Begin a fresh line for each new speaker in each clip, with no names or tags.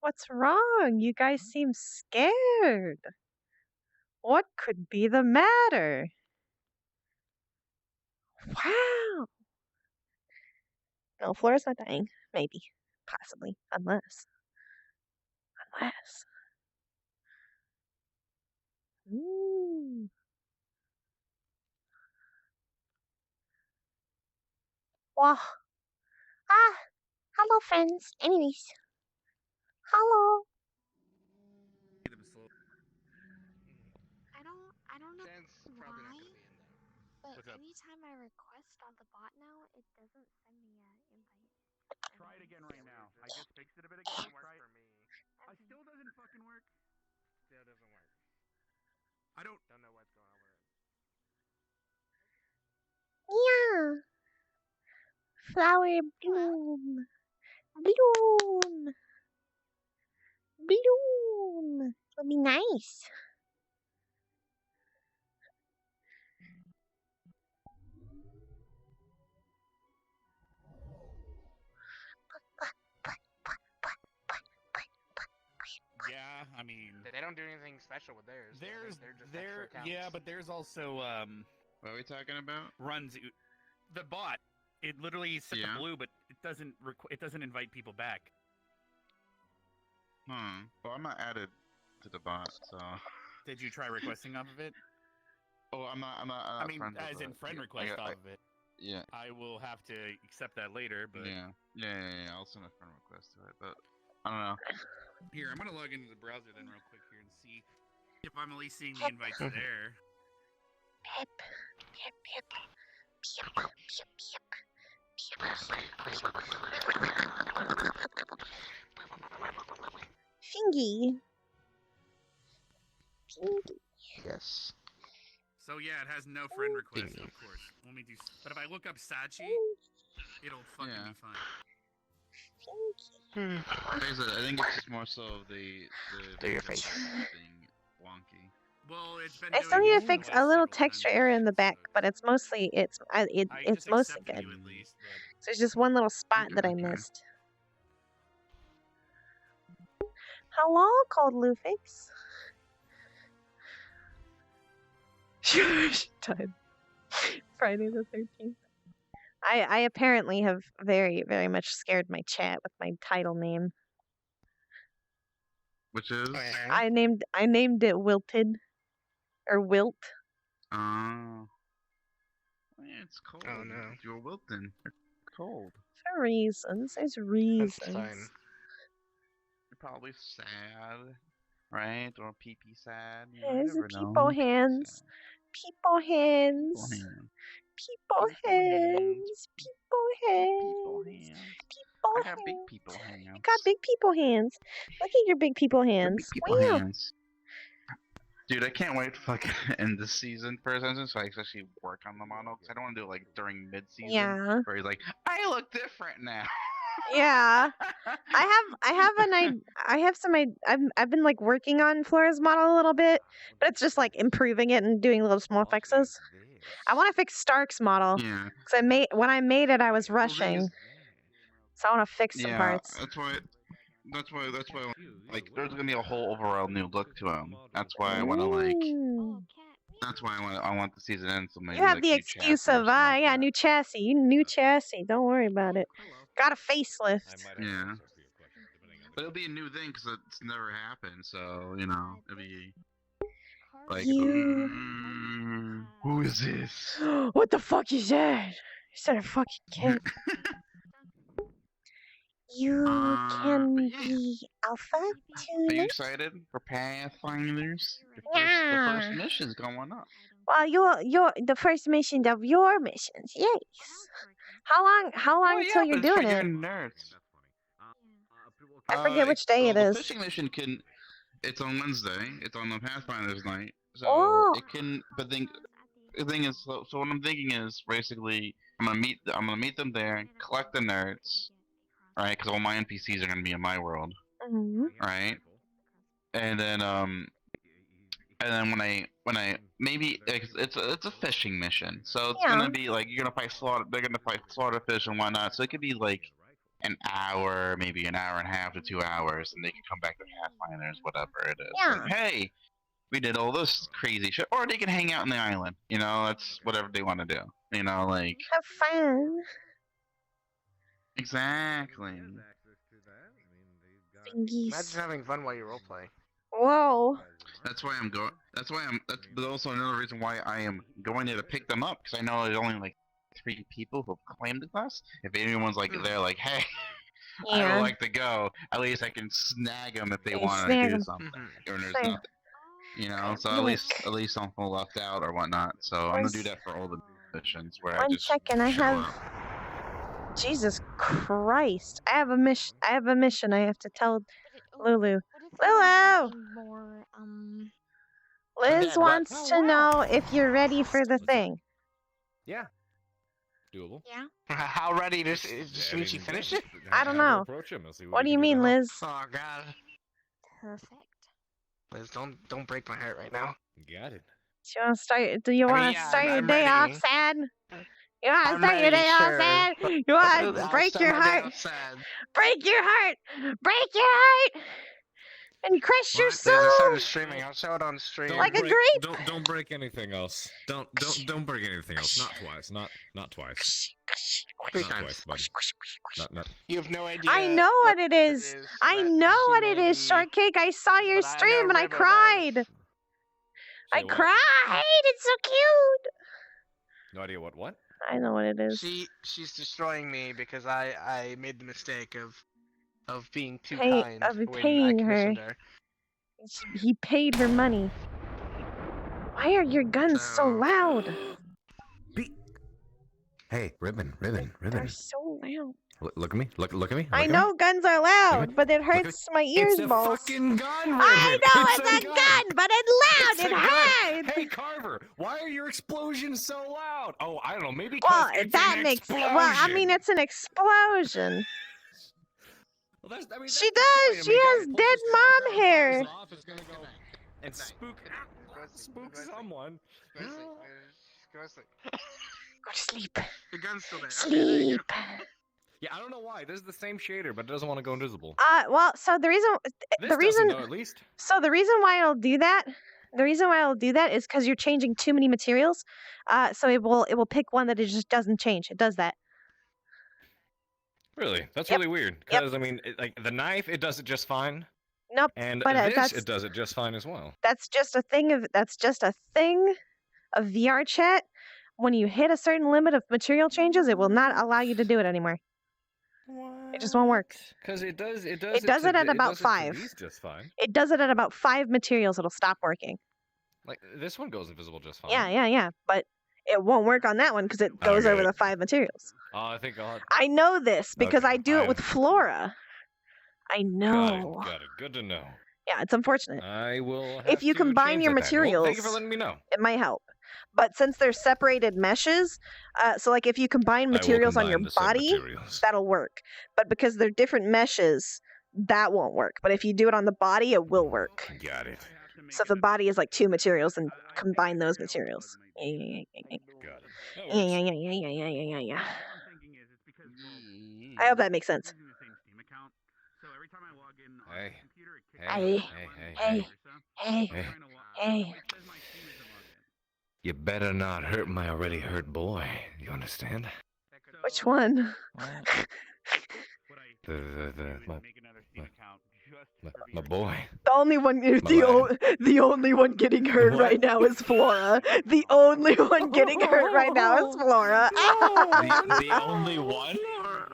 What's wrong? You guys seem scared. What could be the matter? Wow. No, Flora's not dying. Maybe. Possibly. Unless. Ooh. Wow. Ah, hello, friends. Anyways. Hello.
I don't know
Dan's probably not gonna be in though.
but
What's up?
anytime I request on the bot now, it doesn't send me an invite.
Try it again right now. I just fixed it a bit ago.
Doesn't work
Try
for
it.
me.
It still doesn't fucking work.
Still doesn't work.
I don't.
Don't know what's going on with it.
Yeah. Flower bloom. Bloom. Bloom. It'll be nice.
Yeah, I mean,
They don't do anything special with theirs. They're just extra accounts.
yeah, but there's also
What are we talking about?
runs the bot. It literally is set
Yeah.
to blue, but it doesn't invite people back.
Well, I'm not added to the bot, so.
Did you try requesting off of it?
Oh, I'm not.
I mean,
friends with
as in
it.
friend request off of it.
Yeah.
I will have to accept that later, but
Yeah. I'll send a friend request to it, but I don't know.
Here, I'm gonna log into the browser then real quick here and see if I'm at least seeing the invites there.
Pip. Pip, pip. Pip, pip, pip, pip. Fingy. Fingy.
Yes.
So yeah, it has no friend request, of course. Let me do. But if I look up Sachi, it'll fucking be fine.
Like I said, I think it's just more so the
your face
being wonky.
Well, it's been.
I still need to fix a little texture area in the back, but it's mostly it's mostly good.
At least,
so there's just one little spot that I missed. Hello, Cold Lufix. Time. Friday the 13th. I apparently have very, very much scared my chat with my title name.
Which is?
I named it Wilted. Or Wilt.
Oh. Yeah, it's cold.
Oh no.
You're wilting. It's cold.
For reasons. There's reasons.
That's fine.
You're probably sad, right? Or pee-pee sad.
There's people hands. People hands. People hands. People hands.
I got big people hands.
You got big people hands. Look at your big people hands.
Big people hands. Dude, I can't wait to fucking end this season for Ascension so I can actually work on the mono because I don't want to do it like during mid-season.
Yeah.
Where he's like, I look different now.
Yeah. I've been like working on Flora's model a little bit, but it's just like improving it and doing little small fixes. I want to fix Stark's model.
Yeah.
Because when I made it, I was rushing. So I want to fix some parts.
That's why, like, there's gonna be a whole overall new look to him. That's why I want to, like, that's why I want the season end. So maybe,
you have
like,
the excuse of, yeah, new chassis. New chassis. Don't worry about it. Got a facelift.
Yeah. But it'll be a new thing because it's never happened. So, you know, it'll be like, who is this?
What the fuck is that? Is that a fucking kid? You can be Alpha too.
Are you excited for Pathfinders?
Yeah.
The first mission's going up.
Well, you're the first mission of your missions. Yes. How long till you're doing it?
Nerds.
I forget which day it is.
The fishing mission it's on Wednesday. It's on the Pathfinder's night. So it can. But the thing is, so what I'm thinking is basically I'm gonna meet them there and collect the nerds, right? Because all my NPCs are gonna be in my world, right? And then when I maybe it's a fishing mission, so it's gonna be like you're gonna fight slaughter. They're gonna fight slaughterfish and whatnot. So it could be like an hour, maybe an hour and a half to 2 hours, and they can come back to Pathfinders, whatever it is.
Yeah.
Like, hey, we did all this crazy shit, or they can hang out on the island. You know, that's whatever they want to do. You know, like
Have fun.
exactly.
Fingies.
Imagine having fun while you roleplay.
Whoa.
That's why I'm going. That's why I'm. That's but also another reason why I am going there to pick them up, because I know there's only like 3 people who have claimed the class. If anyone's like they're like, hey, I
Yeah.
would like to go, at least I can snag them if they
You
want to
snag
do
'em.
something. Or there's
Snag 'em.
nothing, you know. So
Look.
at least don't feel left out or whatnot. So I'm gonna do that for all the missions where I
One
just
second, I
show
have.
up.
Jesus Christ! I have a mission. I have a mission. I have to tell Lulu.
What if you want
Lulu!
something more,
Liz
Dad, what?
wants
Oh,
to
wow.
know if you're ready for the
What's up?
thing.
Yeah. Doable.
yeah?
How ready does
Yeah,
didn't she finish it?
I don't
have her
know.
approach him and see
What do
we
you
can
mean,
to help.
Liz?
Oh god.
Perfect.
Liz, don't break my heart right now.
Got it.
Do you want to start? Do you
I mean,
want to
yeah,
start your
I'm
day off
ready.
sad? You want to
I'm
start your
ready,
day off
sure.
sad? You want
I'll
to break
start
your
my day
heart?
off sad.
Break your heart! Break your heart! And crush your
Liz, I
soul
started streaming. I'll show it on stream.
like a grape.
Don't break anything else. Don't break anything else. Not twice. Not twice.
Three
Not
times.
twice, buddy. Not.
You have no idea.
I know what it is. I know what it is, Shortcake. I saw your
but I know
stream and I
River
cried.
does.
I
Say what?
cried. It's so cute.
No idea what?
I know what it is.
She's destroying me because I made the mistake of being too
Pay-
kind
of
when
paying
I
her.
commissioned her.
He paid her money. Why are your guns so
So-
loud?
Hey, ribbon.
They're so loud.
Look at me. Look at me.
I know guns are loud, but it hurts my ears balls.
fucking gun, Ribbon.
I know it's a gun, but it's loud. It hurts.
Hey, Carver, why are your explosions so loud? Oh, I don't know. Maybe
Well,
it's
that
an
makes.
explosion.
Well, I mean, it's an explosion.
Well, that's
She
the point.
does.
I
She
mean,
has
guys,
dead
pull
mom
this
hair.
guy's off, is gonna go and spook someone.
Go to sleep. Go to sleep.
Go to sleep.
The gun's still there. Okay, there you
Sleep.
go.
Yeah, I don't know why. This is the same shader, but it doesn't want to go invisible.
Well, so the reason,
This
the reason,
doesn't, though, at least.
so the reason why I'll do that, is because you're changing too many materials. So it will pick one that it just doesn't change. It does that.
Really, that's
Yep.
really weird.
Yep.
Because I mean, like the knife, it does it just fine,
Nope.
and
But,
this,
that's-
it does it just fine as well.
That's just a thing of VR chat. When you hit a certain limit of material changes, it will not allow you to do it anymore. It just won't work.
Because it does
It does it at about 5.
These just fine.
It does it at about 5 materials. It'll stop working.
Like this one goes invisible just fine.
Yeah. But it won't work on that one because it
Oh,
goes
get
over
it.
the 5 materials.
I think I'll.
I know this because
Okay,
I do it
I-
with Flora. I know.
Got it. Good to know.
Yeah, it's unfortunate.
I will.
If
have
you
to
combine
change
your
that then. Well, thank you for
materials-
letting me know.
It might help. But since they're separated meshes, so like if you combine materials on your body, that'll work. But because they're different meshes, that won't work. But if you do it on the body, it will work.
Got it.
So if the body is like 2 materials, then combine those materials. Yeah.
Got it. That works.
Yeah.
What I'm thinking is it's because
I hope that makes sense.
using the same Steam account, so every time I log in on
Hey.
my computer, it kicks
Hey.
me
Hey.
out.
Hey.
So I'm trying to log-
Hey.
It says my Steam isn't logged in.
You better not hurt my already hurt boy. You understand?
Which one?
What I
The
do is
my
make another Steam account just for
my
VR.
boy.
The only one, the only one getting hurt
What?
right now is Flora. The only one getting hurt right now is Flora.
The only one?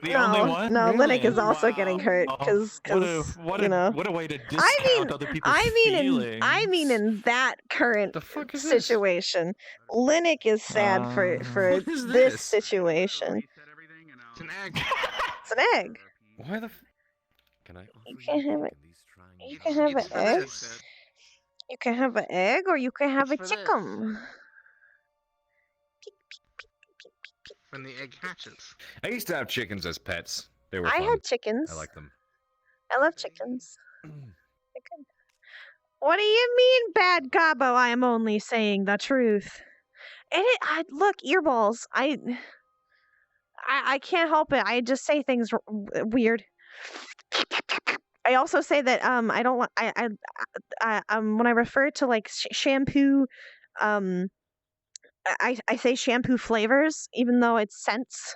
The only one?
No,
Really?
Linux is also getting hurt
Wow.
because
what a,
you know.
what a way to discount
mean-
other people's
I mean
feelings.
in that current
The fuck is this?
situation, Linux is sad for
What is
this
this?
situation.
Reset everything and
It's an
I'll-
egg.
It's an egg.
Why the? Can I?
You can have it. You
It's-
can have
it's
an
for
egg.
this.
You can have an egg, or you can have a
It's for this.
chicken.
When the egg hatches.
I used to have chickens as pets. They were
I
fun.
had chickens.
I like them.
I love chickens. Chicken. What do you mean, bad Gabo? I am only saying the truth. And look, earballs. I can't help it. I just say things weird. I also say that I don't want I when I refer to like shampoo, I say shampoo flavors even though it's scents,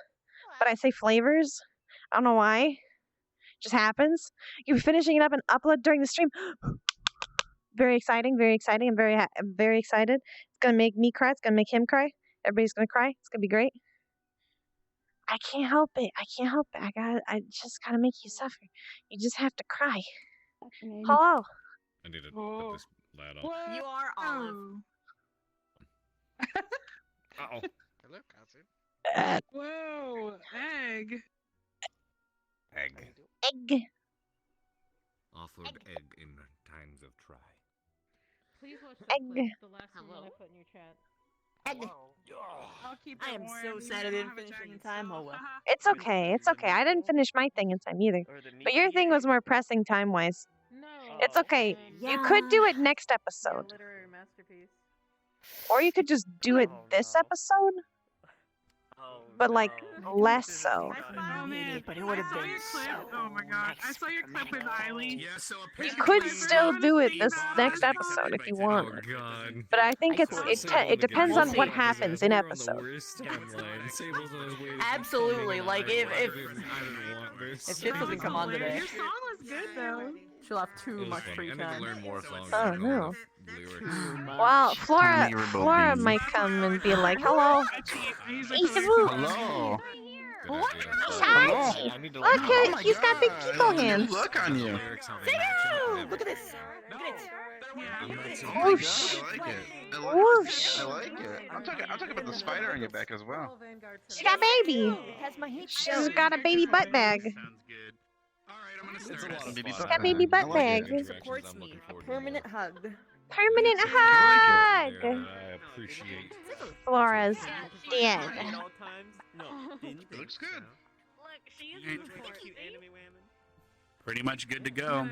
but I say flavors. I don't know why. Just happens. You're finishing it up and upload during the stream. Very exciting, very exciting. I'm very excited. It's gonna make me cry. It's gonna make him cry. Everybody's gonna cry. It's gonna be great. I can't help it. I can't help it. I just gotta make you suffer. You just have to cry. Hello.
I need to put this lad on.
You are Olive.
Uh-oh.
Hello, cousin.
Whoa, egg.
Egg.
Egg.
Offered egg in times of try.
Please watch
Egg.
the clip, the last one I put in your chat.
Egg.
I'll keep
I
it
am
warm.
so
You
sad I
don't
didn't
have a
finish it in
jacket,
time.
so-
Oh well.
It's okay. It's okay. I didn't finish my thing in time either. But your thing was more pressing time wise.
No.
It's okay.
Yeah.
You could do it next
Your
episode.
literary masterpiece.
Or you could just do it this episode, but like less so.
Oh man,
But it would have
I saw
been
your clip. Oh my god, I saw your clip with Eileen.
Yeah, so
You
apparently
could still do it this
Bad.
next episode if you want.
Oh god.
But I think
I
it's
could.
it depends on what happens in
We're
episode.
on the worst timeline. Sable's on his way to
Absolutely,
complaining
like,
about it.
if-
I didn't want this.
if shit doesn't come on today.
Your song was good though.
She'll have
It
too
was
much
funny.
free
I need to
time.
learn more songs.
Oh,
I don't know
no.
enough lyrics.
Well, Flora
Vulnerable
Flora
being.
might come and be like, "Hello,
I cheat. I usually
East
put
of
my
Woo.
phone on
Hello.
Good
What?
idea.
Hi.
I need to
Look
learn
at
more
he's got big
God,
people
good
hands."
look on you.
lyrics, how they match up, and
Look at this.
everything.
Look at this.
I'm not so
Oh my
Whoosh.
God, I like it.
Whoosh.
I like it. I'm talking about the spider on your back as well.
She got a baby.
It has my heat.
She's got a baby butt bag.
Sounds good. All right, I'm gonna
It's
start
a lot
us.
of
Baby
fun.
butt
Got baby
bag.
butt
I like
bag.
it.
Interactions
Supports
I'm
me.
looking
A
forward to
permanent
more.
hug.
Permanent
I
hug.
I appreciate.
Flora's dead.
It looks good.
Pretty much good to go.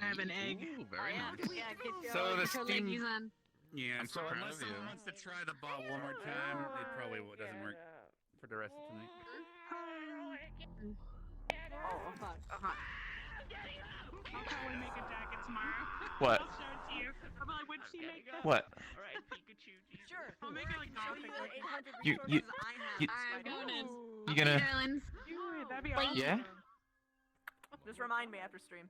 I have an egg.
Ooh, very nice.
So the Steam.
Yeah,
I'm so
so
proud
unless
of you.
someone wants to try the bot one more time, it probably doesn't work for the rest of tonight.
I'll probably make a jacket tomorrow.
What?
I'll show it to you. I'll be like, would she make that?
What?
Sure. I'll make it like gothic.
You
I'm
you gonna?
Dude, that'd be
Like-
awesome.
Yeah.
Just remind me after stream.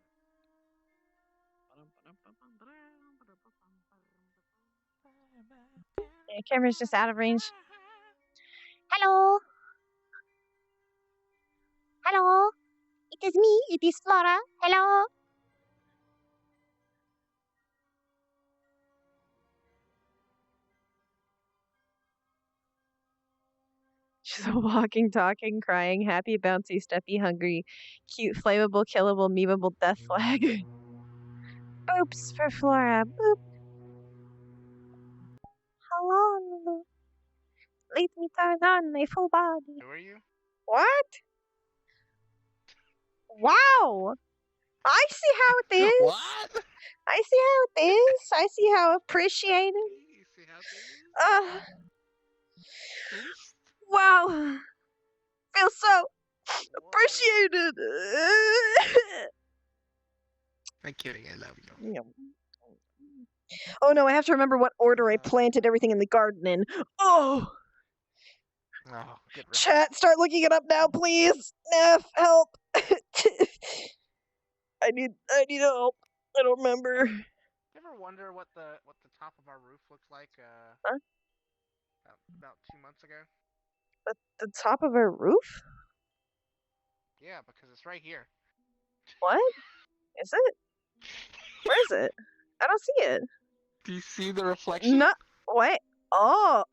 Yeah, camera's just out of range. Hello. Hello. It is me. It is Flora. Hello. She's a walking, talking, crying, happy, bouncy, stuffy, hungry, cute, flammable, killable, memeable death flag. Boops for Flora. Boop. Hello. Let me turn on my full body.
Who are you?
What? Wow. I see how it is.
What?
I see how it is. I see how appreciated.
You see how things?
Wow. Feel so appreciated.
I'm kidding. I love you.
Oh no, I have to remember what order I planted everything in the garden in. Oh,
Oh, get right.
chat, start looking it up now, please. Neff, help. I need help. I don't remember.
You ever wonder what the top of our roof looked like?
Huh?
About 2 months ago.
The top of our roof?
Yeah, because it's right here.
What? Is it? Where is it? I don't see it.
Do you see the reflection?
No. What? Oh.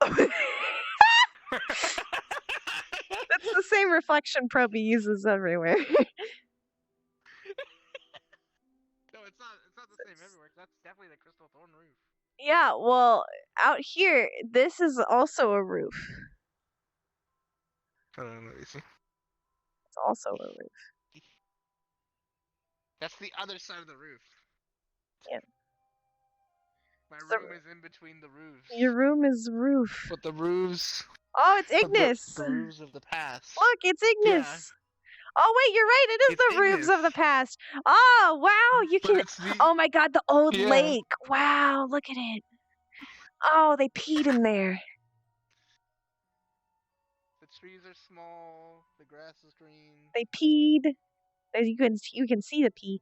That's the same reflection probe he uses everywhere.
No, it's not. It's not the same everywhere. That's definitely the crystal thorn roof.
Yeah, well, out here, this is also a roof.
Hold on, let me see.
It's also a roof.
That's the other side of the roof.
Yeah.
My
The-
room is in between the roofs.
Your room is roof.
But the roofs
Oh, it's
The
Ignis.
roofs of the past.
Look, it's Ignis.
Yeah.
Oh wait, you're right. It is
It's
the roofs of the
Ignis.
past. Oh wow, you
But
can.
it's the
Oh my God, the old
Yeah.
lake. Wow, look at it. Oh, they peed in there.
The trees are small. The grass is green.
They peed. You can see the pee.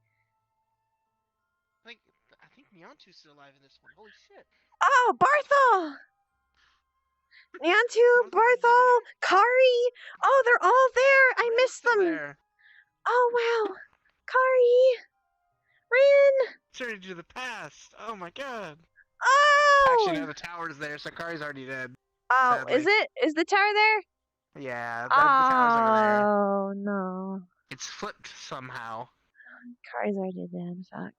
I think Nyantu's still alive in this one. Holy shit.
Oh, Barthol. Nyantu, Barthol, Kari. Oh, they're all there. I
Rin's
missed
still
them.
there.
Oh wow, Kari, Rin.
Journey to the past. Oh my god.
Oh.
Actually, no, the tower's there. Sakari's already dead.
Oh,
sadly.
is it? Is the tower there?
Yeah, the tower's over there.
Oh no.
It's flipped somehow.
Kari's already dead. Fuck.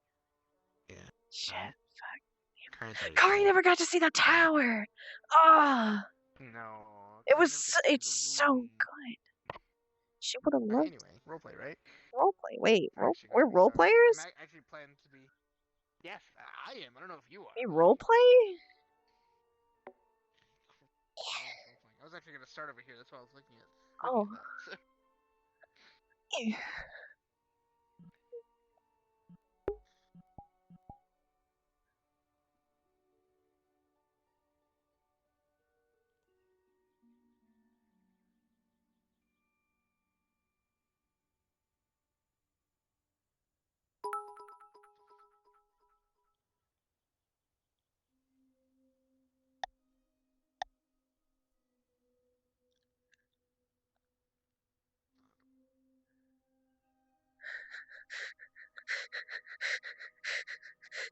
Yeah.
Shit. Fuck.
Kari's already
Kari
dead.
never got to see the tower. Oh,
No.
it
Kari
was.
never got to see
It's
the
so
room.
good. She would have loved
Anyway, roleplay, right?
roleplay. Wait,
I'm actually
we're
gonna
role
restart.
players?
I'm actually planning to be. Yes, I am. I don't know if you are.
We roleplay?
I was actually gonna start over here. That's what I was looking at.
Oh.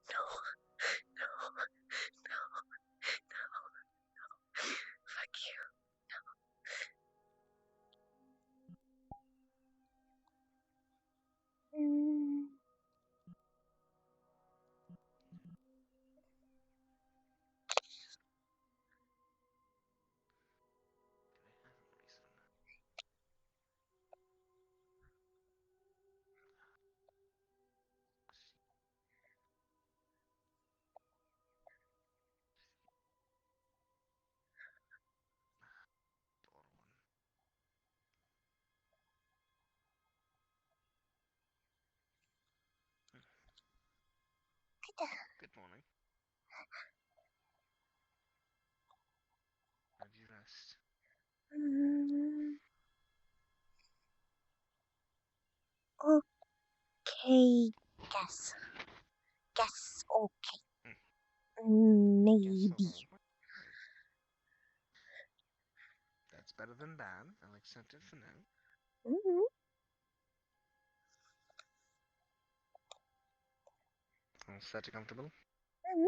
No, no, no, no. Fuck you. No.
Good morning. Have you rest?
Okay, guess. Guess okay. Maybe.
That's better than bad. I'll accept it for now.
Mm-hmm.
All set to comfortable?
Mm-hmm.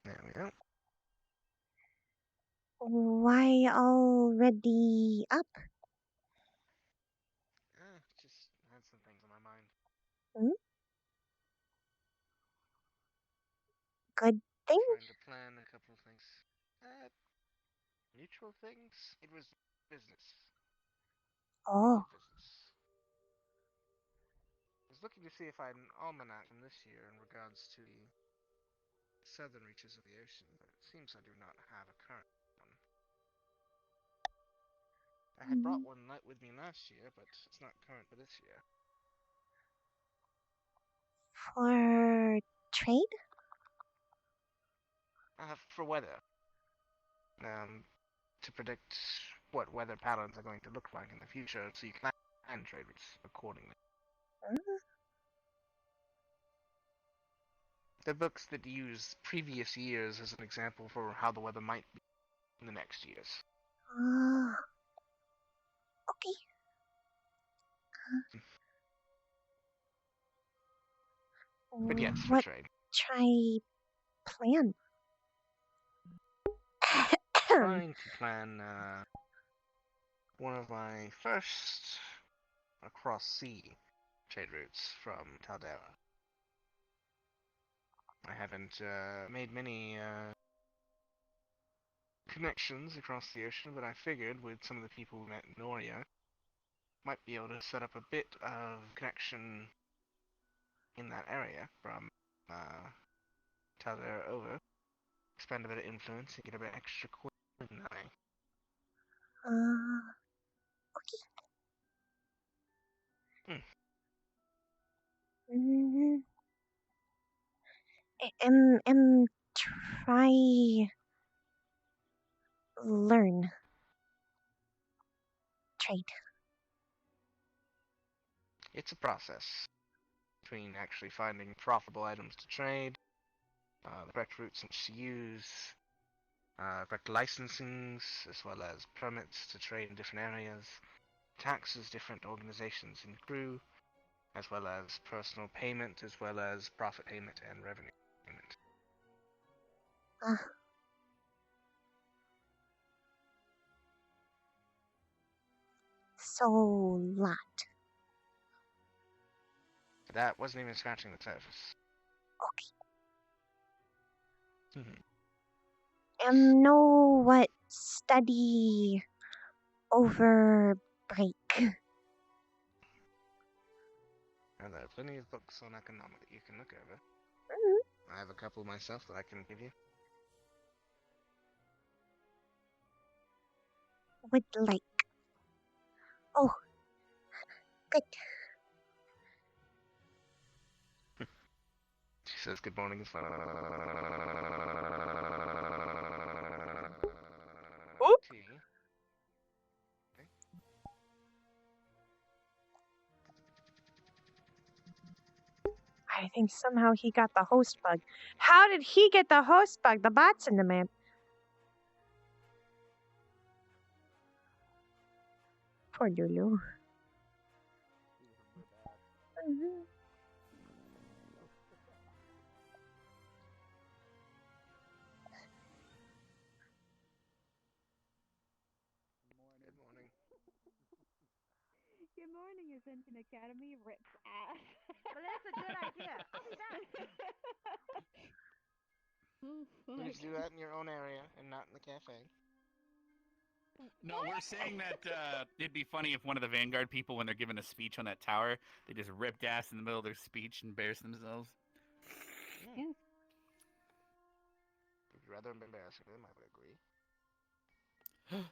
There we go.
Why already up?
Just had some things on my mind.
Hmm? Good thing?
Trying to plan a couple of things. Mutual things? It was business.
Oh.
Business. I was looking to see if I had an almanac from this year in regards to the southern reaches of the ocean, but it seems I do not have a current one. I had brought one with me last year, but it's not current for this year.
For trade?
For weather. To predict what weather patterns are going to look like in the future, so you can plan trade routes accordingly. The books that use previous years as an example for how the weather might be in the next years.
Okay.
But yes, for
What
trade.
try plan?
Trying to plan one of my first across sea trade routes from Taldera. I haven't made many connections across the ocean, but I figured with some of the people we met in Noria, might be able to set up a bit of connection in that area from Tether over. Expend a bit of influence and get a bit extra quick in that way.
Okay.
Hmm.
Mm-hmm. Try learn trade.
It's a process between actually finding profitable items to trade, the correct routes in which to use, correct licensings, as well as permits to trade in different areas, taxes different organizations accrue, as well as personal payment, as well as profit payment and revenue payment.
So lot.
That wasn't even scratching the surface.
Okay. Know what study over break.
And there are plenty of books on economics that you can look over. I have a couple myself that I can give you.
Would like. Oh, good.
She says good morning as well.
Oop.
Tea. Okay.
I think somehow he got the host bug. How did he get the host bug? The bot's in the map. Poor Lulu.
Good morning.
Good morning, Ascension Academy rips ass.
But that's a good idea. I'll be back.
Please do that in your own area and not in the cafe.
No, we're saying that it'd be funny if one of the Vanguard people, when they're giving a speech on that tower, they just ripped ass in the middle of their speech and embarrass themselves.
Yeah.
Would you rather embarrass them? I would agree.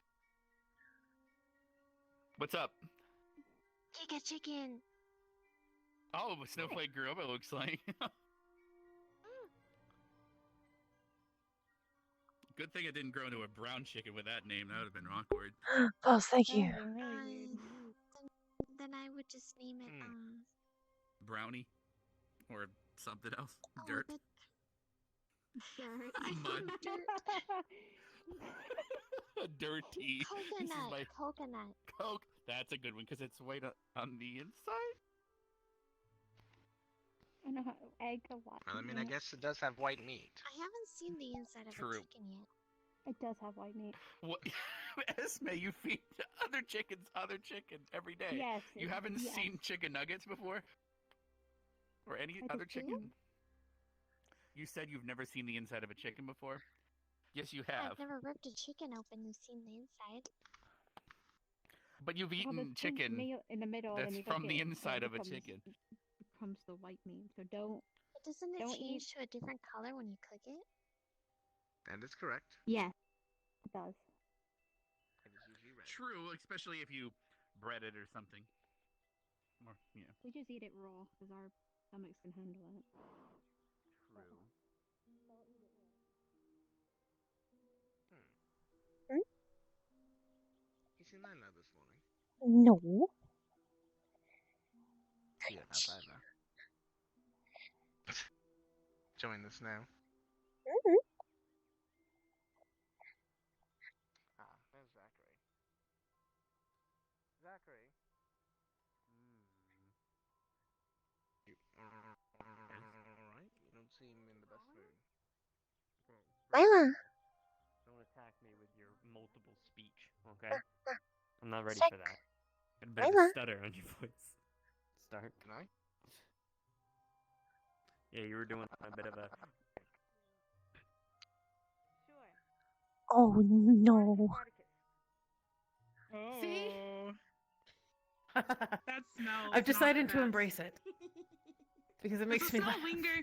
What's up?
Chicken.
Oh, Snowflake grew up, it looks like. Good thing it didn't grow into a brown chicken with that name. That would have been awkward.
Oh, thank you.
Then I would just name it
Brownie? Or something else? Dirt? Mud. Dirty.
Coconut.
Coke. That's a good one because it's white on the inside.
I know how egg a lot.
Well, I mean, I guess it does have white meat.
I haven't seen the inside of a chicken yet.
It does have white meat.
What? Esme, you feed other chicken every day.
Yes.
You haven't seen chicken nuggets before? Or any other chicken? You said you've never seen the inside of a chicken before? Yes, you have.
I've never ripped a chicken open and seen the inside.
But you've eaten chicken
in the middle,
that's
and you
from the inside of a chicken.
Becomes the white meat, so don't.
But doesn't it change to a different color when you cook it?
That is correct.
Yeah, it does.
It is usually red.
True, especially if you bread it or something. Or, yeah.
We just eat it raw because our stomachs can handle it.
True.
You seen Lila this morning?
No.
Yeah, not Lila. Join us now. Ah, there's Zachary. Zachary. Alright, you don't seem in the best mood.
Lila.
Don't attack me with your multiple speech, okay? I'm not ready for that. Got a bit of a stutter on your voice. Start.
Can I?
Yeah, you were doing a bit of a...
Sure.
Oh no.
Oh.
See?
That smells.
I've decided
not
to
the
embrace it. because it makes
Does it
me
still
laugh.
linger?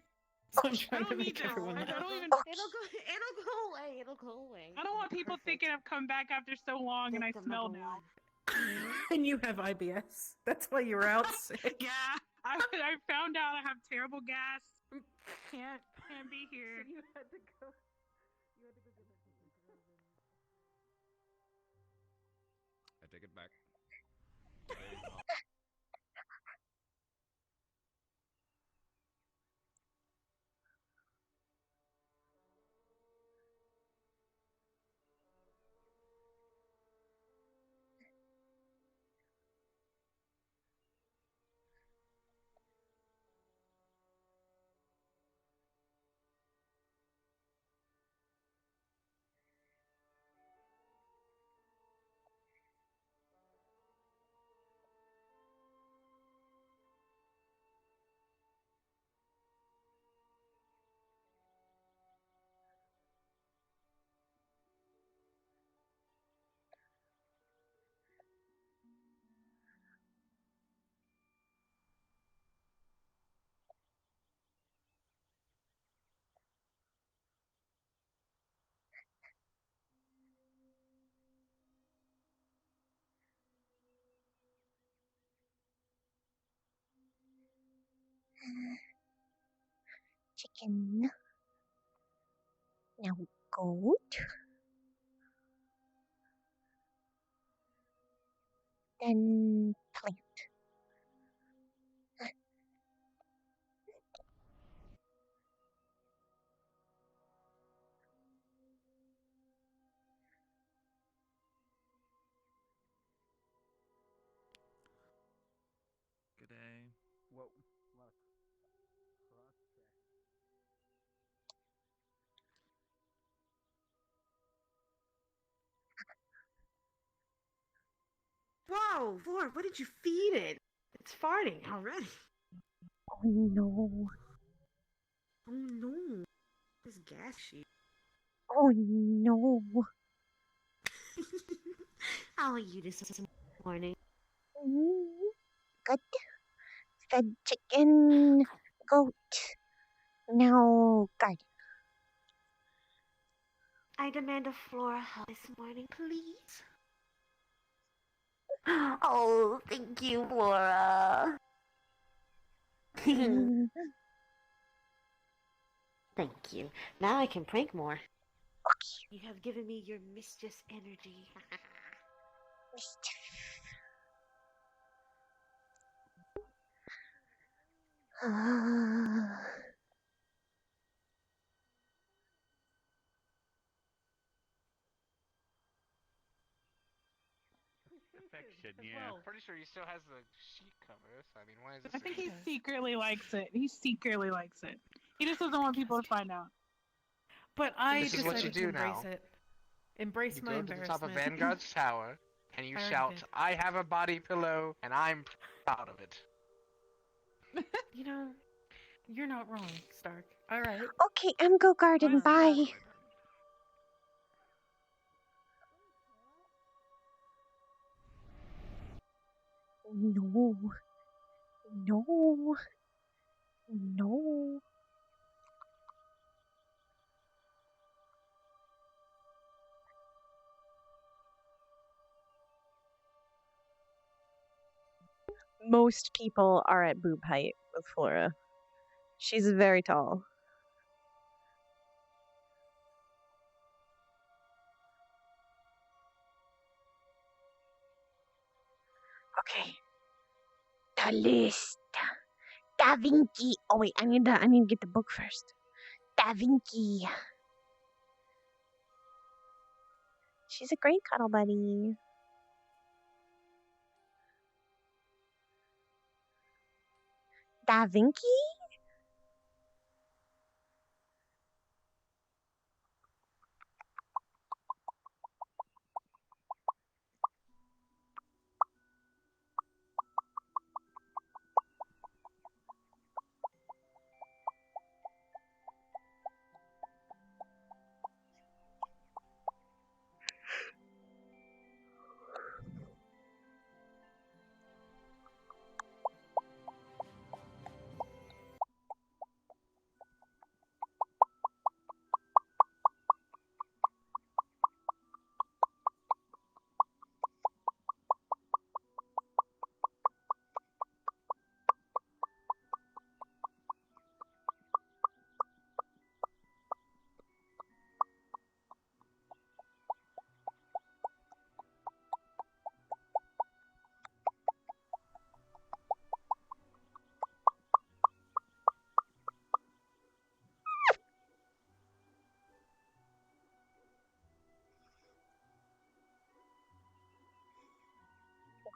So I'm
I
trying to
don't need
make
this.
everyone
I
laugh.
don't even.
It'll go away. It'll go away.
I don't want people thinking I've come back after so long and I smell now.
And you have IBS. That's why you were out sick.
Yeah, I found out I have terrible gas. Can't be here.
You had to go.
I take it back.
Chicken. Now goat. Then plant.
Good day. Whoa.
Whoa, Lord, what did you feed it? It's farting already.
Oh no.
Oh no. This gas sheet.
Oh no.
How are you this morning?
Good. Fed chicken. Goat. Now garden.
I demand a floor help this morning, please. Oh, thank you, Flora. Thank you. Now I can prank more. You have given me your mischievous energy.
Affection, yeah.
Pretty sure he still has the sheet cover. So I mean, why is this?
I think he secretly likes it. He secretly likes it. He just doesn't want people to find out.
But I
This is what you
decided to
do
embrace
now.
it. Embrace
You
my
go to the top of
embarrassment.
Vanguard's tower and you
I already
shout,
did.
"I have a body pillow and I'm proud of it."
You know, you're not wrong, Stark. All right.
Okay, I'm go garden. Bye. No. No. No. Most people are at boob height with Flora. She's very tall. Okay. The list. Da Vinci. Oh wait, I need to get the book first. Da Vinci. She's a great cuddle buddy. Da Vinci?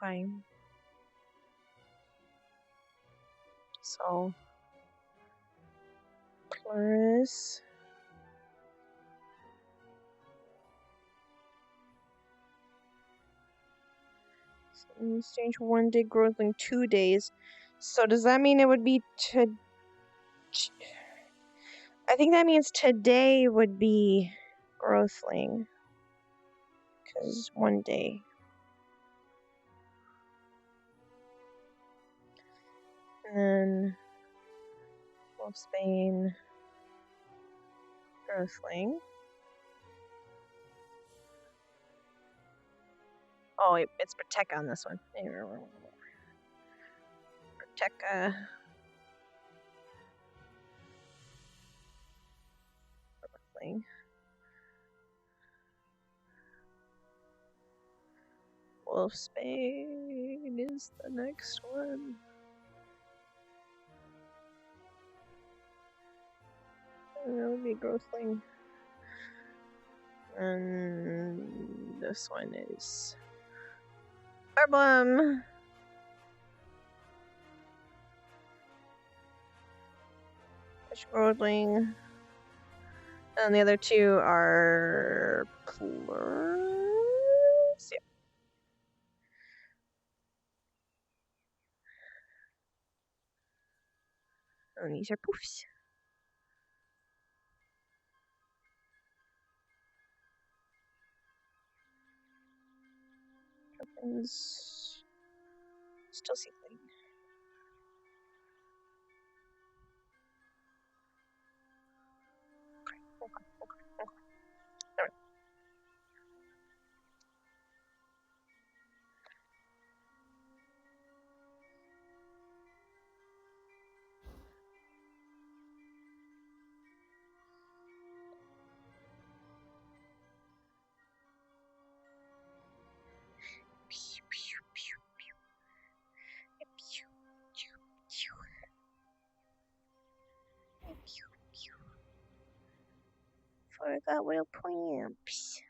Okay. So, plus stage 1 day growth in 2 days. So does that mean it would be I think that means today would be growthling. Because 1 day. And then Wolfsbane, growthling. Oh, it's Protect on this one. Protect, growthling. Wolfsbane is the next one. And that would be growthling. And this one is Herblum. Growthling. And the other two are plus. Yeah. And these are poofs. Tokens. Still see thing. Okay. Alright. Forgot real plants.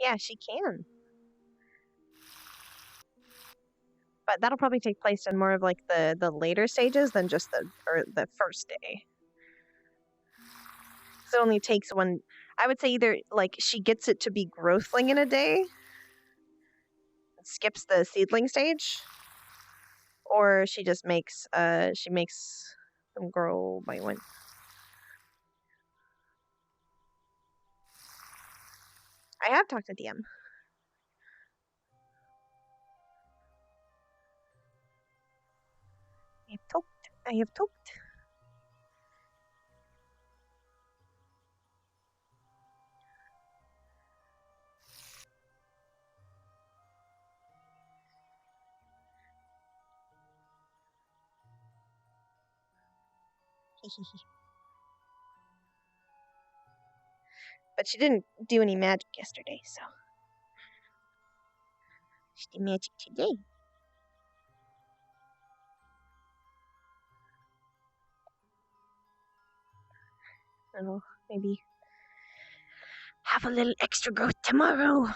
Yeah, she can. But that'll probably take place in more of like the later stages than just the first day. So it only takes one. I would say either like she gets it to be growthling in a day, skips the seedling stage, or she just makes them grow by one. I have talked to DM. I have talked. But she didn't do any magic yesterday, so she did magic today. And maybe have a little extra growth tomorrow.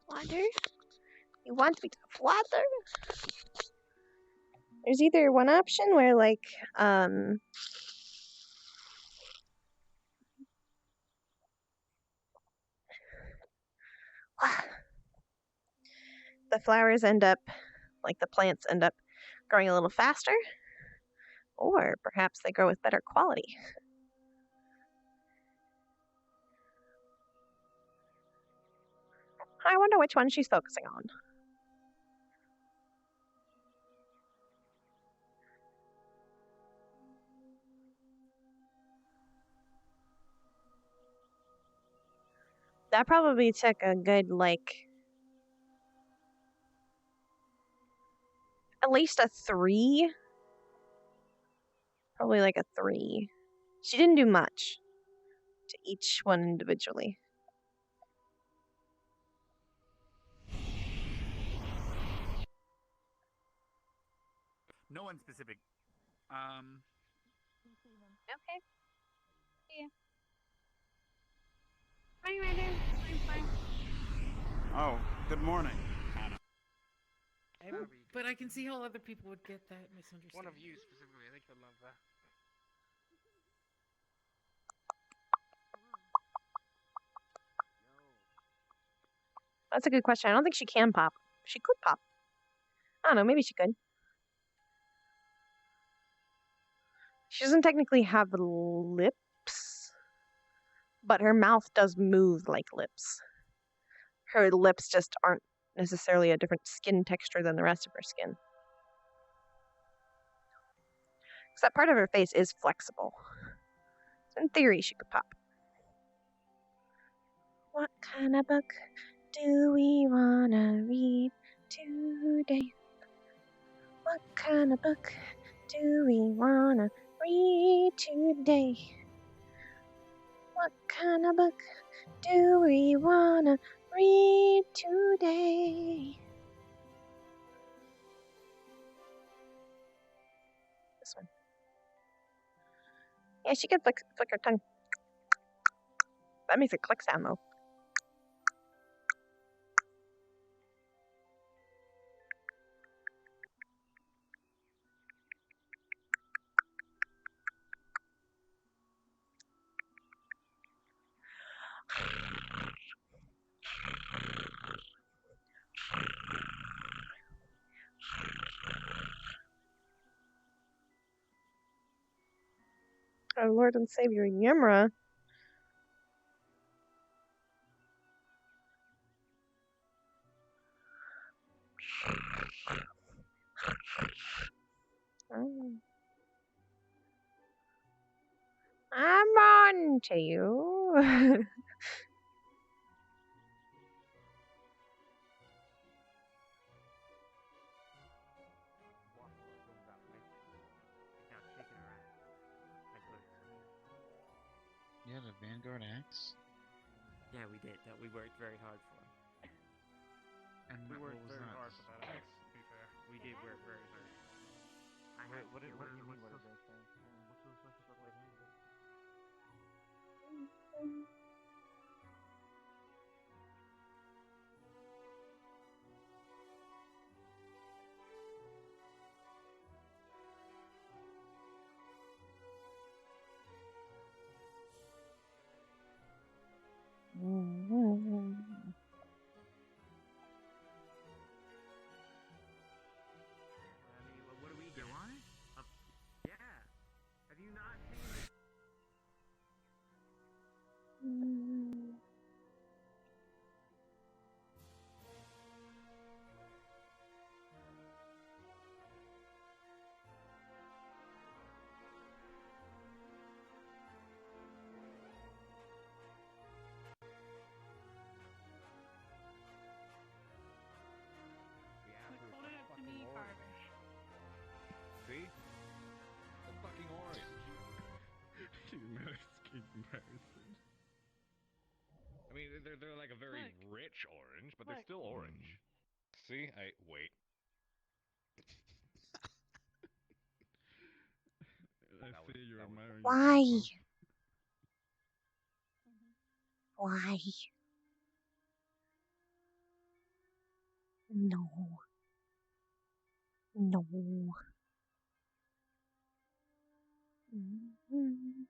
Water? You want me to have water? There's either one option where, like, the flowers end up, like the plants end up growing a little faster, or perhaps they grow with better quality. I wonder which one she's focusing on. That probably took a good, like, at least a 3. Probably like a 3. She didn't do much to each one individually.
No one specific.
Okay. Yeah. Fine, right there. Fine.
Oh, good morning.
But I can see how other people would get that misunderstood.
One of you specifically, I think you'll love that.
That's a good question. I don't think she can pop. She could pop. I don't know. Maybe she could. She doesn't technically have lips, but her mouth does move like lips. Her lips just aren't necessarily a different skin texture than the rest of her skin. Because that part of her face is flexible. So in theory, she could pop. What kind of book do we wanna read today? What kind of book do we wanna read today? What kind of book do we wanna read today? This one. Yeah, she could flick her tongue. That makes a click sound though. Our Lord and Savior Yimra. Oh. I'm on to you.
You had a Vanguard axe?
Yeah, we did. That we worked very hard for.
And
We
what
worked
was
very
that?
hard for that axe, to be fair. We did work very hard.
What do you mean? What does that say?
What do we get? Yeah. Have you not seen it?
Hold it up to me, Carver.
See? The fucking orange. Comparison. I mean, they're like a very rich orange, but they're still orange. See? Wait. see you're admiring
Why?
your
Why? No. No. Mhm.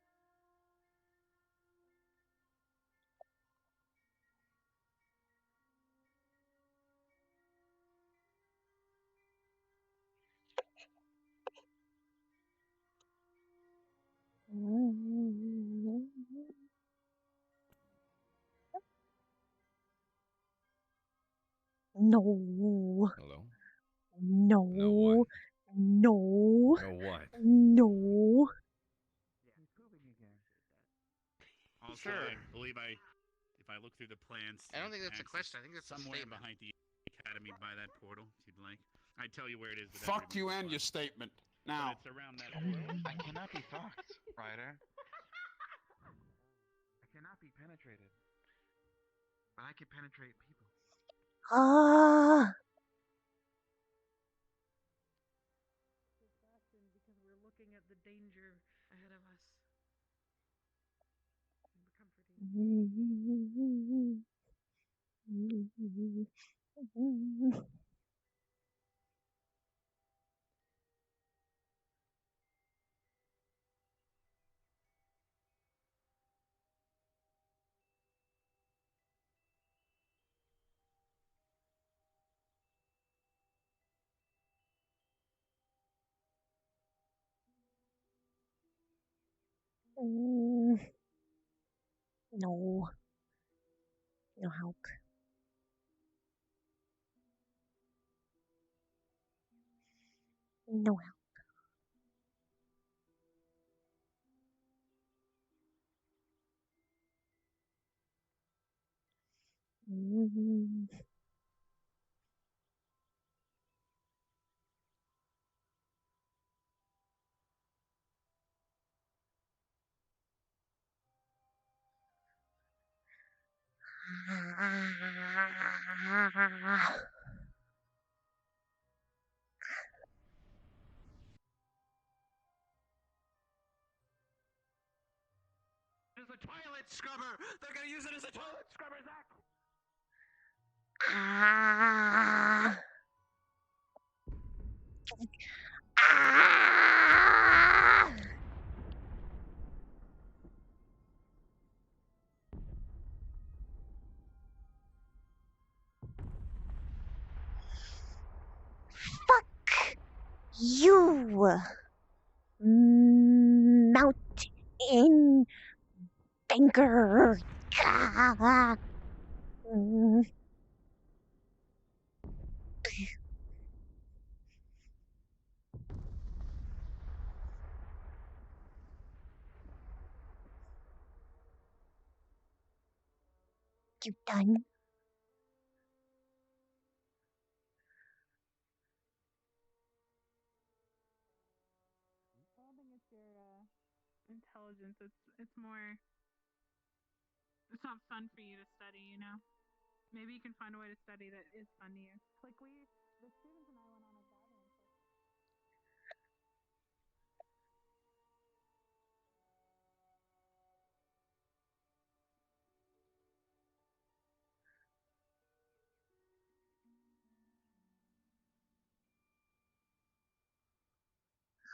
No.
Hello?
No.
No what?
No.
No what?
No.
Also, I believe if I look through the plans,
I don't think that's a
access
question. I think that's a
somewhere
statement.
behind the academy by that portal, if you'd like. I'd tell you where it is. But
Fuck you and your statement. Now.
But it's around that portal.
I cannot be fucked, Ryder. I cannot be penetrated. But I can penetrate people.
Ah.
Because we're looking at the danger ahead of us. And we're comforting.
No. No help. No help.
It is a toilet scrubber! They're gonna use it as a toilet scrubber, Zach!
Ah. Ah. Fuck you, mountain banker. Ah. You done?
I don't think it's your intelligence. It's more. It's not fun for you to study, you know. Maybe you can find a way to study that is fun to you. Like the students and I went on a gathering trip.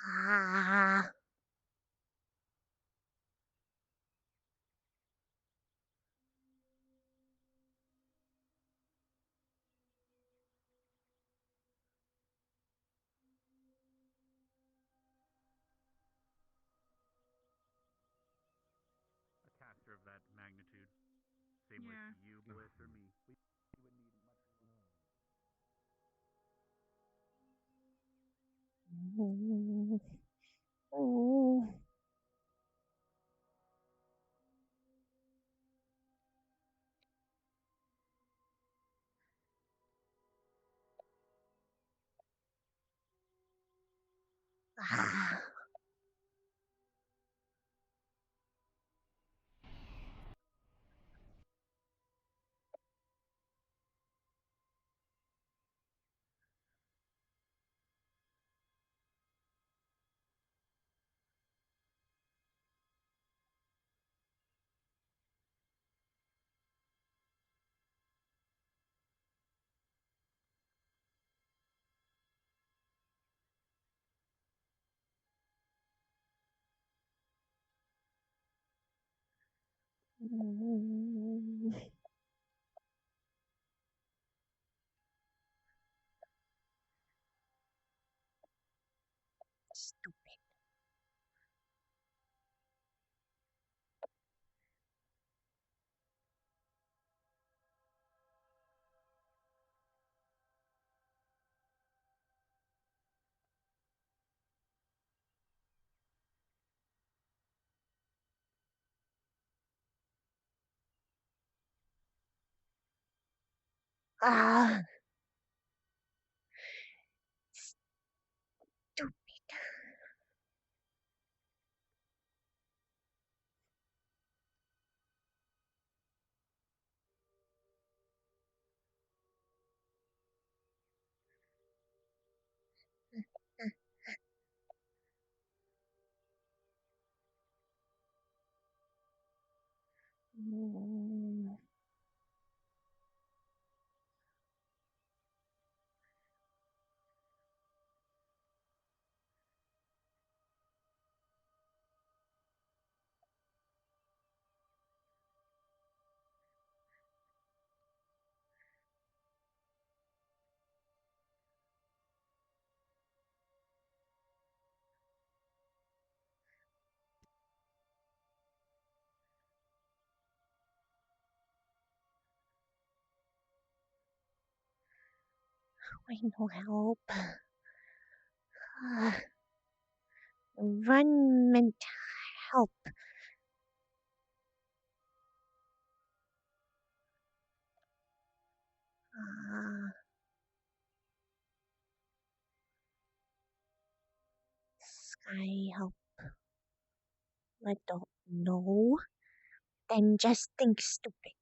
Ah.
A caster of that magnitude. Same with you, Bliss, or me. We would need much more.
Ah. Stupid. Ah. Stupid. I no help. Environment help. Sky help. I don't know. Then just think stupid.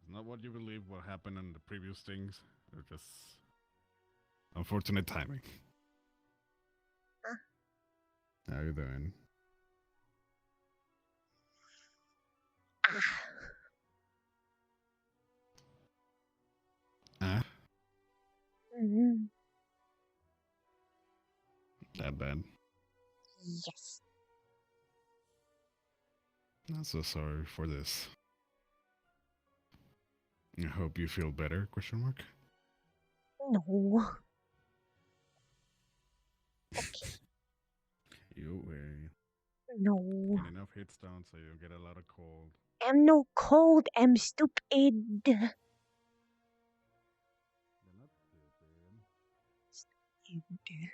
It's not what you believe what happened in the previous things. They're just unfortunate timing. How you doing? That bad.
Yes.
I'm so sorry for this. I hope you feel better, question mark?
No. Okay.
You will.
No.
Get enough hits down so you don't get a lot of cold.
I'm no cold. I'm stupid.
You're not stupid.
Stupid.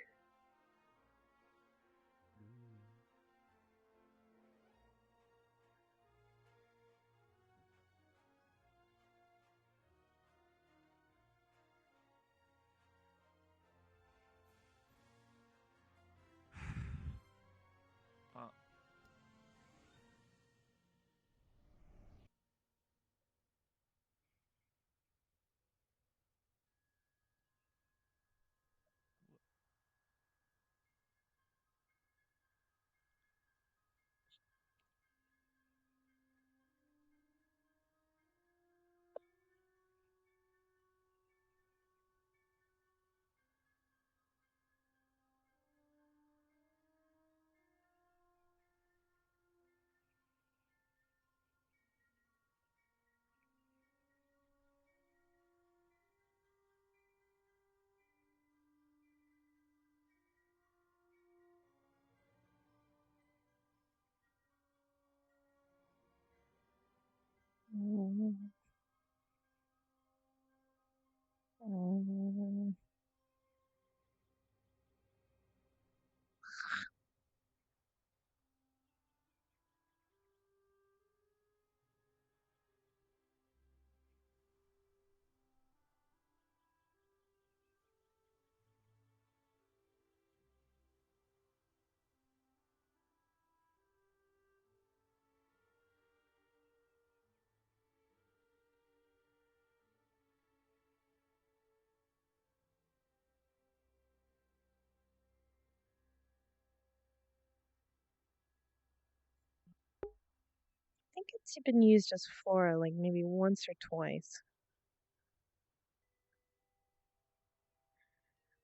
It's been used as flora like maybe once or twice.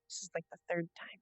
This is like the third time.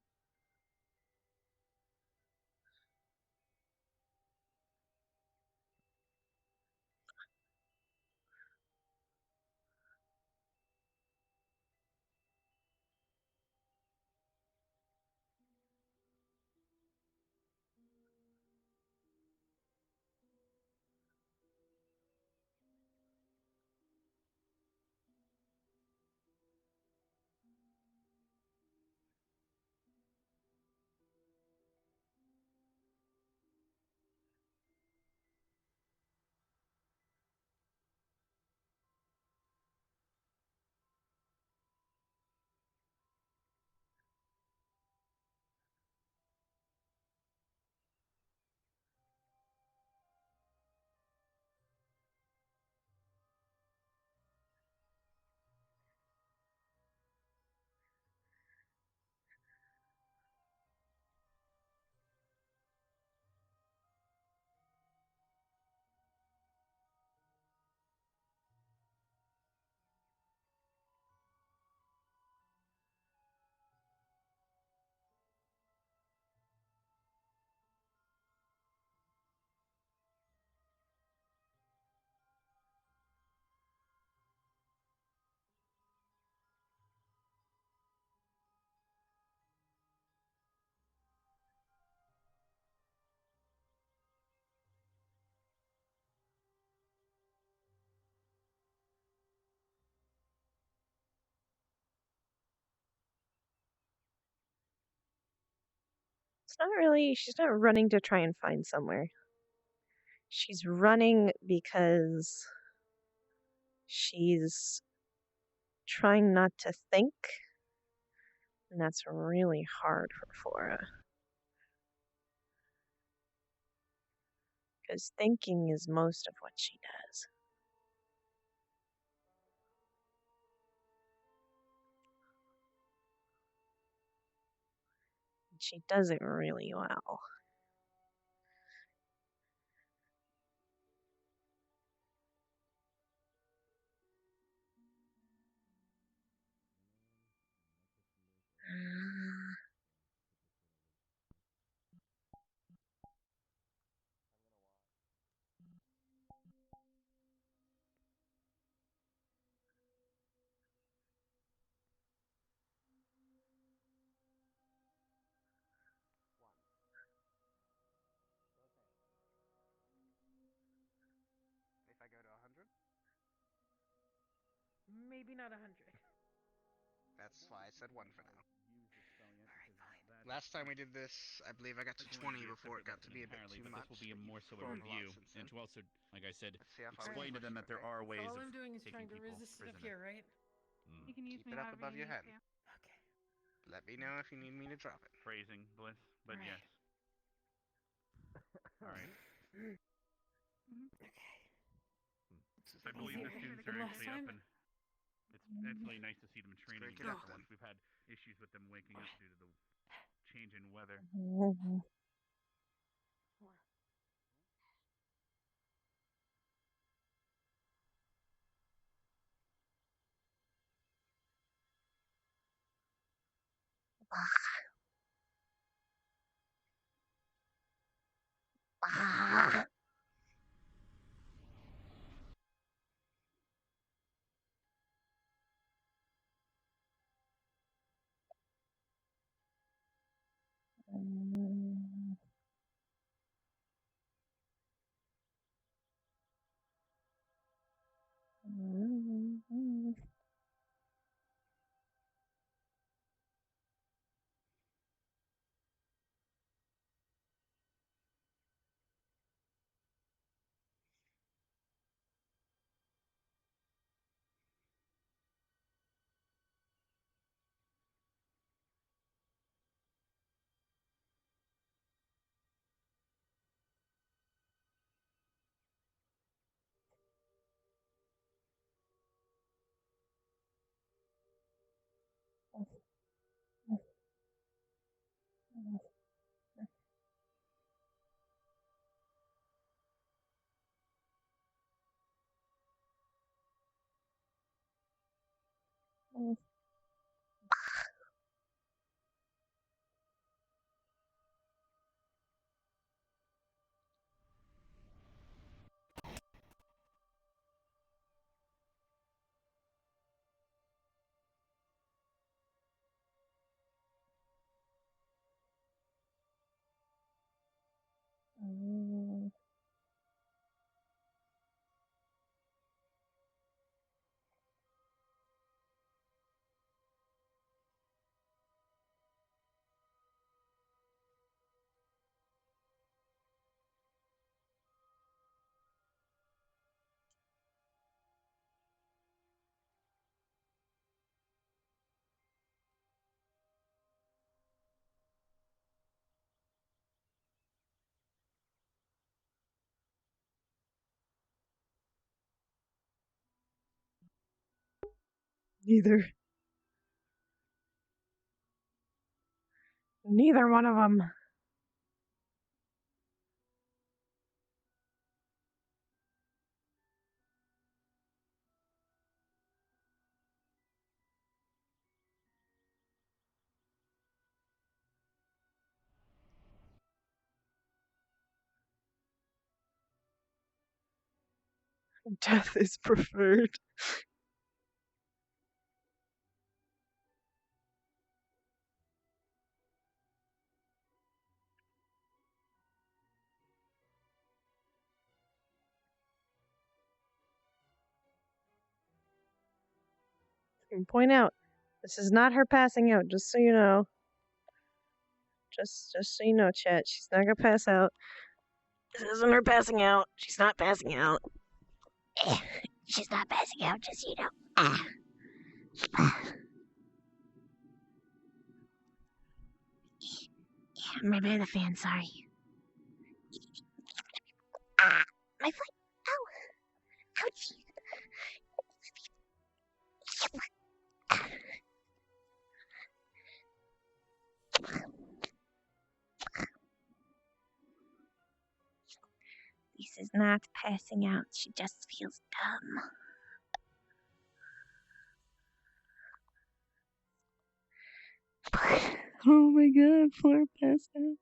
It's not really, she's not running to try and find somewhere. She's running because she's trying not to think, and that's really hard for Flora. Because thinking is most of what she does. She does it really well.
If I go to 100?
Maybe not 100.
That's why I said 1 for now. Alright, fine. Last time we did this, I believe I got to 20 before it got to be a bit too much.
This will be more so a
Grown a lot
review,
since
and
then.
to also, like I said,
Let's see how far we
explain
can
to them
push
that
it,
there
okay?
are ways
All
of
I'm doing is
taking
trying to
people
resist it up
prisoner.
here, right?
You can use
Keep
me
it up
however
above
you
your
need
head.
to.
Okay.
Let me know if you need me to drop it.
Phrasing, Bliss, but
Alright.
yes. Alright.
Okay.
I believe the
Easier
students
than
are
last
actually
time.
up, and it's really nice to see them training
break it
again
up
for
then.
once. We've had issues with them waking up due to the change in weather.
Neither. Neither one of them. Death is preferred. And point out, this is not her passing out, just so you know. Just so you know, chat. She's not gonna pass out. This isn't her passing out. She's not passing out. She's not passing out, just so you know. Right by the fan, sorry. My foot. Ow. Ouch. Lisa's not passing out. She just feels dumb. Oh my god, Flora passed out.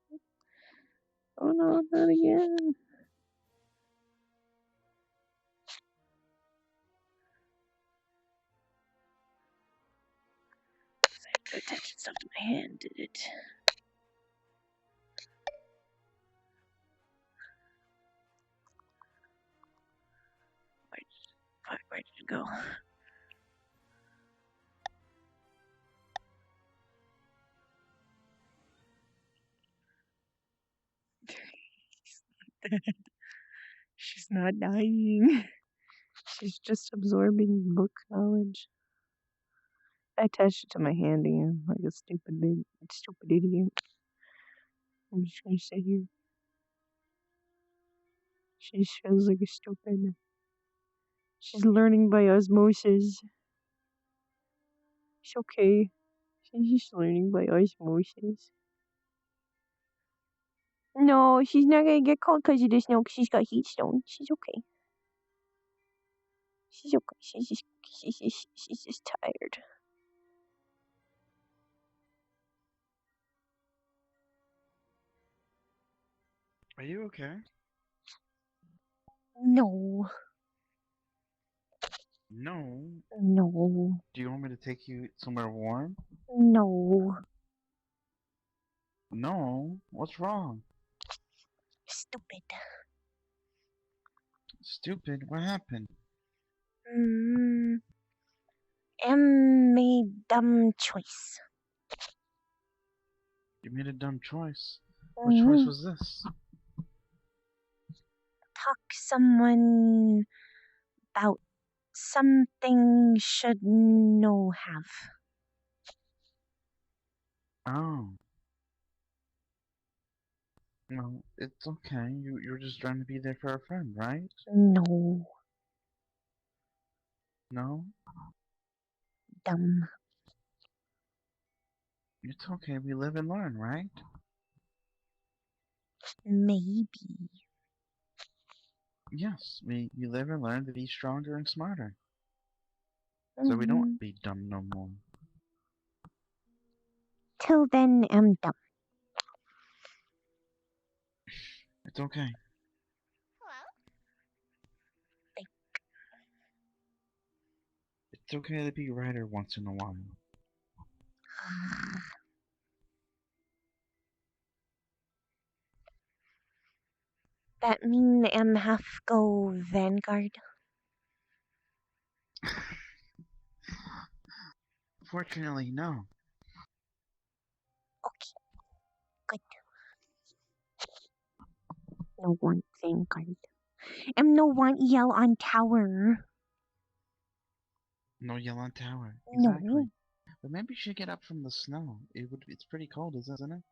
Oh no, not again. I attached stuff to my hand, did it? Where did it go? She's not dying. She's just absorbing book knowledge. I attached it to my hand again, like a stupid idiot. I'm just gonna sit here. She feels like a stupid. She's learning by osmosis. It's okay. She's just learning by osmosis. No, she's not gonna get cold because of this. No, because she's got heat stone. She's okay. She's okay. She's just tired.
Are you okay?
No.
No.
No.
Do you want me to take you somewhere warm?
No.
No. What's wrong?
Stupid.
Stupid? What happened?
Em made dumb choice.
You made a dumb choice. What choice was this?
Talk someone about something should know have.
Oh. No, it's okay. You're just trying to be there for a friend, right?
No.
No?
Dumb.
It's okay. We live and learn, right?
Maybe.
Yes, we live and learn to be stronger and smarter. So we don't be dumb no more.
Till then, I'm dumb.
It's okay. It's okay to be righter once in a while.
That mean have go Vanguard?
Fortunately, no.
Okay, good. No one Vanguard. No one yell on tower.
No yell on tower.
No.
Exactly. But maybe you should get up from the snow. It's pretty cold, isn't it?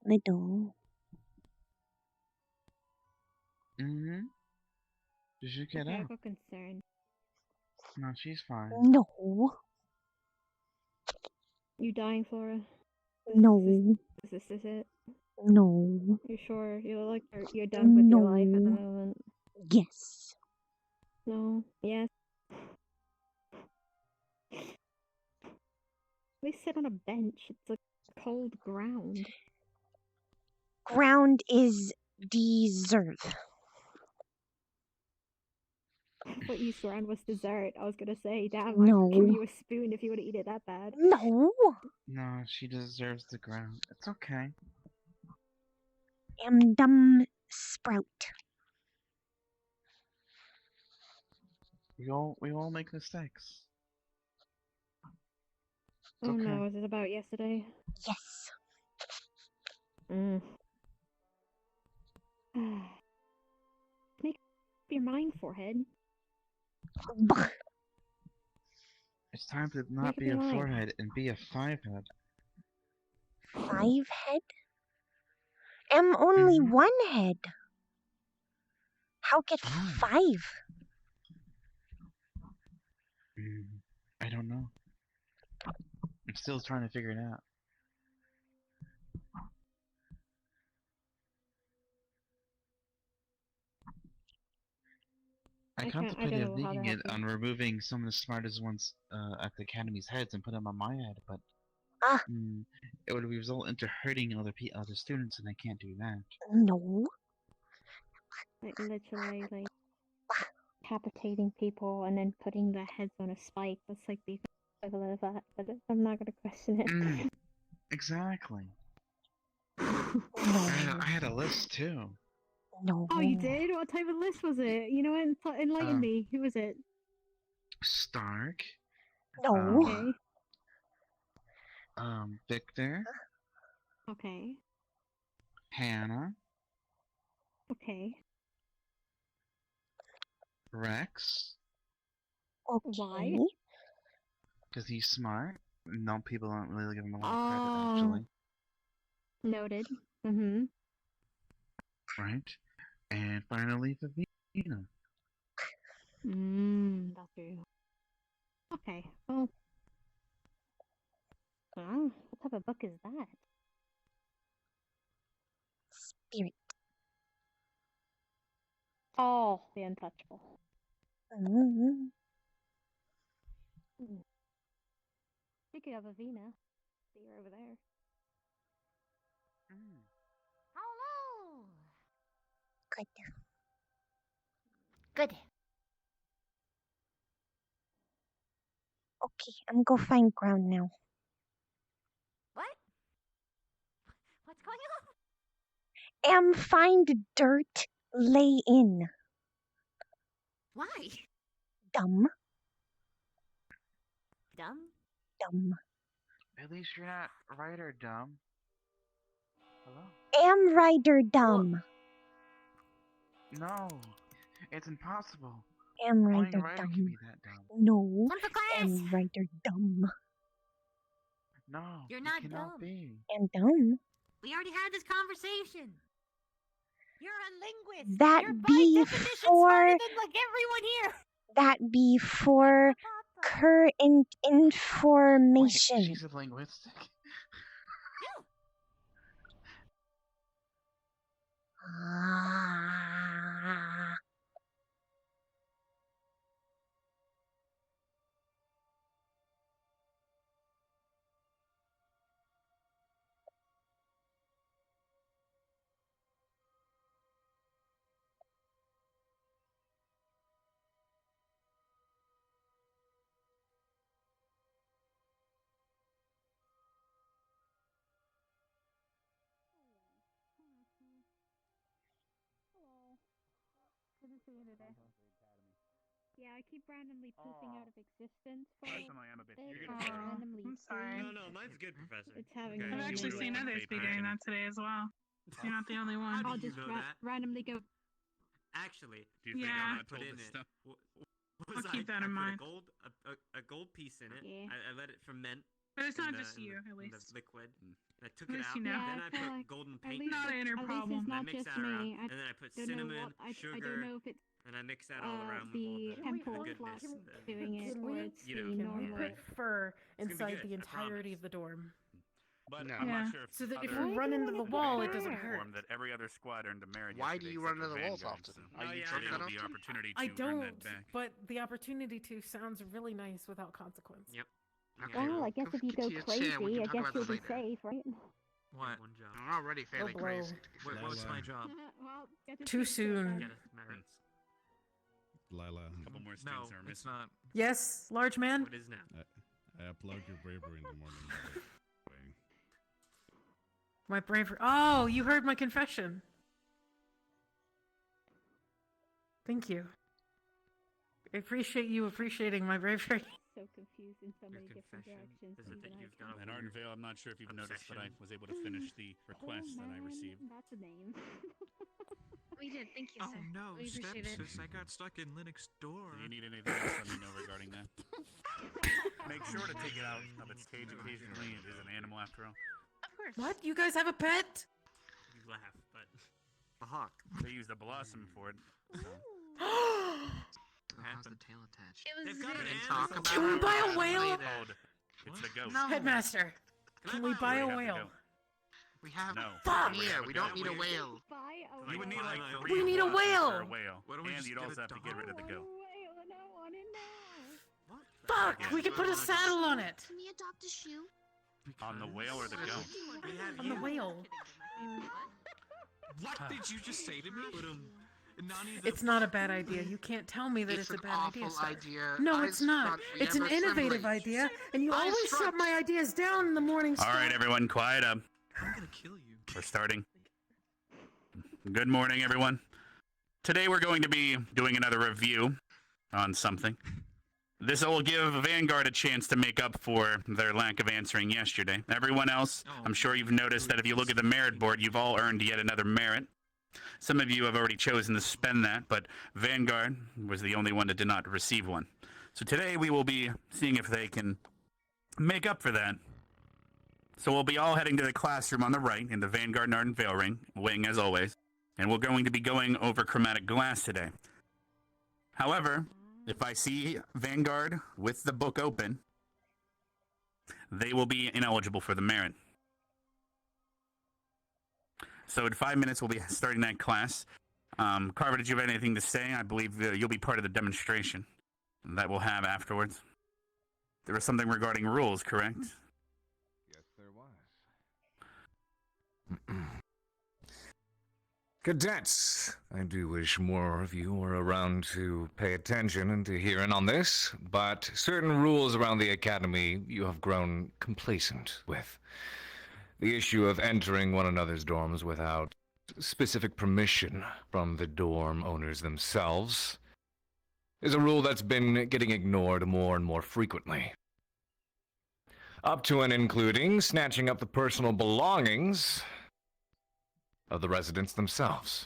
Little.
Mm-hmm. You should get
Okay,
up.
I've got concern.
No, she's fine.
No.
You dying, Flora?
No.
Is this it?
No.
You sure? You look like you're done with your life at the
No.
moment.
Yes.
No. Yes. They sit on a bench. It's like cold ground.
Ground is deserve.
I thought East ground was dessert. I was gonna say, damn,
No.
I'd give you a spoon if you would eat it that bad.
No.
No, she deserves the ground. It's okay.
Dumb sprout.
We all make mistakes. It's
Oh
okay.
no, is it about yesterday?
Yes.
Make up your mind, forehead.
It's time to not
Make up
be
your
a
mind.
forehead and be a 5-head.
5 head? Only 1 head. How get 5?
I don't know. I'm still trying to figure it out. I contemplated leaving it on removing some of the smartest ones at the academy's heads and put them on my head, but it would result into hurting other students, and I can't do that.
No.
Like literally, like decapitating people and then putting their heads on a spike. That's like the equivalent of that. But I'm not gonna question it.
Exactly. I had a list too.
No.
Oh, you did? What type of list was it? You know what? Enlighten me. Who was it?
Stark.
No.
Okay.
Victor.
Okay.
Hannah.
Okay.
Rex.
Okay.
Why?
Because he's smart. No, people don't really give him a lot of credit, actually.
Noted. Mm-hmm.
Right? And finally, Vivina.
That's true. Okay, well. What type of book is that?
Spirit.
Oh, The Untouchable. Speaking of Avina, see her over there.
Hello.
Good.
Good.
Okay, I'm go find ground now.
What? What's going on?
Find dirt, lay in.
Why?
Dumb.
Dumb?
Dumb.
At least you're not right or dumb. Hello?
Am right or dumb.
No, it's impossible.
Am right
Only a
or
writer
dumb.
can be that dumb.
No.
Time for class.
Am right or dumb.
No,
You're not
it cannot
dumb.
be.
Am dumb.
We already had this conversation. You're a linguist.
That
You're by
be
definition
for
smarter than like everyone here.
that be for current information.
Wait, she's a linguistic.
seeing today. Yeah, I keep randomly pooping out of existence for
Personally, I'm a bit
They
curious.
randomly
I'm sorry.
No, no, mine's good, Professor.
It's having
Okay.
a
I've actually seen others be doing that today as well. You're not the only one.
How
I'll
do you
just
know that?
randomly go.
Actually,
Do you think
Yeah.
I'm
I
not
put
told
in
this
it.
stuff?
I'll keep that in mind.
I put a gold piece in it.
Yeah.
I let it ferment.
But it's
in
not
the-
just
in
you,
the-
at
in
least.
The liquid. I took
At
it
least
out.
you know.
Yeah,
Then
I
I
feel
put
like
golden
at
paint.
least
Not an inner
at least
problem.
it's
And I
not
mix
just
that around.
me.
And then I put
don't know
cinnamon,
what. I
sugar,
don't know if it's
and I mix that all around
the
with all
temple
the
flask
goodness.
doing it,
Can
or
we-
it's
You
the
know,
Can we
normal.
put fur
gonna be
inside
good,
the
I
entirety
promise.
of the dorm?
But
No.
I'm
Yeah.
not sure if
So that if
other
we run into the wall, it doesn't
informed
hurt.
that every other squad earned a merit.
Why do
yesterday
you
except
run into
for
the walls
Vanguard,
often?
so
Are you
yeah,
drunk
I
that
know.
the
often?
opportunity to
I
earn
don't,
that back.
but the opportunity to sounds really nice without consequence.
Yep.
Okay,
Well, I guess if you
get
go
to your chair, we
crazy,
can
I
talk
guess
about
you'll
this
be
later.
safe, right?
What?
One job.
I'm already fairly
blow.
crazy.
What's my
Lila.
job?
Well, get to
Too
sleep,
soon.
then.
Get us merits.
Lila,
A couple more
No,
students are
it's
missing.
not.
Yes, large man.
What is now?
I applaud your bravery in the morning.
My bravery. Oh, you heard my confession. Thank you. I appreciate you appreciating my bravery.
So confused in so
Your
many different
confession?
directions.
Is it that
even I
you've got
can't-
a
And Ardenvale, I'm not sure if you've noticed, but I
obsession?
was able to finish the request that I
man,
received.
That's a name.
We did. Thank you,
Oh
sir.
no,
We appreciate it.
Stepsis, I got stuck in Linux door.
If you need anything else, let me know regarding that. Make sure to take it out of its cage occasionally. It is an animal after all.
Of course.
What? You guys have a pet?
You laugh, but
A hawk.
They used a blossom for it. So.
How's the tail attached?
It was
They've got
Zip.
an
Talk
animal.
about
Can we
it
buy a
later.
whale?
It's the goat.
No.
Headmaster, can we buy a
We have the
whale?
goat.
We have
No.
Fuck!
here. We don't need a whale.
Buy a
You would need like
We
3
need a
blossoms
whale.
for a whale.
Why don't we
And
just
you'd
get
also
a
have to get rid of the
I
goat.
want a whale and I want it now.
What?
Fuck!
Yeah.
We could put a saddle on it.
Can we adopt a shoe?
On the whale or the goat?
We have
On the
you.
whale.
What did you just say to me? Nani, the
It's not a bad idea. You can't tell me that it's a
an
bad idea.
awful
Sir.
idea.
No,
Eyes
it's not.
front, we
It's
have
an
assembly.
innovative idea, and you
Eyes
always shut
front.
my ideas down in the morning.
All right, everyone, quiet up.
I'm gonna kill you.
We're starting. Good morning, everyone. Today we're going to be doing another review on something. This will give Vanguard a chance to make up for their lack of answering yesterday. Everyone else, I'm sure you've noticed that if you look at the merit board, you've all earned yet another merit. Some of you have already chosen to spend that, but Vanguard was the only one that did not receive one. So today we will be seeing if they can make up for that. So we'll be all heading to the classroom on the right in the Vanguard Narden Vale wing, as always. And we're going to be going over chromatic glass today. However, if I see Vanguard with the book open, they will be ineligible for the merit. So in 5 minutes, we'll be starting that class. Carver, did you have anything to say? I believe you'll be part of the demonstration that we'll have afterwards. There was something regarding rules, correct?
Yes, there was.
Cadets, I do wish more of you were around to pay attention and to hear in on this, but certain rules around the Academy you have grown complacent with. The issue of entering one another's dorms without specific permission from the dorm owners themselves is a rule that's been getting ignored more and more frequently. Up to and including snatching up the personal belongings of the residents themselves.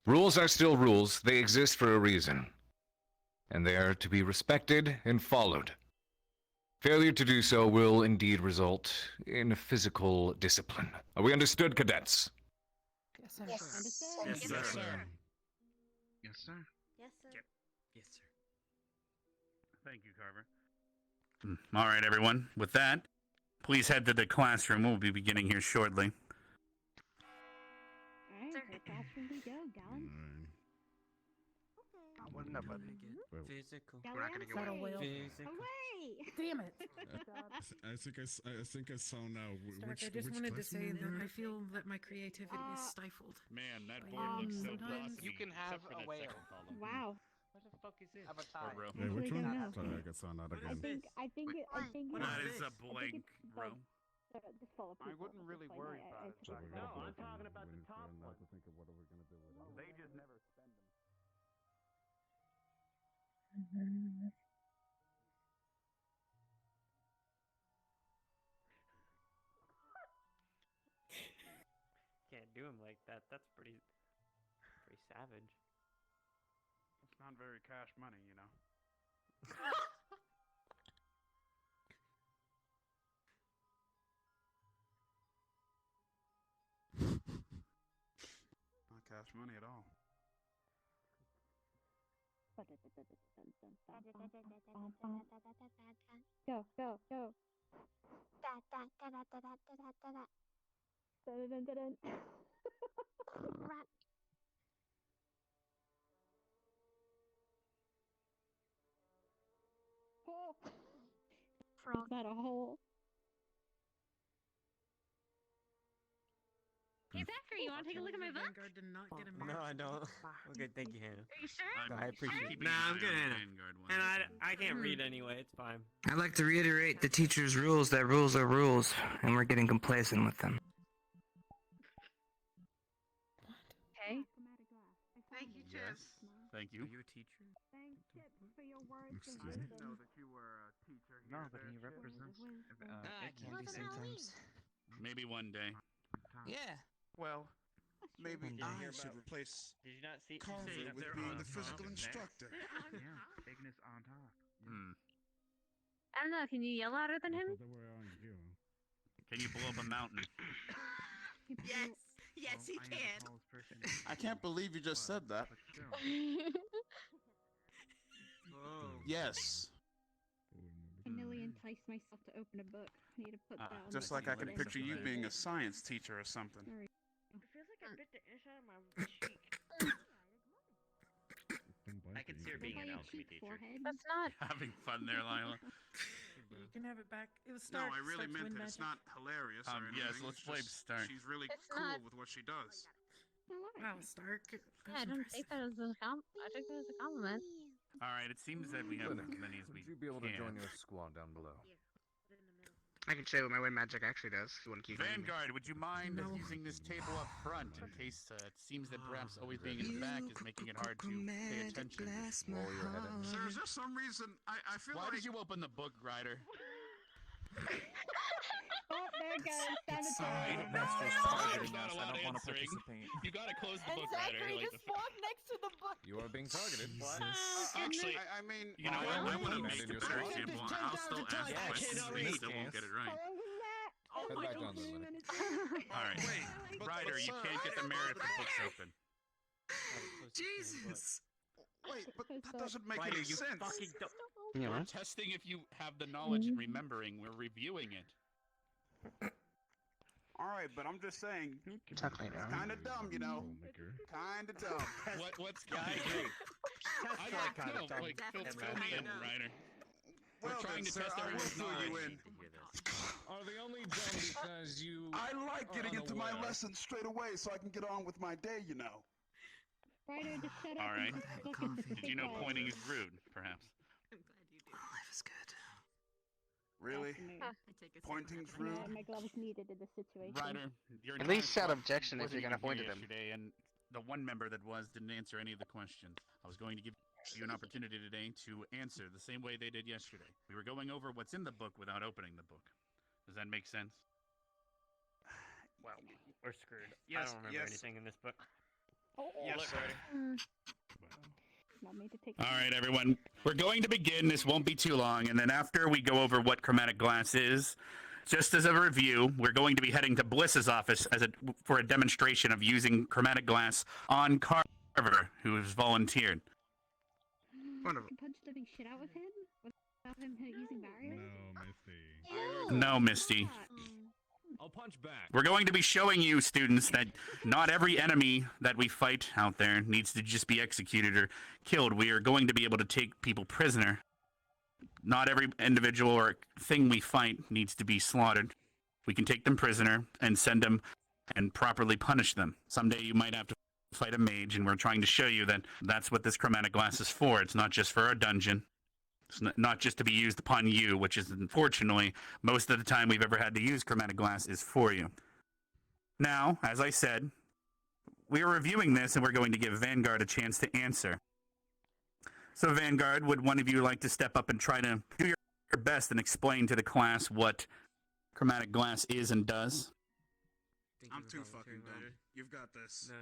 Rules are still rules. They exist for a reason, and they are to be respected and followed. Failure to do so will indeed result in physical discipline. Are we understood, cadets?
Yes, sir.
Understood.
Yes, sir.
Yes, sir.
Yes, sir.
Yes, sir.
Thank you, Carver. All right, everyone. With that, please head to the classroom. We'll be beginning here shortly.
Alright, to the classroom we go, Gallon.
Well, no, but
Physical.
we're not gonna
Is
go
that a
in.
whale?
Physical.
Away!
Damn it.
I think I saw now.
Stark,
Which,
I just
which
wanted to
classroom
say
are
that
you
I feel that my creativity is stifled.
Man, that
But,
board looks so
sometimes-
glossy.
You can have
except for
a
that
whale.
second column.
Wow.
What the fuck is this?
Have a
Poor
tie.
bro.
Wait, which
Actually,
one?
don't know.
Sorry, I got saw that
What
again.
is this?
I think
Wait,
I think
what
That
is
is a
this?
blank
it's
row.
just full of
I
people.
wouldn't
It's
really
fine.
worry
I
about it.
took
No, I'm talking about the top one.
To think of what are we gonna do with it.
They just never
Can't do him like that. That's pretty savage.
It's not very cash money, you know. Not cash money at all.
Go, go, go. Dun, dun, dun, dun.
Run.
Oh.
Frog.
Is that a hole?
Hey, Zachary, you want to take a look at my book?
Vanguard did not get a
No, I don't. Okay, thank you, Hannah.
Are you sure?
No, I appreciate it.
keeping
Nah,
an
I'm
eye
good,
on the
Hannah.
Vanguard one.
And I can't read anyway. It's fine.
I'd like to reiterate the teacher's rules that rules are rules, and we're getting complacent with them.
Okay.
Thank you, Chip.
Yes. Thank you.
Are you a teacher?
Thanks, Chip, for your words
Excuse
and
me?
wisdom.
that you were a teacher
No,
here,
but
there,
he
Chip.
represents
It
Ignorance
wasn't Halloween.
sometimes.
Maybe one day.
Yeah.
Well, maybe
One day.
I should replace
Did you not see?
Carver
see that
with
they're
being
on
the
top
physical
of that?
instructor.
Yeah, Ignis on top.
Hmm.
I don't know. Can you yell louder than him?
They were on you.
Can you blow up a mountain?
Yes. Yes, he can.
I can't believe you just said that. Yes.
I nearly enticed myself to open a book. I need to put that on
Just
the
like I
bucket
can
list.
picture you being a science teacher or something.
Sorry.
It feels like I bit the inside of my cheek.
I could see her
What
being
about
an
your
alchemy
cheek,
teacher.
forehead?
That's not.
Having fun there, Lila.
You can have it back. It was
No,
Stark.
I really
Stark's
meant
wind
it. It's
magic.
not hilarious or anything.
Yes, let's
it's
blame
just
Stark.
She's really
It's
cool
not-
with what she does.
Wow, Stark.
Yeah, I don't take that as a I took that as a compliment.
All right, it seems that we have as many as we
Would you be able to
can.
join your squad down below?
I can show you what my wind magic actually does. If you want to keep reading me.
Vanguard, would you mind
No.
using this table up front in case it seems that perhaps always being in the back is making it hard to pay attention?
Roll your head in.
Sir, is there some reason I feel
Why
like
did you open the book, Ryder?
Oh, there it goes.
Sorry,
Sanitary.
Ryder's not allowed answering. You gotta close the book, Ryder. Like the
walked next to the book.
You are being targeted.
Actually,
I mean,
you know what? I want to
And
make
in
the
your
better
squad.
example. I'll still ask questions and they still won't get it right.
Oh
Head
my
back
God.
down there, Lenny.
All right,
but
Ryder, you
sir,
can't get the merit if the book's open.
Jesus.
wait, but
So
that
sorry.
doesn't make
Ryder,
any
you
sense.
fucking don't.
Yeah,
We're
right?
testing if you have the knowledge and remembering. We're reviewing it.
All right, but I'm just saying,
Exactly.
it's kind of dumb, you know.
Troublemaker.
Kind of dumb.
What's
Yeah, I agree.
I
like
don't
kinda
know.
dumb.
Like, fill
Definitely
me in,
dumb.
Ryder. We're
Well
trying
then,
to
sir,
test
I will
everyone's
fill you
knowledge.
in.
Are they only dumb because you
I like getting into my
unaware?
lessons straight away so I can get on with my day, you know.
Ryder, just shut up.
All right.
and look at the
Did you know
cigarette.
pointing is rude, perhaps?
I'm glad you did.
Life is good.
Really?
Fascinating.
I take a
Pointing's
cigarette.
rude.
Yeah, my gloves needed in this situation.
Ryder, your
At least
entire
shout
squad
objection if
wasn't
you're gonna
even
point
here
at them.
yesterday, and the one member that was didn't answer any of the questions. I was going to give you an opportunity today to answer the same way they did yesterday. We were going over what's in the book without opening the book. Does that make sense?
Well, we're screwed. I
Yes,
don't remember
yes.
anything in this book.
Oh,
Yes,
Look,
sir.
Ryder.
not me to take.
All right, everyone. We're going to begin. This won't be too long. And then after we go over what chromatic glass is, just as a review, we're going to be heading to Bliss's office for a demonstration of using chromatic glass on Carver, who has volunteered.
Wonderful.
I can punch the living shit out of him without him using barriers.
No, Misty.
No, Misty.
I'll punch back.
We're going to be showing you, students, that not every enemy that we fight out there needs to just be executed or killed. We are going to be able to take people prisoner. Not every individual or thing we fight needs to be slaughtered. We can take them prisoner and send them and properly punish them. Someday you might have to fight a mage, and we're trying to show you that that's what this chromatic glass is for. It's not just for a dungeon. It's not just to be used upon you, which is unfortunately most of the time we've ever had to use chromatic glass is for you. Now, as I said, we are reviewing this and we're going to give Vanguard a chance to answer. So, Vanguard, would one of you like to step up and try to do your best and explain to the class what chromatic glass is and does?
I'm too fucking dumb. You've got this.
No,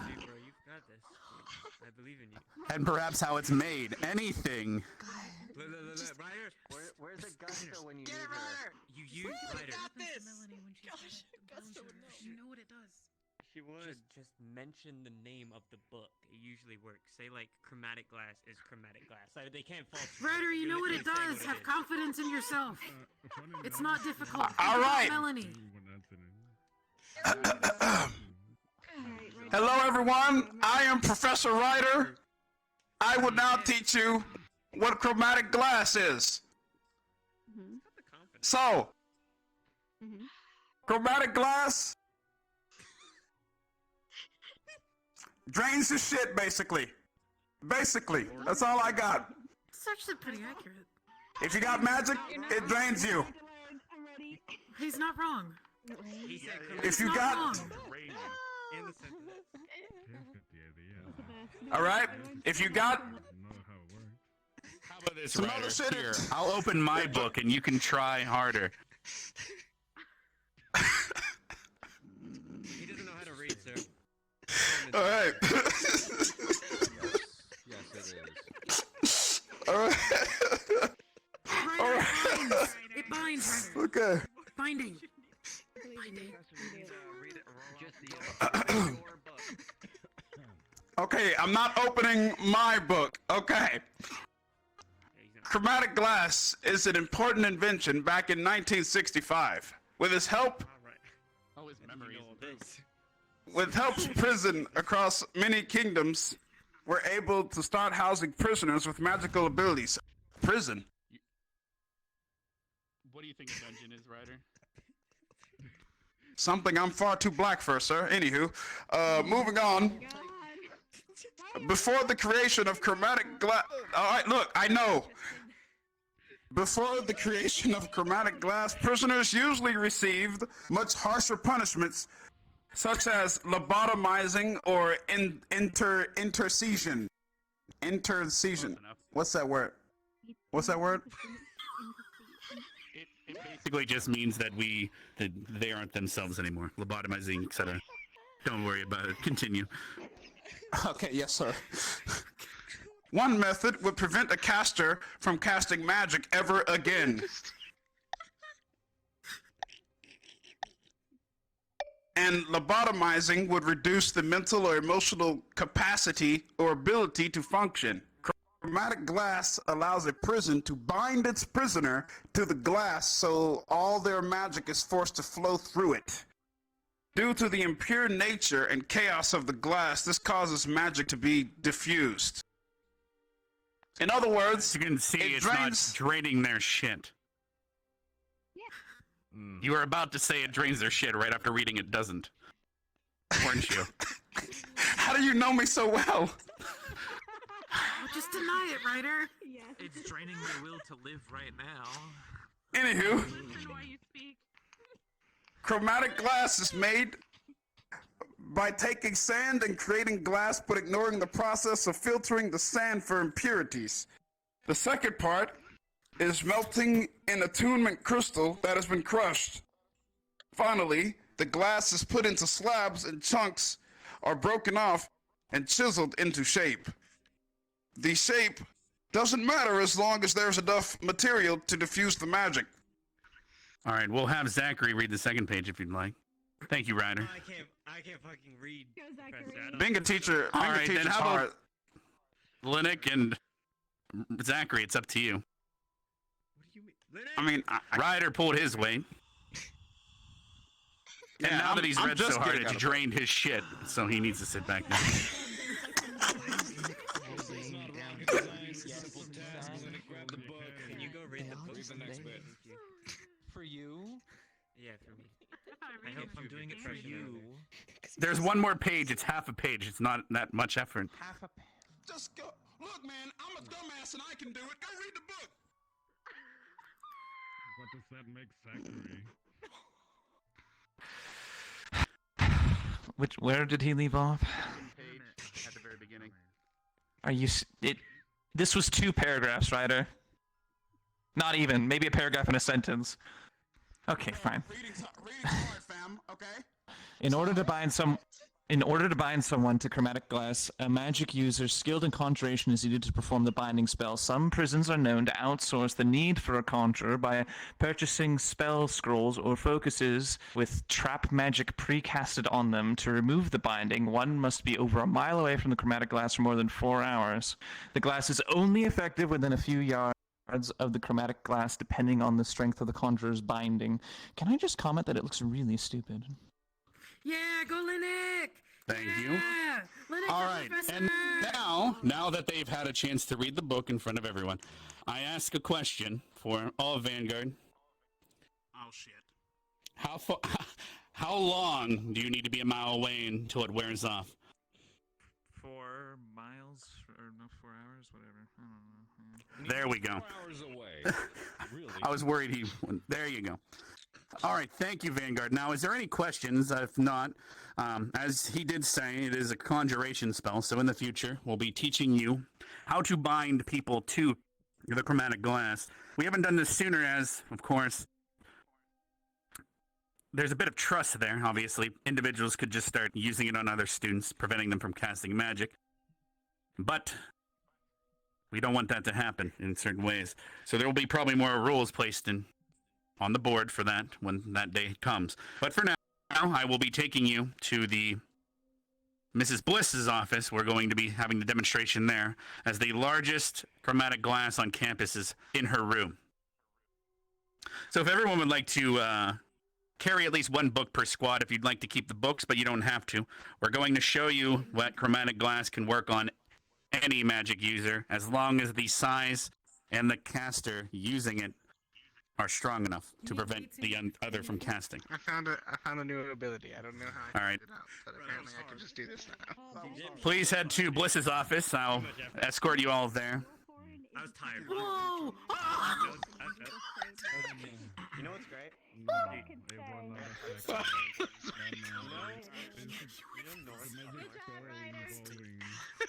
dude, bro, you've got this. I believe in you.
And perhaps how it's made. Anything.
Look, Ryder.
Where's Augusta when you need her?
You use Ryder.
Melanie when she's Augusta would know. You know what it does.
She would. Just mention the name of the book. It usually works. Say like chromatic glass is chromatic glass. Like, they can't fall.
Ryder, you know what it does. Have confidence in yourself. It's not difficult.
All right.
Melanie.
Hello, everyone. I am Professor Ryder. I will now teach you what chromatic glass is. So, chromatic glass drains the shit, basically. Basically, that's all I got.
It's actually pretty accurate.
If you got magic, it drains you.
He's not wrong.
If you got... Alright, if you got...
How about this,
Some
Ryder?
other shit.
Here, I'll open my book and you can try harder.
He doesn't know how to read, sir.
Alright.
Yes, it is.
Alright.
Alright. It binds. Ryder.
Okay.
Binding.
Okay, I'm not opening my book. Okay. Chromatic glass is an important invention back in 1965. With his help,
Oh, his memory is
with help's prison across many kingdoms were able to start housing prisoners with magical abilities. Prison.
What do you think a dungeon is, Ryder?
Something I'm far too black for, sir. Anywho, moving on. Before the creation of chromatic glass... Alright, look, I know. Before the creation of chromatic glass, prisoners usually received much harsher punishments, such as lobotomizing or intercision. Intercision. What's that word? What's that word?
It basically just means that they aren't themselves anymore. Lobotomizing, etc. Don't worry about it. Continue.
Okay, yes, sir. One method would prevent a caster from casting magic ever again. And lobotomizing would reduce the mental or emotional capacity or ability to function. Chromatic glass allows a prison to bind its prisoner to the glass so all their magic is forced to flow through it. Due to the impure nature and chaos of the glass, this causes magic to be diffused. In other words,
you can see it's not draining their shit. You were about to say it drains their shit right after reading it doesn't. Weren't you?
How do you know me so well?
Just deny it, Ryder.
It's draining my will to live right now.
Anywho, chromatic glass is made by taking sand and creating glass, but ignoring the process of filtering the sand for impurities. The second part is melting an attunement crystal that has been crushed. Finally, the glass is put into slabs and chunks are broken off and chiseled into shape. The shape doesn't matter as long as there's enough material to diffuse the magic.
All right, we'll have Zachary read the second page if you'd like. Thank you, Ryder.
I can't fucking read.
Being a teacher,
All
being a
right, then
teacher's
how
hard.
about Linux and Zachary? It's up to you.
I mean,
Ryder pulled his weight. And
Yeah,
now that he's
I'm
read
just
so hard,
getting
it's
out of
drained his shit, so he needs to sit back now.
Can you go read the book?
For you?
Yeah, for me. I hope I'm doing it for you.
There's one more page. It's half a page. It's not that much effort.
Half a page.
Just go. Look, man, I'm a dumbass and I can do it. Go read the book.
What does that make Zachary?
Where did he leave off?
Page at the very beginning.
Are you
This was 2 paragraphs, Ryder. Not even. Maybe a paragraph and a sentence. Okay, fine.
Reading's hard, fam. Okay.
In order to bind someone to chromatic glass, a magic user skilled in conjuration is needed to perform the binding spell. Some prisons are known to outsource the need for a conjurer by purchasing spell scrolls or focuses with trap magic precasted on them. To remove the binding, one must be over a mile away from the chromatic glass for more than 4 hours. The glass is only effective within a few yards of the chromatic glass, depending on the strength of the conjurer's binding. Can I just comment that it looks really stupid?
Yeah, go Linux!
Thank you.
Yeah! Linux
All right, and now that they've had a chance to read the book in front of everyone, I ask a question for all of Vanguard.
Oh shit.
How long do you need to be a mile away until it wears off?
4 miles or no, 4 hours, whatever. I don't know.
There we go.
4 hours away. Really?
I was worried he. There you go. All right, thank you, Vanguard. Now, is there any questions? If not, as he did say, it is a conjuration spell, so in the future, we'll be teaching you how to bind people to the chromatic glass. We haven't done this sooner as, of course, there's a bit of trust there, obviously. Individuals could just start using it on other students, preventing them from casting magic. But we don't want that to happen in certain ways. So there will be probably more rules placed on the board for that when that day comes. But for now, I will be taking you to the Mrs. Bliss's office. We're going to be having the demonstration there, as the largest chromatic glass on campus is in her room. So if everyone would like to carry at least 1 book per squad, if you'd like to keep the books, but you don't have to, we're going to show you what chromatic glass can work on any magic user, as long as the size and the caster using it are strong enough to prevent the other from casting.
I found a new ability. I don't know how I
All right.
figured it out, but apparently I can just do this now.
Please head to Bliss's office. I'll escort you all there.
I was tired.
Whoa!
You know what's great?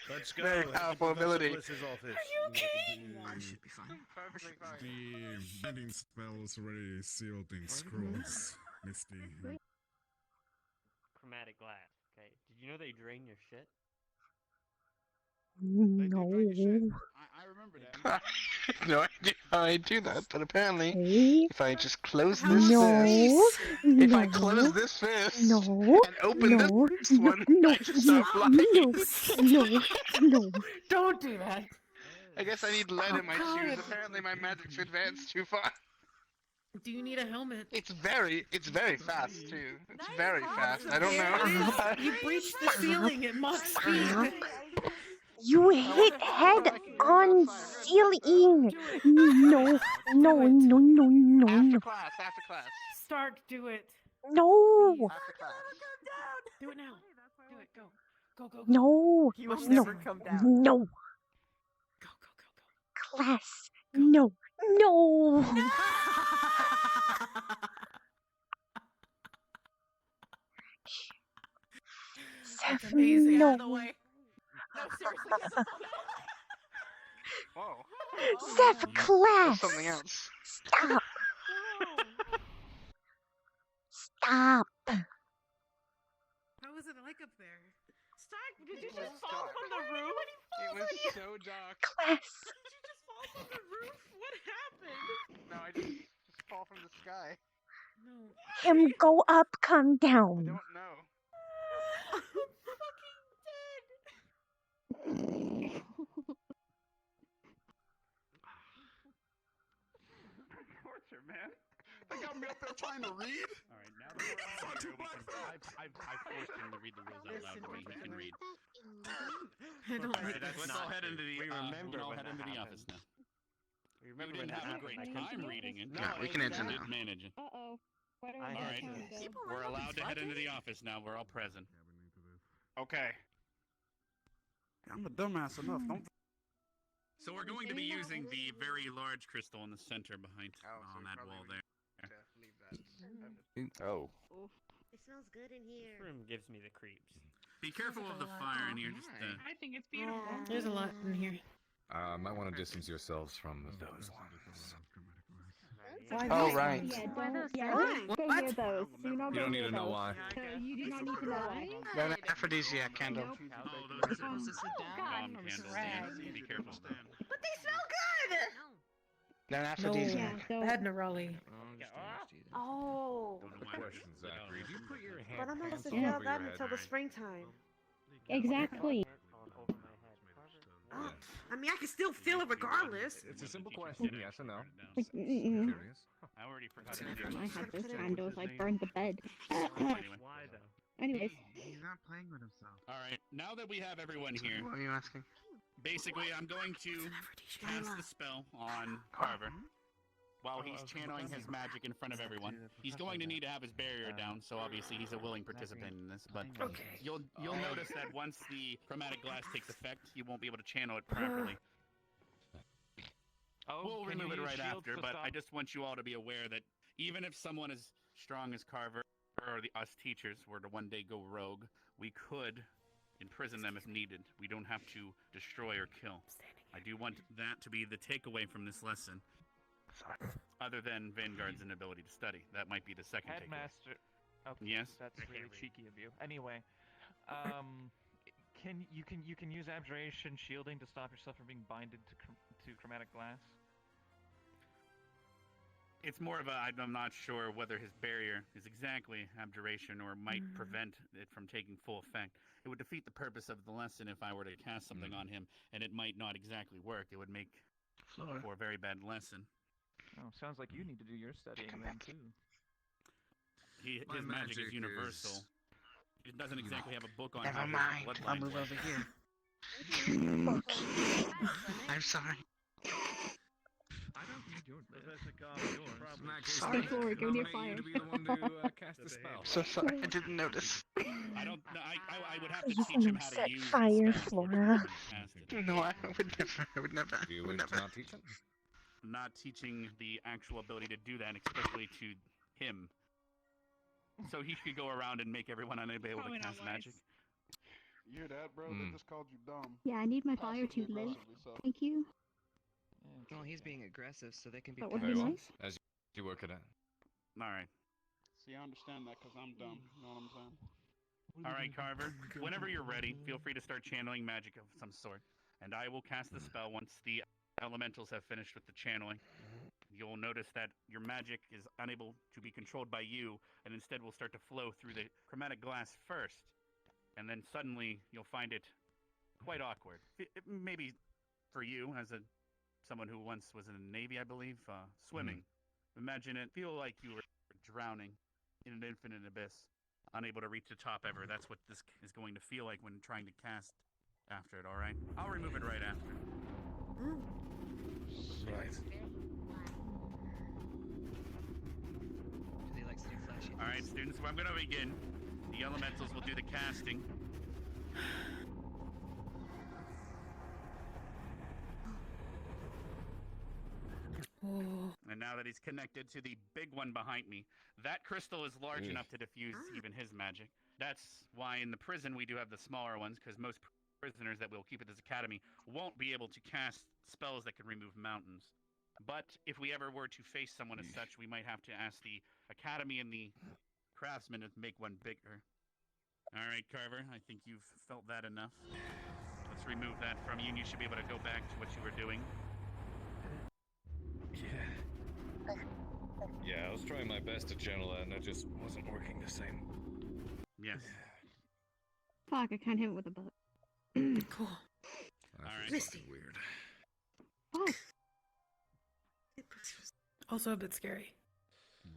Let's go.
Very powerful ability.
Are you okay?
Should be fine. Perfectly fine.
The bending spell is already sealed in scrolls, Misty.
Chromatic glass. Okay. Did you know they drain your shit?
No.
I remember that.
No idea how I do that, but apparently,
Hey?
if I just close this
No.
fist, if I
No.
close this fist
No.
and open this
No.
first
No.
one,
No.
I just start flying.
No. No.
Don't do that!
I guess I need lead in my
God.
shoes. Apparently, my magic's advanced too far.
Do you need a helmet?
It's very fast too. It's very fast. I don't know.
You breached the ceiling at Mach speed.
You hit head on ceiling. No. No. No. No. No. No.
After class.
Stark, do it.
No.
After class.
Do it now. Do it. Go. Go. Go. Go.
No.
He will
No.
never come down.
No.
Go.
Class. No. No.
That's amazing.
No.
Out of the way. No, seriously. Get the fuck out.
Whoa.
Seth, class.
That's something else.
Stop. Stop.
How was it like up there? Stark, did you just fall from the roof?
It was so dark.
Class.
Did you just fall from the roof? What happened?
No, I just fall from the sky.
No.
Him go up, come
I
down.
don't know.
I'm fucking dead.
Torture, man. They got me up there trying to read.
All right, now that we're all here, I've forced him to read the rules out loud to me. He can read.
I don't
All right,
like
let's all head into the.
We remember
we'll all
when
head
that
into the
happened.
office now.
We
You
remember
didn't
when that
have a
happened.
great
I couldn't
time
do
reading it.
No,
Yeah, we can enter
You
now.
did manage it.
Uh-oh. What are
I
we
All
had
doing?
to.
We're allowed to head into the office now. We're all present.
Okay. I'm a dumbass enough. Don't.
So we're going to be using the very large crystal in the center behind
Oh, so
on
we
that
probably
wall
would
there.
leave that.
Oh.
It smells good in here.
This room gives me the creeps.
Be careful of the fire in here. Just
I think it's beautiful.
There's a lot in here.
Might want to distance yourselves from those ones.
Oh, right.
Yeah, don't. Yeah, don't go near those. Do not
You
go
don't need
near
to know
those.
why.
No, you do not need to know why.
They're an aphrodisiac candle.
Nope.
Oh, those are
Oh, God.
candles. Yes, be careful.
But they smell good!
They're an
No.
aphrodisiac.
Bad Neroli.
Oh.
Questions, Zachary. Do you put your hand
But I'm not
pants
supposed to
all
feel
over
that
your
until
head?
the springtime.
Exactly.
Oh, I mean, I can still feel it regardless.
It's a simple question, yes or no.
Mm-mm.
Curious.
I already forgot.
I had those candles. I burned the bed.
Why though?
Anyways.
He's not playing with himself.
All right, now that we have everyone here,
What are you asking?
basically I'm going to cast the spell on Carver. While he's channeling his magic in front of everyone, he's going to need to have his barrier down, so obviously he's a willing participant in this. But you'll notice that once the chromatic glass takes effect, you won't be able to channel it properly. We'll remove it right after, but I just want you all to be aware that even if someone as strong as Carver or us teachers were to one day go rogue, we could imprison them if needed. We don't have to destroy or kill. I do want that to be the takeaway from this lesson. Other than Vanguard's inability to study. That might be the second takeaway.
Headmaster. Okay,
Yes?
That's really cheeky of you. Anyway, can you use abjuration shielding to stop yourself from being binded to chromatic glass?
It's more of a, I'm not sure whether his barrier is exactly abjuration or might prevent it from taking full effect. It would defeat the purpose of the lesson if I were to cast something on him, and it might not exactly work. It would make for a very bad lesson.
Oh, sounds like you need to do your studying then too.
His magic is universal. It doesn't exactly have a book on
Never
how his
mind.
bloodline
I'll move
works.
over here. I'm sorry.
I don't need your problem.
Sorry, Glory, go near fire.
To be the one to cast the spell.
So sorry, I didn't notice.
I don't. I would have to
You
teach him
can
how to
set
use
fire,
the spell
Flora.
to cast it.
No, I would never. I would never.
Do you
would
wish to
never.
not teach him?
Not teaching the actual ability to do that, especially to him. So he could go around and make everyone unable to
Probably not
cast
wise.
magic.
You hear that, bro? They just called you dumb.
Yeah, I need my fire to
Passively
live.
aggressively, so.
Thank you.
Well, he's being aggressive, so they can be.
That would be
Very well.
nice.
As you work it out.
All right.
See, I understand that because I'm dumb. You know what I'm saying?
All right, Carver. Whenever you're ready, feel free to start channeling magic of some sort, and I will cast the spell once the elementals have finished with the channeling. You'll notice that your magic is unable to be controlled by you, and instead will start to flow through the chromatic glass first, and then suddenly you'll find it quite awkward. Maybe for you, as someone who once was in the Navy, I believe, swimming. Imagine it feel like you were drowning in an infinite abyss, unable to reach the top ever. That's what this is going to feel like when trying to cast after it, all right? I'll remove it right after.
Right.
Do they like to do flashy?
All right, students, I'm going to begin. The elementals will do the casting. And now that he's connected to the big one behind me, that crystal is large enough to diffuse even his magic. That's why in the prison we do have the smaller ones, because most prisoners that we'll keep at this academy won't be able to cast spells that can remove mountains. But if we ever were to face someone as such, we might have to ask the academy and the craftsmen to make one bigger. All right, Carver, I think you've felt that enough. Let's remove that from you, and you should be able to go back to what you were doing.
Yeah, I was trying my best to channel that, and it just wasn't working the same.
Yes.
Fuck, I can't hit it with a book.
Cool.
All
right.
Misty. Weird.
Fuck.
Also a bit scary.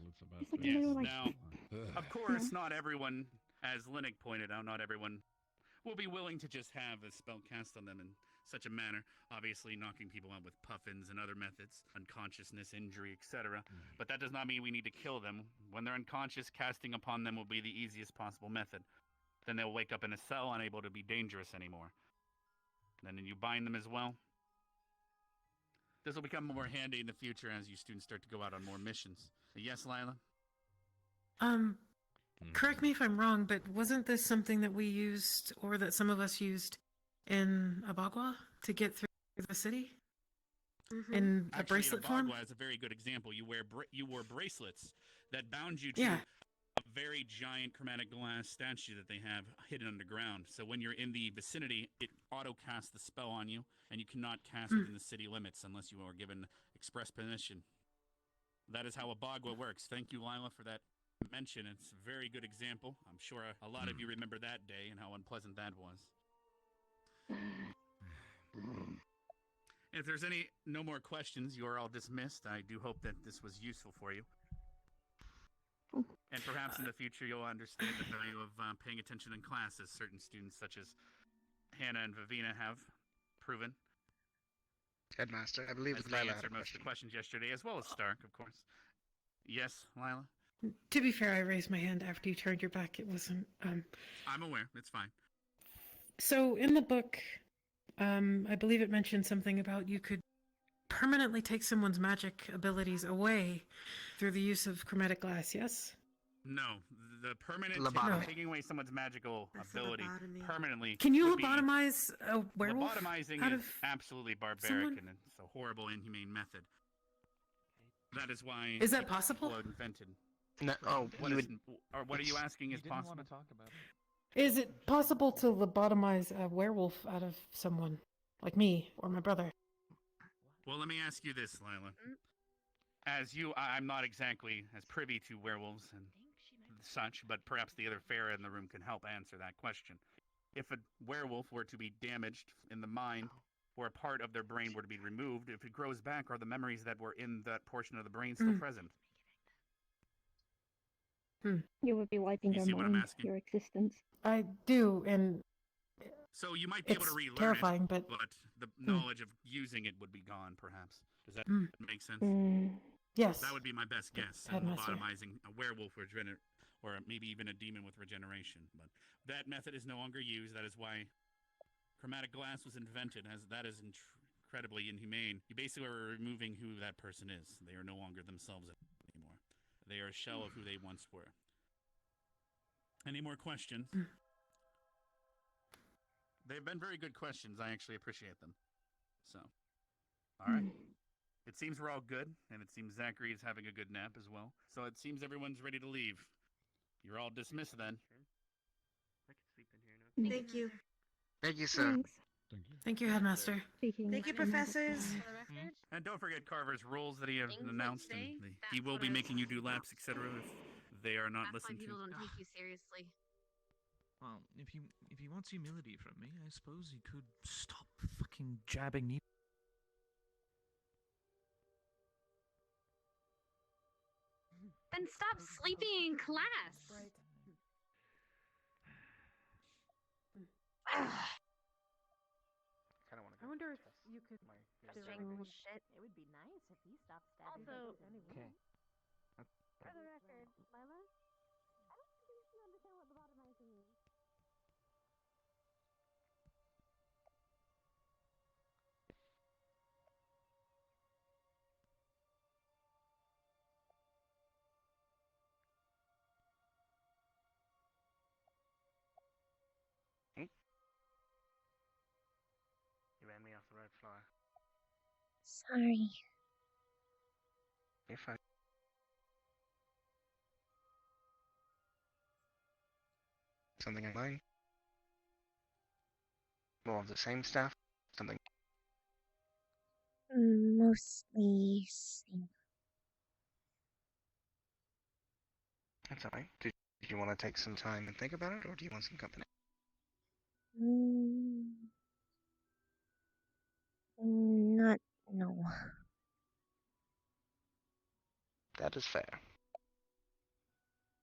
It's like a
Yes.
little, like...
Now, of course, not everyone, as Linnick pointed out, not everyone will be willing to just have a spell cast on them in such a manner. Obviously, knocking people out with puffins and other methods, unconsciousness, injury, etc. But that does not mean we need to kill them. When they're unconscious, casting upon them will be the easiest possible method. Then they'll wake up in a cell, unable to be dangerous anymore. And then you bind them as well. This will become more handy in the future as you students start to go out on more missions. Yes, Lila?
Correct me if I'm wrong, but wasn't this something that we used, or that some of us used in Abagua to get through The city?
Mm-hmm.
In a
Actually,
bracelet form?
Abagwa is a very good example. You wore bracelets that bound you to
Yeah.
a very giant chromatic glass statue that they have hidden underground. So when you're in the vicinity, it auto-casts the spell on you, and you cannot cast within the city limits unless you are given express permission. That is how Abagwa works. Thank you, Lila, for that mention. It's a very good example. I'm sure a lot of you remember that day and how unpleasant that was. If there's no more questions, you are all dismissed. I do hope that this was useful for you. And perhaps in the future you'll understand the value of paying attention in class, as certain students such as Hannah and Vivina have proven.
Headmaster, I believe
As
it's
they
Lila had a
answered most of the
question.
questions yesterday, as well as Stark, of course. Yes, Lila?
To be fair, I raised my hand after you turned your back. It wasn't.
I'm aware. It's fine.
So in the book, I believe it mentioned something about you could permanently take someone's magic abilities away through the use of chromatic glass, yes?
No, the permanent
Lobotomy.
taking away someone's magical ability permanently.
Can you
would be-
lobotomize a werewolf
Lobotomizing
out
is
of
absolutely barbaric
someone?
and it's a horrible, inhumane method. That is why.
Is that possible?
People invented.
No,
What are you asking is possible?
Is it possible to lobotomize a werewolf out of someone, like me or my brother?
Well, let me ask you this, Lila. As I'm not exactly as privy to werewolves and such, but perhaps the other Farah in the room can help answer that question. If a werewolf were to be damaged in the mind, or a part of their brain were to be removed, if it grows back, are the memories that were in that portion of the brain still present?
You would be wiping
You
your
see what I'm
mind,
asking?
your existence.
I do, and
So you might be able to
It's
relearn
terrifying,
it,
but-
the knowledge of using it would be gone, perhaps. Does that make sense?
Yes.
That would be my best guess. In
Headmaster.
lobotomizing a werewolf or maybe even a demon with regeneration. But that method is no longer used. That is why chromatic glass was invented, as that is incredibly inhumane. You basically are removing who that person is. They are no longer themselves anymore. They are a shell of who they once were. Any more questions? They've been very good questions. I actually appreciate them. So, all right. It seems we're all good, and it seems Zachary is having a good nap as well. So it seems everyone's ready to leave. You're all dismissed then.
I could sleep in here now.
Thank you.
Thank you, sir.
Thanks.
Thank you, Headmaster.
Thank you, professors.
And don't forget Carver's rules that he has announced. And he will be making you do laps, etc. if they are not listened to.
People don't take you seriously.
Well, if he wants humility from me, I suppose he could stop fucking jabbing me.
Then stop sleeping in class.
I wonder if you could.
Shit. It would be nice if he stopped stabbing
Also,
people anyway.
Okay.
For the record, Lila, I don't think you understand what lobotomizing means.
You ran me off the road, Flora.
Sorry.
You're fine. Something I'm buying? More of the same stuff? Something.
Mostly same.
That's alright. Did you want to take some time and think about it, or do you want some company?
Not no.
That is fair.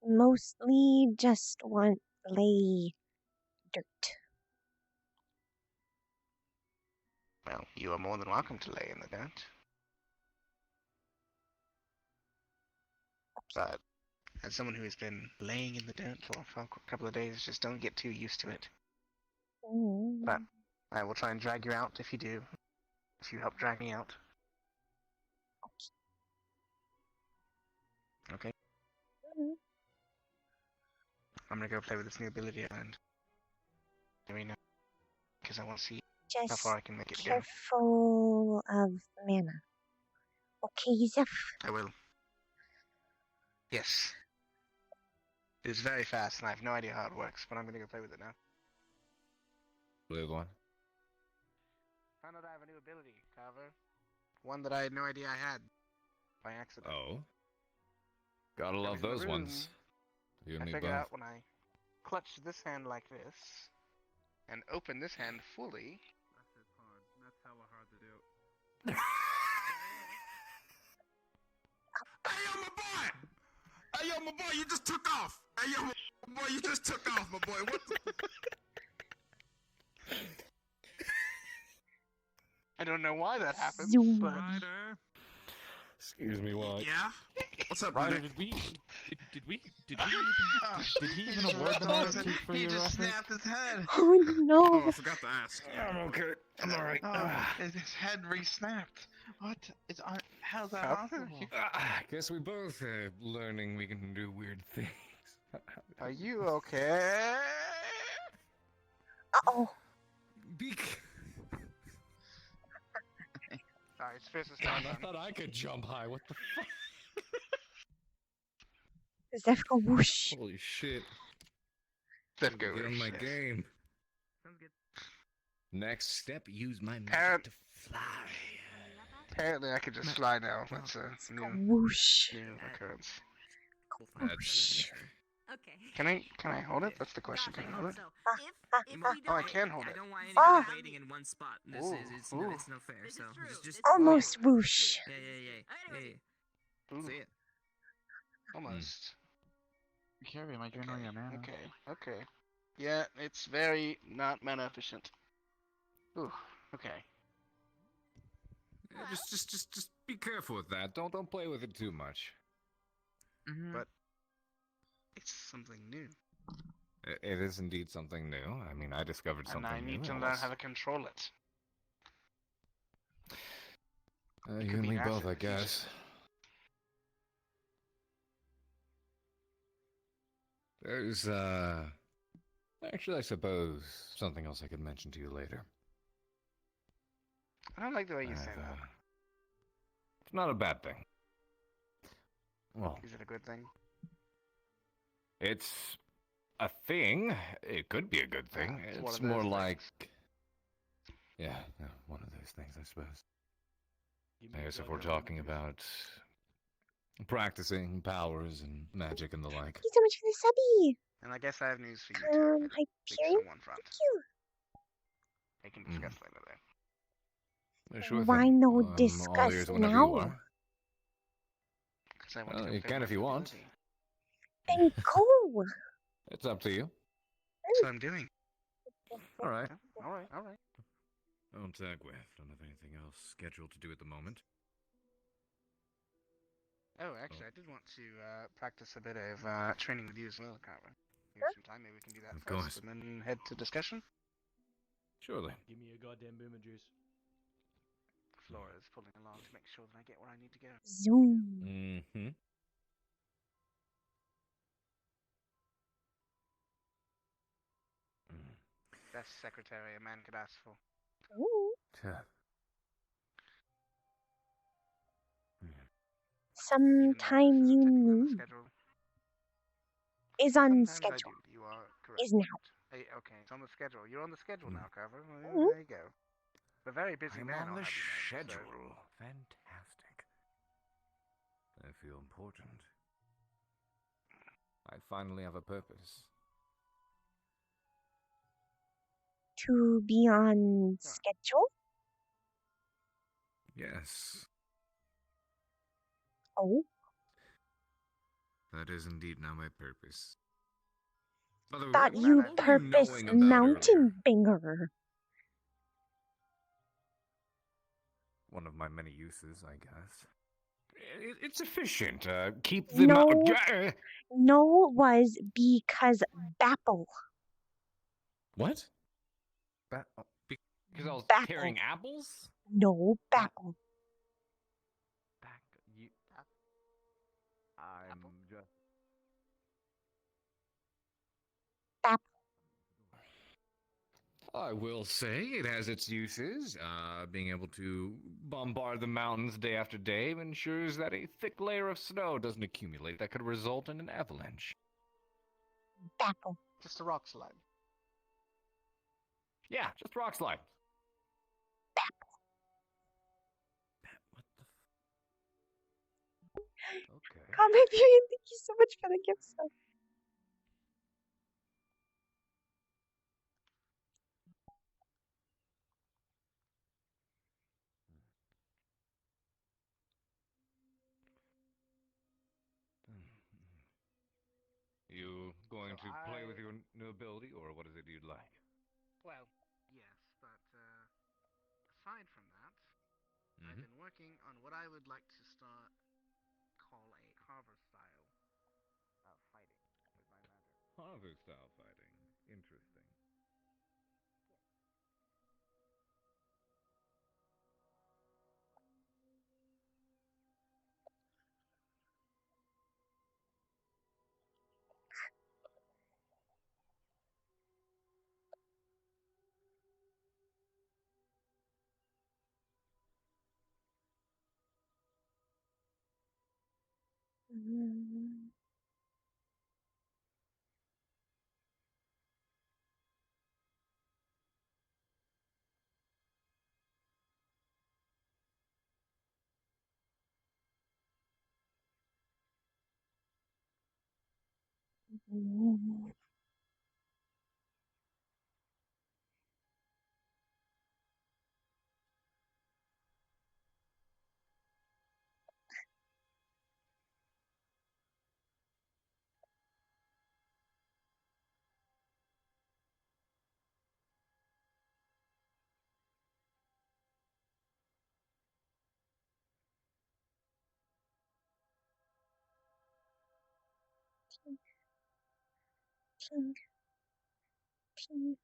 Mostly just want lay dirt.
Well, you are more than welcome to lay in the dirt. But as someone who has been laying in the dirt for a couple of days, just don't get too used to it. But I will try and drag you out if you do. If you help drag me out. Okay. I'm gonna go play with this new ability I learned. Arena. Because I want to see how
Just
far I can make it go.
careful of mana. Okay, Zeph.
I will. Yes. It's very fast, and I have no idea how it works, but I'm gonna go play with it now.
Blue one.
Found out I have a new ability, Carver. One that I had no idea I had. By accident.
Oh. Gotta
Got
love
into the
those
room,
ones. You and
I
me
figured
both.
out when I clutch this hand like this, and open this hand fully.
That's just hard. That's hella hard to do.
Hey, yo, my boy! Hey, yo, my boy, you just took off! Hey, yo, my boy, you just took off, my boy. What the...
I don't know why that happens,
Zoom.
but...
Excuse me, what?
Yeah? What's up,
Ryder,
Nick?
did he even award the Master Chief for
He
your
just
effort?
snapped his head.
Oh no.
Oh, I forgot to ask.
I'm okay. I'm alright.
His head re-snapped. What? It's on. How's that
How?
possible?
I guess we both are learning we can do weird things.
Are you okay?
Uh-oh.
Sorry, it's Fizz's
God,
turn.
I thought I could jump high. What the fuck?
Zeph go whoosh.
Holy shit.
Then go
Get on my
yes.
game.
Sounds good.
Next step, use my magic
Parrot.
to fly.
Apparently I can just fly now. That's a new
Whoosh.
occurrence.
That's
Okay.
Can I hold it? That's the question. Can I hold it?
So, if we
Oh, I
don't,
can hold
I
it.
don't want
Ah.
anybody waiting in one spot. This
Ooh,
is it's no fair.
This is
So
true.
just
This is
Almost whoosh.
yeah.
Ooh,
See it.
almost.
Carry, am I draining all your mana?
Okay. Yeah, it's very not mana efficient. Ooh, okay.
Yeah, just be careful with that. Don't play with it too much.
But it's something new.
It is indeed something new. I mean, I discovered
And
something
I
new.
need to
and
learn
was-
how to control it. It
you
could
and
be
me
an
both,
asset
I
in the future.
guess. There's, actually, I suppose, something else I could mention to you later.
I don't like the way you say
I've,
that.
It's not a bad thing. Well,
Is it a good thing?
it's a thing. It could be a good thing.
it's one
It's
of those
more
things.
like... Yeah, one of those things, I suppose. I guess if we're talking about practicing powers and magic and the like.
Thank you so much for the subby.
And I guess I have news for you too. At least
Hyperion.
on one front.
Thank you.
I can discuss later there.
Sure
Why
thing.
no
All
discuss
ears whenever
now?
you are.
'Cause I want
Well,
to go
you
play
can
with
if you
my
want.
ability.
Then go.
It's up to you.
That's what I'm doing.
All right.
Alright.
Don't have anything else scheduled to do at the moment.
Oh, actually, I did want to practice a bit of training with you as well, Carver. You have some time, maybe we can do that
Of
first,
course.
and then head to discussion.
Surely.
Give me a goddamn boomer juice.
Flora is pulling along to make sure that I get where I need to go.
Zoom.
Mm-hmm.
Best secretary a man could ask for.
Ooh. Sometime you need is on
Sometimes I
schedule.
do. You are correct.
Is now.
Hey, okay, it's on the schedule. You're on the schedule now, Carver. Well,
Mhm.
there you go. A very busy
I'm
man.
on
I'll
the
have you know, so-
schedule. Fantastic. I feel important. I finally have a purpose.
To be on schedule?
Yes,
Oh.
that is indeed now my purpose. By the way,
Thought
what
you
were
purpose
knowing about
mountain binger.
One of my many uses, I guess. It's efficient. Keep them
No.
out.
No, it was because Bapple.
What? Because I was
Bapple.
carrying apples?
No, Bapple.
I'm just.
I will say it has its uses. Being able to bombard the mountains day after day ensures that a thick layer of snow doesn't accumulate that could result in an avalanche.
Baffle.
Just a rock slide.
Yeah, just rock slide. Okay.
Comment period. Thank you so much for the gift stuff.
You going
So
to play with
I-
your new ability, or what is it you'd like?
Well, yes, but aside from that, I've
Mhm.
been working on what I would like to start call a carver style fighting with my magic.
Harvard style fighting. Interesting.
Ping, ping.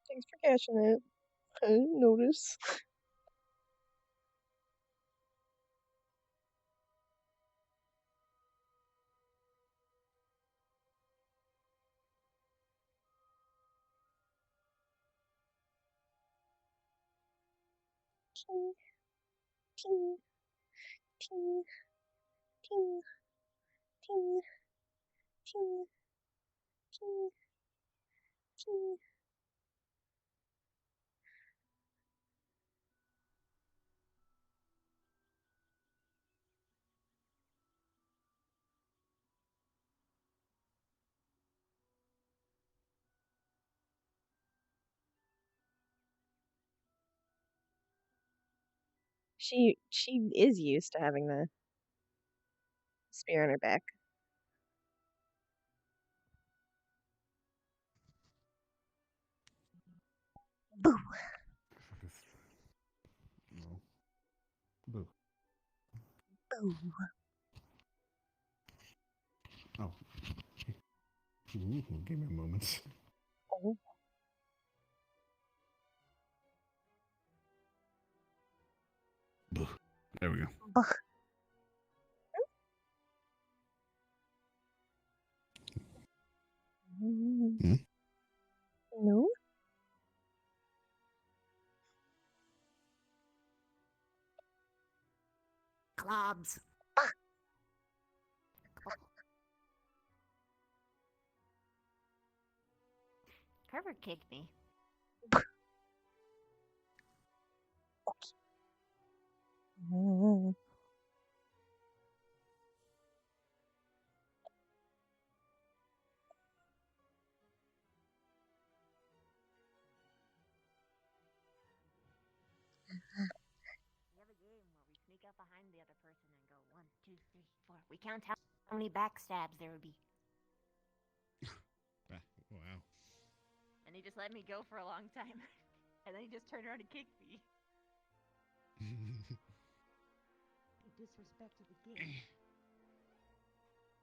Thanks for catching it. I didn't notice. Ping, ping, ping, ping, ping, ping, ping, ping. She is used to having the spear on her back. Boo.
No. Boo.
Boo.
Oh. Ooh, give me a moment.
Oh.
Boo. There we go.
Buh.
Hmm?
No.
Clubs.
Carver kicked me.
Mm.
We have a game where we sneak up behind the other person and go 1, 2, 3, 4. We count how many backstabs there would be.
Wow.
And he just let me go for a long time. And then he just turned around and kicked me. He disrespected the game.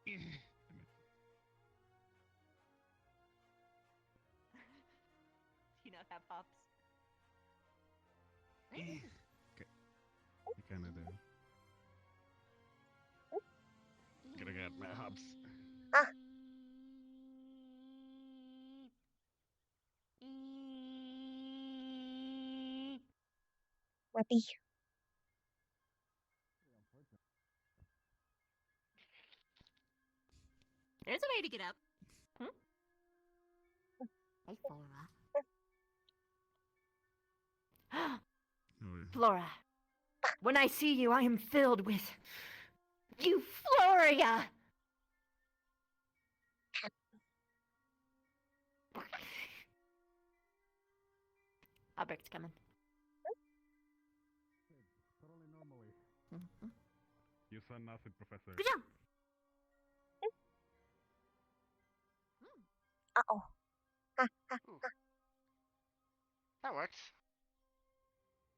Do you not have hops?
Okay. I kinda do. Gotta get my hops.
Webby.
There's a way to get up. Hey, Flora. Flora. When I see you, I am filled with euphoria. Albert's coming.
Totally normally. You saw nothing, Professor.
Good job.
Uh-oh.
That works.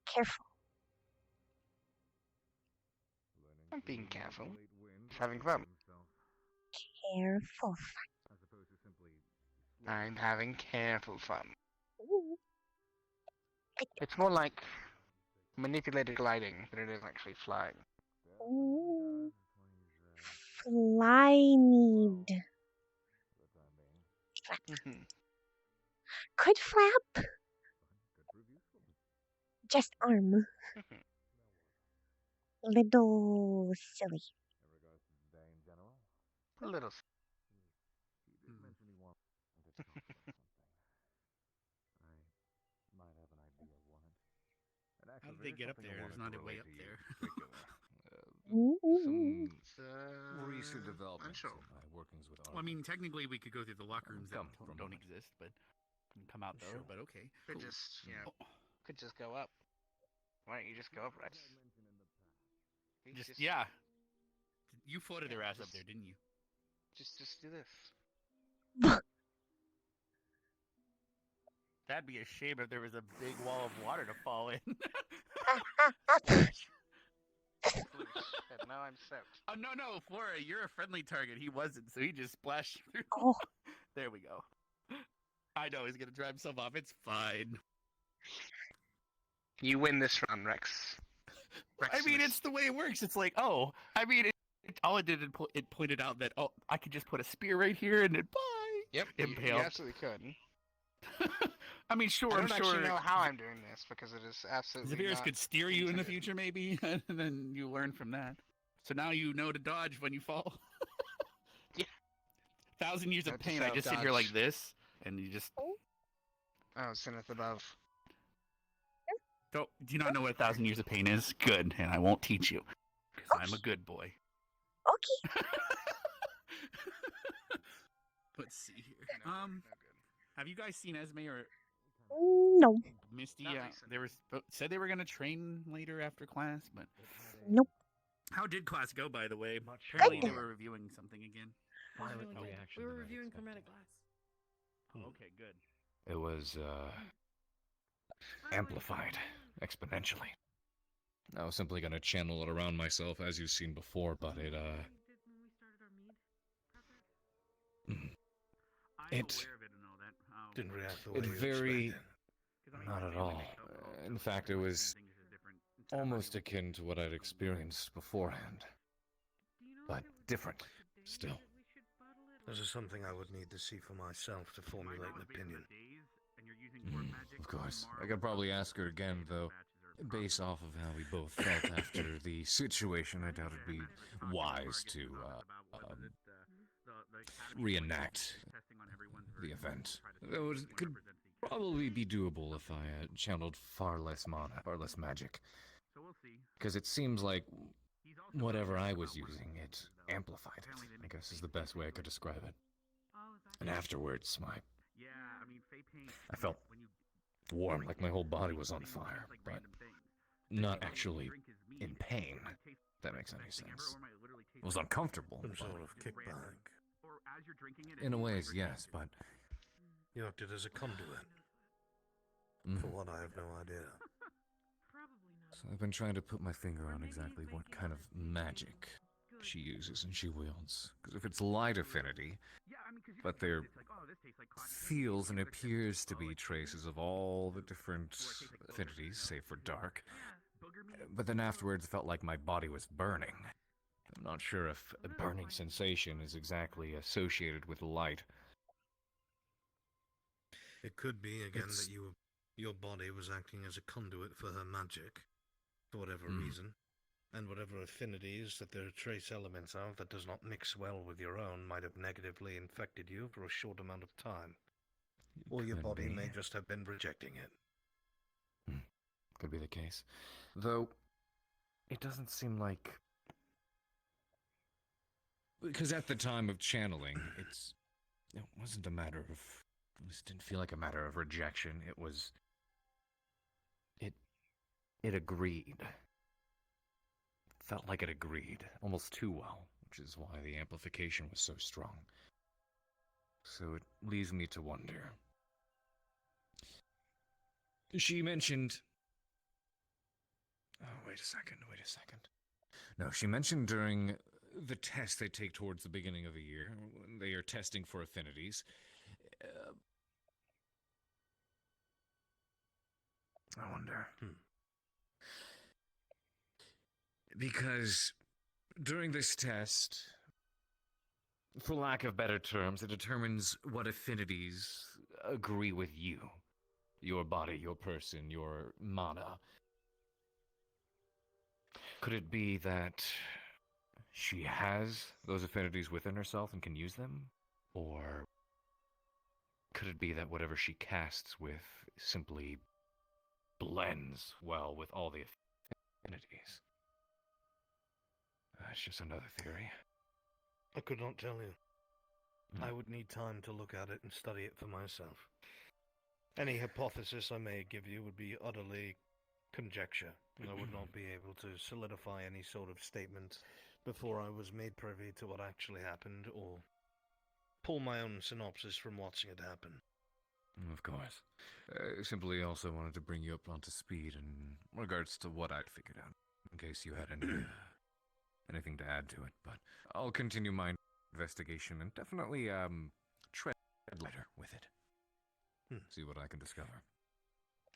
Careful.
I'm being careful. Just having fun.
Careful.
I'm having careful fun.
Ooh.
It's more like manipulated gliding than it is actually flying.
Ooh. Fly need. Could flap. Just arm. Little silly.
A little.
How did they get up there? There's not a way up there.
Some recent developments in my workings with
Well, I mean, technically we could go through the locker rooms that don't exist, but come out though. But okay.
Could
Cool.
just, could just go up. Why don't you just go up, Rex?
Just yeah. You floated their ass up there, didn't you?
Just do this.
That'd be a shame if there was a big wall of water to fall in.
Now I'm soaked.
Oh no, Flora, you're a friendly target. He wasn't, so he just splashed through.
Oh.
There we go. I know he's gonna drive himself off. It's fine.
You win this round, Rex.
I mean, it's the way it works. It's like, oh, I mean, all it did, it pointed out that, oh, I could just put a spear right here and then bye.
Yep,
impaled.
you absolutely could.
I mean, sure,
I don't
I'm
actually
sure.
know how I'm doing this because it is absolutely
Xavier's
not
could steer you in the
intended.
future, maybe, and then you learn from that. So now you know to dodge when you fall.
Yeah.
1,000 years of
Note to
pain. I
self,
just sit here
dodge.
like this, and you just
Oh, sinneth above.
go. Do you not know what 1,000 years of pain is? Good, and I won't teach you, because I'm a good boy.
Okay.
Let's see here. Have you guys seen Esme or
No.
Misty? They were said they were gonna train later after class, but
nope.
How did class go, by the way? Apparently they were reviewing something again.
We were reviewing chromatic glass.
Okay, good.
It was amplified exponentially. I was simply gonna channel it around myself as you've seen before, but it it
didn't react the way
it
you
very
expected.
not at all. In fact, it was almost akin to what I'd experienced beforehand, but different still.
This is something I would need to see for myself to formulate an opinion.
Of course. I could probably ask her again, though. Based off of how we both felt after the situation, I doubt it'd be wise to reenact the event. Though it could probably be doable if I channeled far less mana, far less magic. Because it seems like whatever I was using, it amplified it, I guess is the best way I could describe it. And afterwards, I felt warm, like my whole body was on fire, but not actually in pain, if that makes any sense. It was uncomfortable.
Some sort of kickback.
In a ways, yes, but...
You acted as a conduit. For what, I have no idea.
So I've been trying to put my finger on exactly what kind of magic she uses and she wields. Because if it's light affinity, but there feels and appears to be traces of all the different affinities, save for dark. But then afterwards it felt like my body was burning. I'm not sure if a burning sensation is exactly associated with light.
It could be, again, that your body was acting as a conduit for her magic, for whatever reason, and whatever affinities that there are trace elements of that does not mix well with your own might have negatively infected you for a short amount of time. Or your body may just have been rejecting it.
Could be the case. Though, it doesn't seem like... Because at the time of channeling, it wasn't a matter of... This didn't feel like a matter of rejection. It was... It agreed. Felt like it agreed, almost too well, which is why the amplification was so strong. So it leaves me to wonder. She mentioned... Oh, wait a second. No, she mentioned during the test they take towards the beginning of the year, when they are testing for affinities. I wonder. Because during this test, for lack of better terms, it determines what affinities agree with you. Your body, your person, your mana. Could it be that she has those affinities within herself and can use them? Or could it be that whatever she casts with simply blends well with all the affinities? That's just another theory.
I could not tell you. I would need time to look at it and study it for myself. Any hypothesis I may give you would be utterly conjecture. I would not be able to solidify any sort of statement before I was made privy to what actually happened, or pull my own synopsis from watching it happen.
Of course. I simply also wanted to bring you up onto speed in regards to what I'd figured out, in case you had anything to add to it, but I'll continue my investigation and definitely tread lighter with it. See what I can discover.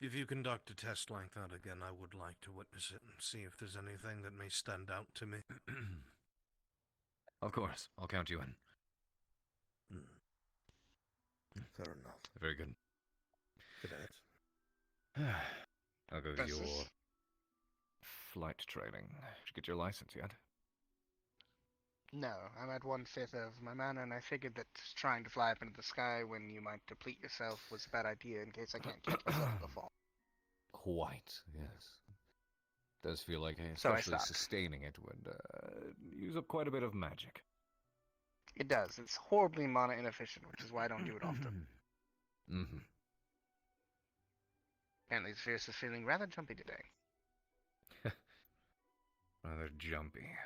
If you conduct a test like that again, I would like to witness it and see if there's anything that may stand out to me.
Of course, I'll count you in.
Fair enough.
Very good.
Good night.
I'll go to your flight training. Did you get your license yet?
No, I'm at 1/5 of my mana, and I figured that trying to fly up into the sky when you might deplete yourself was a bad idea in case I can't catch myself in the fall.
Quite, yes. Does feel like,
So I
especially
stopped.
sustaining it, would use up quite a bit of magic.
It does. It's horribly mana inefficient, which is why I don't do it often. Apparently, Fierce is feeling rather jumpy today.
Rather jumpy.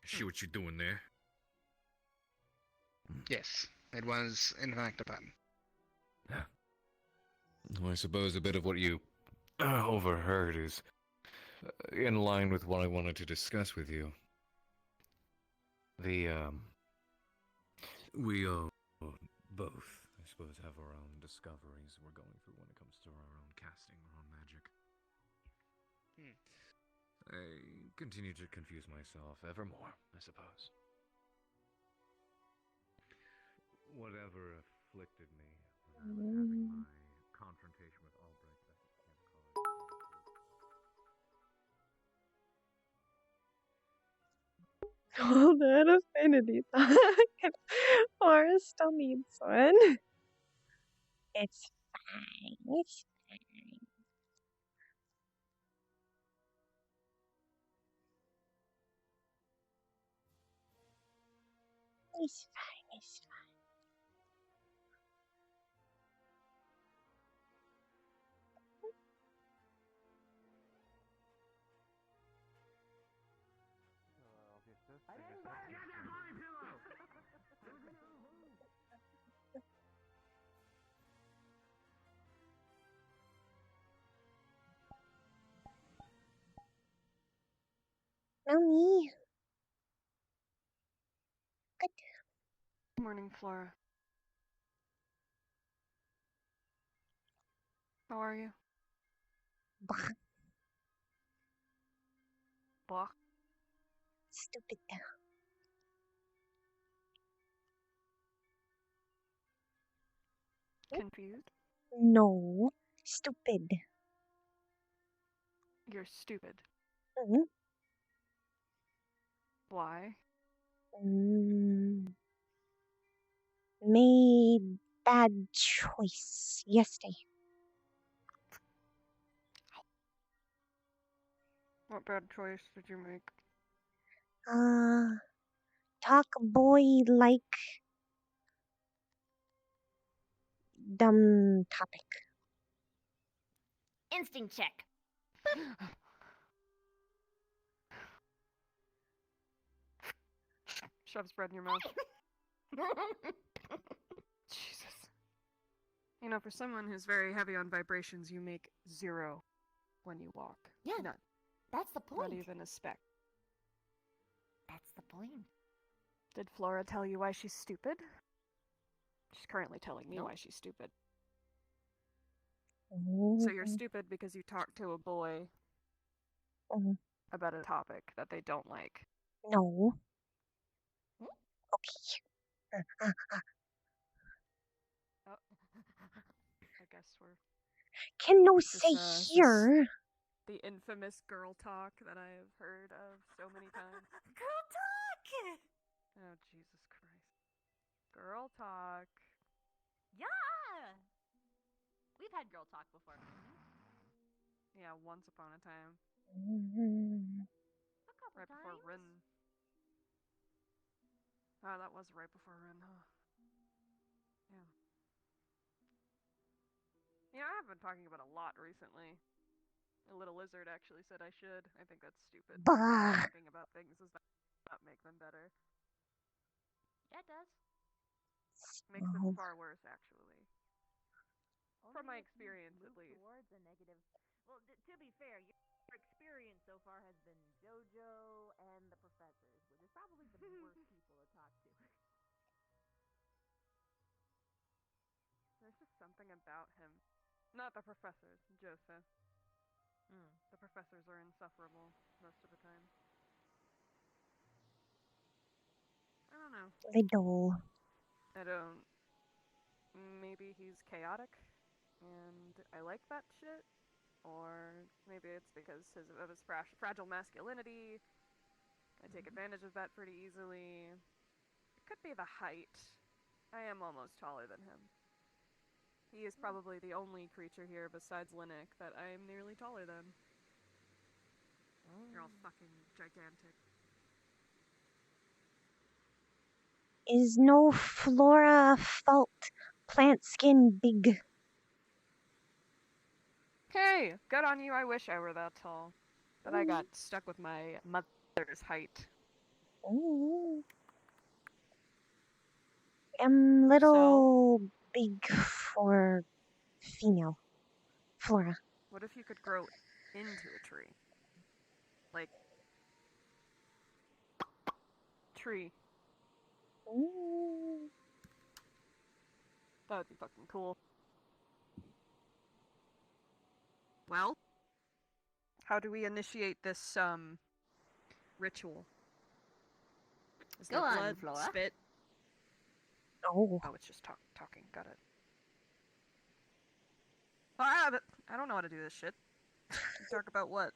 See what you're doing there?
Yes, it was, in fact, a pun.
Well, I suppose a bit of what you overheard is in line with what I wanted to discuss with you. We both, I suppose, have our own discoveries we're going through when it comes to our own casting, our own magic. I continue to confuse myself ever more, I suppose. Whatever afflicted me was having my confrontation with Albrecht.
All that affinity talk. Or
still needs one. It's fine. It's fine. It's fine. It's fine.
I didn't buy a goddamn body pillow!
No me. Good.
Good morning, Flora. How are you?
Bah.
Bah.
Stupid.
Confused?
No. Stupid.
You're stupid.
Mm-hmm.
Why?
Made bad choice yesterday.
What bad choice did you make?
Talk boy like dumb topic.
Instinct check.
Shoves bread in your mouth. Jesus. You know, for someone who's very heavy on vibrations, you make 0 when you walk.
Yeah,
None.
that's the point.
Not even a speck.
That's the point.
Did Flora tell you why she's stupid? She's currently telling me
Nope.
why she's stupid.
Mm-hmm.
So you're stupid because you talk to a boy about a topic that they don't like.
No. Okay.
Oh. I guess we're...
Can no
Is
say
this
here.
the infamous girl talk that I have heard of so many times.
Girl talk!
Oh, Jesus Christ. Girl talk.
Yeah! We've had girl talk before.
Yeah, once upon a time.
A couple
Right
times.
before Rin. Oh, that was right before Rin, huh? Yeah. Yeah, I have been talking about a lot recently. A little lizard actually said I should. I think that's stupid.
Bah.
Talking about things does not make them better.
Yeah, it does.
Makes them
Oh.
far worse, actually. From my
Only if you
experience, at
move
least.
towards a negative. Well, to be fair, your experience so far has been JoJo and the professors, which is probably the worst people to talk to.
There's just something about him. Not the professors, Joseph. The professors are insufferable most of the time. I don't know.
Little.
I don't. Maybe he's chaotic, and I like that shit. Or maybe it's because of his fragile masculinity. I take advantage of that pretty easily. It could be the height. I am almost taller than him. He is probably the only creature here besides Linnick that I am nearly taller than. You're all fucking gigantic.
Is no Flora fault plant skin big?
Hey, good on you. I wish I were that tall. But I got stuck with my mother's height.
Ooh. I'm little big for female Flora.
What if you could grow into a tree? Like... tree.
Ooh.
That would be fucking cool. Well, how do we initiate this, ritual? Is
Go
there
on,
blood,
Flora.
spit?
Oh.
Oh, it's just talking. Got it. But I don't know how to do this shit. You talk about what?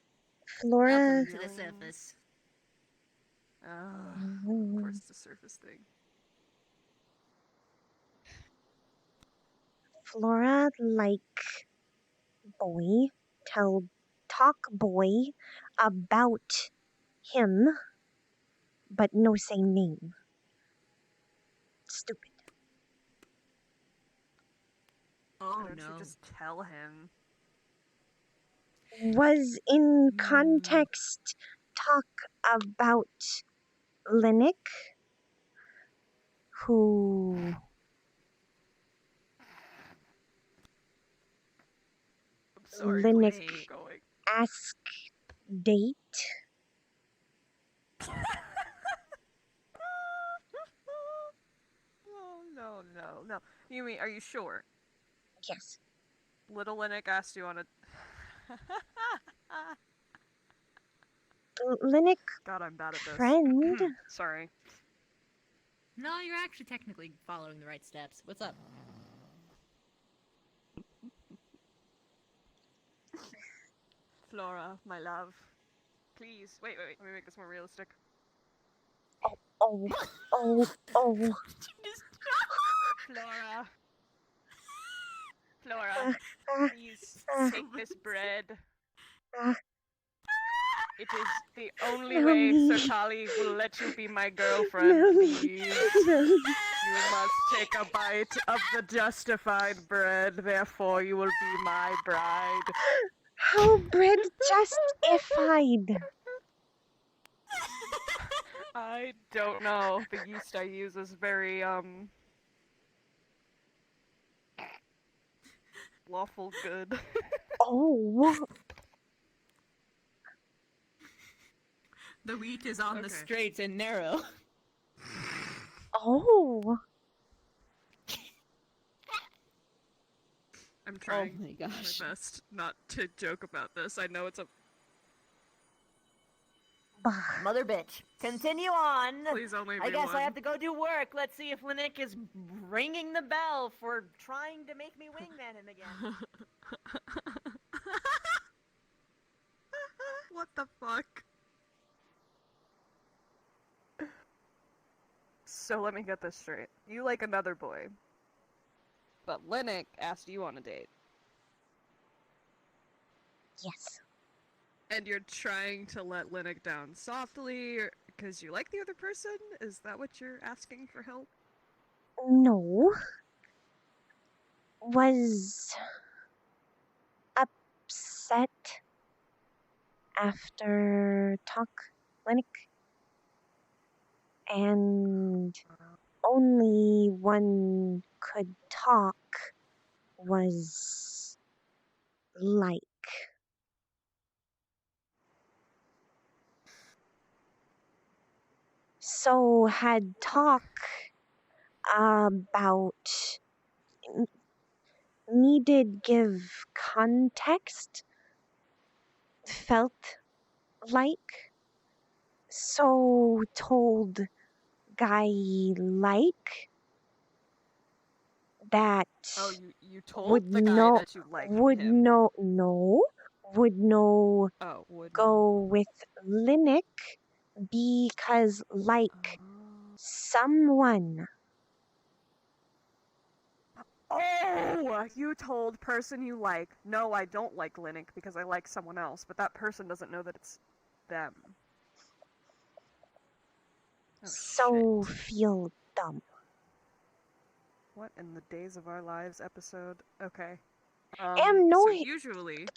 Flora.
Welcome to the surface.
Of course it's a surface thing.
Flora like boy talk boy about him, but no say name. Stupid.
Why don't you just tell him?
Was in context talk about Linux, who
I'm sorry,
Linux
please keep going.
ask date.
Oh, no. You mean, are you sure?
Yes.
Little Linux asked you on a...
Linux
God, I'm bad at this.
friend.
Sorry.
No, you're actually technically following the right steps. What's up?
Flora, my love. Please. Wait. Let me make this more realistic.
Oh.
Flora, please take this bread. It is the only
No,
way
me.
Sir Tali will let you be my girlfriend,
No, me.
please.
No.
You must take a bite of the justified bread, therefore you will be my bride.
How bread justified?
I don't know. The yeast I use is very, lawful good.
Oh.
The wheat is on the straight and narrow.
Oh.
I'm trying
my gosh.
my best not to joke about this. I know it's a...
Mother bitch. Continue on.
Please only
I
be
guess
one.
I have to go do work. Let's see if Linux is ringing the bell for trying to make me wingman him again.
What the fuck? So let me get this straight. You like another boy, but Linux asked you on a date.
Yes.
And you're trying to let Linux down softly because you like the other person? Is that what you're asking for help?
No. Was upset after talk Linux, and only one could talk was like. So had talk about needed give context, felt like, so told guy like that
Oh, you told
would
the guy
know
that you liked
would
him.
know
Oh, would
go with Linux because like someone.
Oh, you told person you like, no, I don't like Linux because I like someone else, but that person doesn't know that it's them. Oh,
So feel dumb.
What in the Days of Our Lives episode? Okay.
No.
So usually...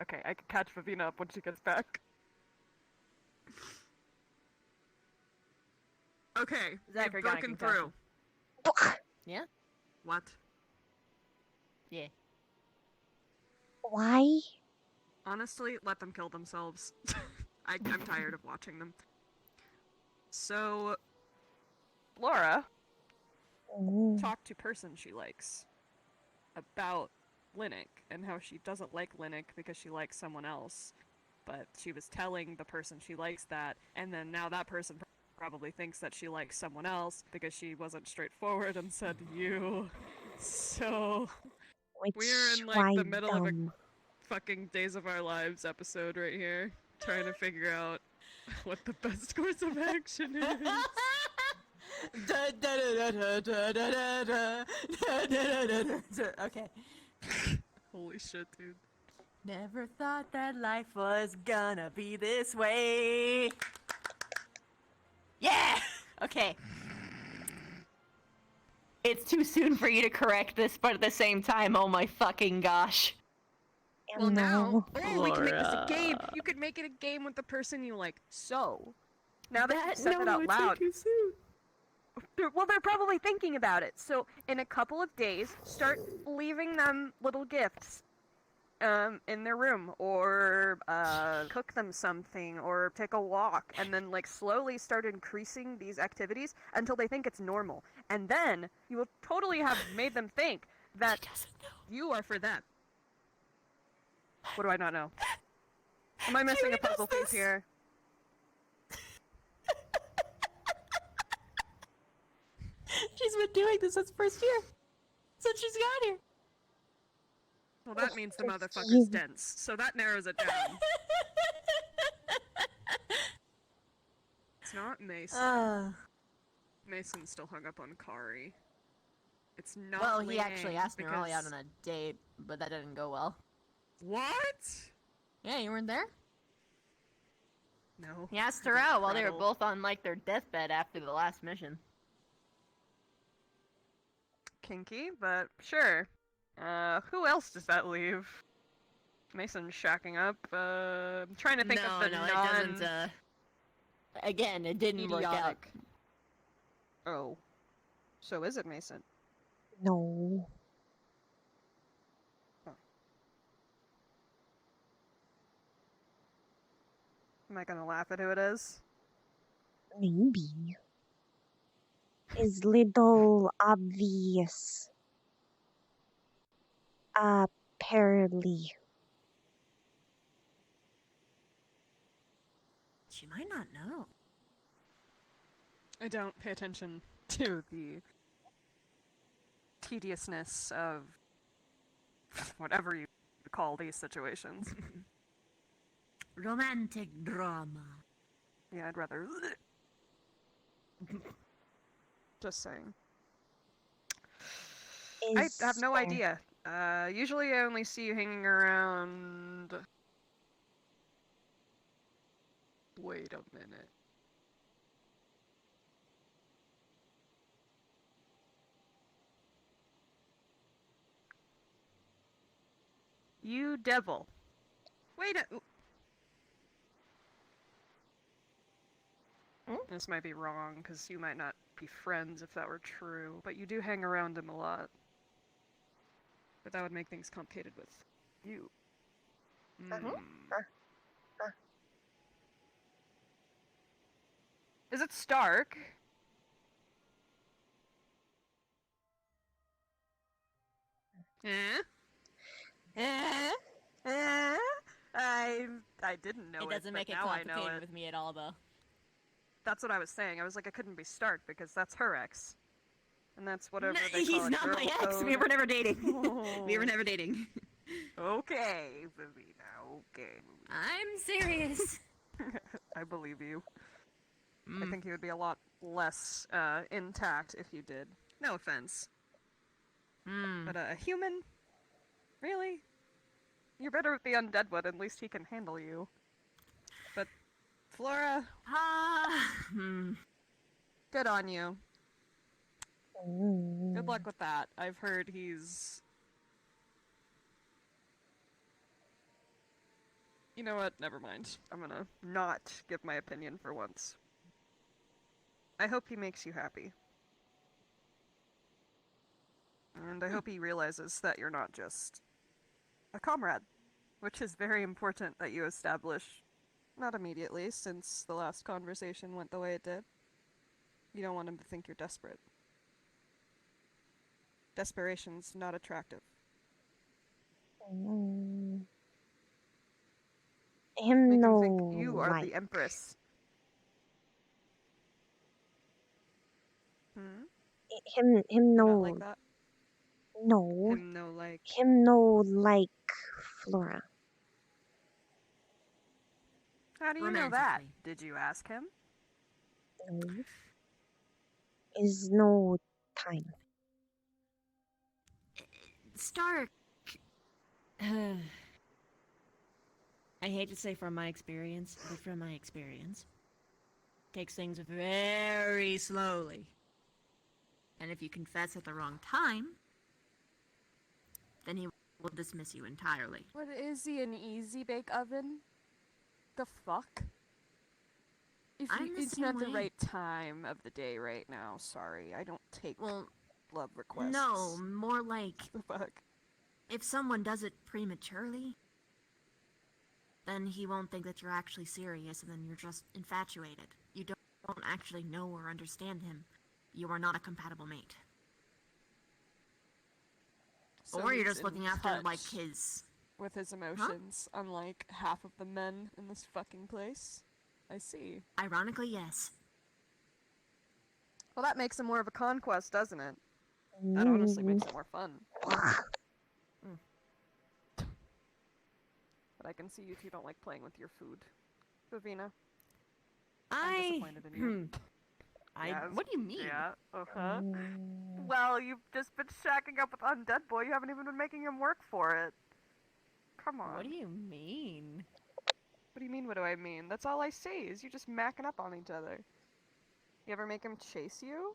Okay, I can catch Vivina up when she gets back. Okay,
Zach,
you've
I got a
broken
concussion.
through.
Yeah?
What?
Yeah.
Why?
Honestly, let them kill themselves. I'm tired of watching them. So, Laura talked to person she likes about Linux and how she doesn't like Linux because she likes someone else. But she was telling the person she likes that, and then now that person probably thinks that she likes someone else because she wasn't straightforward and said you. So, we're in like the middle of a fucking Days of Our Lives episode right here, trying to figure out what the best course of action is. Okay. Holy shit, dude. Never thought that life was gonna be this way. Yeah! Okay. It's too soon for you to correct this, but at the same time, oh my fucking gosh.
Well, now,
We can make this a game. You could make it a game with the person you like. So, now that you've said it out loud.
Too soon.
They're probably thinking about it. So, in a couple of days, start leaving them little gifts in their room, or cook them something, or take a walk, and then like slowly start increasing these activities until they think it's normal. And then you will totally have made them think that you are for them. What do I not know? Am I missing a puzzle piece here?
She's been doing this since first year. Since she's got here.
Well, that means the motherfucker's dense, so that narrows it down. It's not Mason. Mason's still hung up on Kari. It's not
Well, he
Liang,
actually asked me early out
because-
on a date, but that didn't go well.
What?
Yeah, you weren't there?
No.
He asked her
I got
out while they were
prattled.
both on, like, their deathbed after the last mission.
Kinky, but sure. Who else does that leave? Mason's shacking up. I'm trying to think of the
it doesn't, again, it didn't work out.
idiotic. Oh. So is it Mason?
no.
Am I gonna laugh at who it is?
Maybe. Is little obvious. Apparently.
She might not know.
I don't pay attention to the tediousness of whatever you call these situations.
Romantic drama.
Yeah, I'd rather. Just saying. I have no idea. Usually I only see you hanging around. Wait a minute. You devil. Wait a. This might be wrong, because you might not be friends if that were true, but you do hang around him a lot. But that would make things complicated with you. Is it Stark? I didn't know it.
It doesn't make
but
it
now I know
complicated
it.
with me at all, though.
That's what I was saying. I was like, it couldn't be Stark because that's her ex, and that's whatever
No,
they call
he's
it,
not my
girl
ex.
code.
We were never dating. We were never dating.
Okay, Vivina. Okay.
I'm serious.
I believe you. I think you would be a lot less intact if you did. No offense. But a human? Really? You're better with the undead one, at least he can handle you. But, Flora? Good on you. Good luck with that. I've heard he's... You know what? Never mind. I'm gonna not give my opinion for once. I hope he makes you happy. And I hope he realizes that you're not just a comrade, which is very important that you establish, not immediately, since the last conversation went the way it did. You don't want him to think you're desperate. Desperation's not attractive.
Him
Make
no
him think you are
like.
the Empress. Hmm?
Him no.
Not like that?
No.
Him no like.
Him no like Flora.
How do you know that? Did you ask him?
No. is no time.
Stark. I hate to say from my experience, but from my experience, takes things very slowly. And if you confess at the wrong time, then he will dismiss you entirely.
What is he, an easy bake oven? The fuck? If
I'm
you,
the
it's
same
not the
way.
right time of the day right now. Sorry, I don't take love requests.
No, more like
The fuck?
if someone does it prematurely, then he won't think that you're actually serious, and then you're just infatuated. You don't actually know or understand him. You are not a compatible mate.
So
Or you're
he's
just
in
looking after, like,
touch
his...
with his emotions, unlike half of the men in this fucking place. I see.
Ironically, yes.
Well, that makes him more of a conquest, doesn't it? That honestly makes it more fun. But I can see you two don't like playing with your food. Bavina, I'm disappointed in you.
What do you mean?
Yeah, uh-huh. Well, you've just been shacking up with Undead Boy. You haven't even been making him work for it. Come on.
What do you mean?
What do you mean, what do I mean? That's all I say, is you just macking up on each other. You ever make him chase you?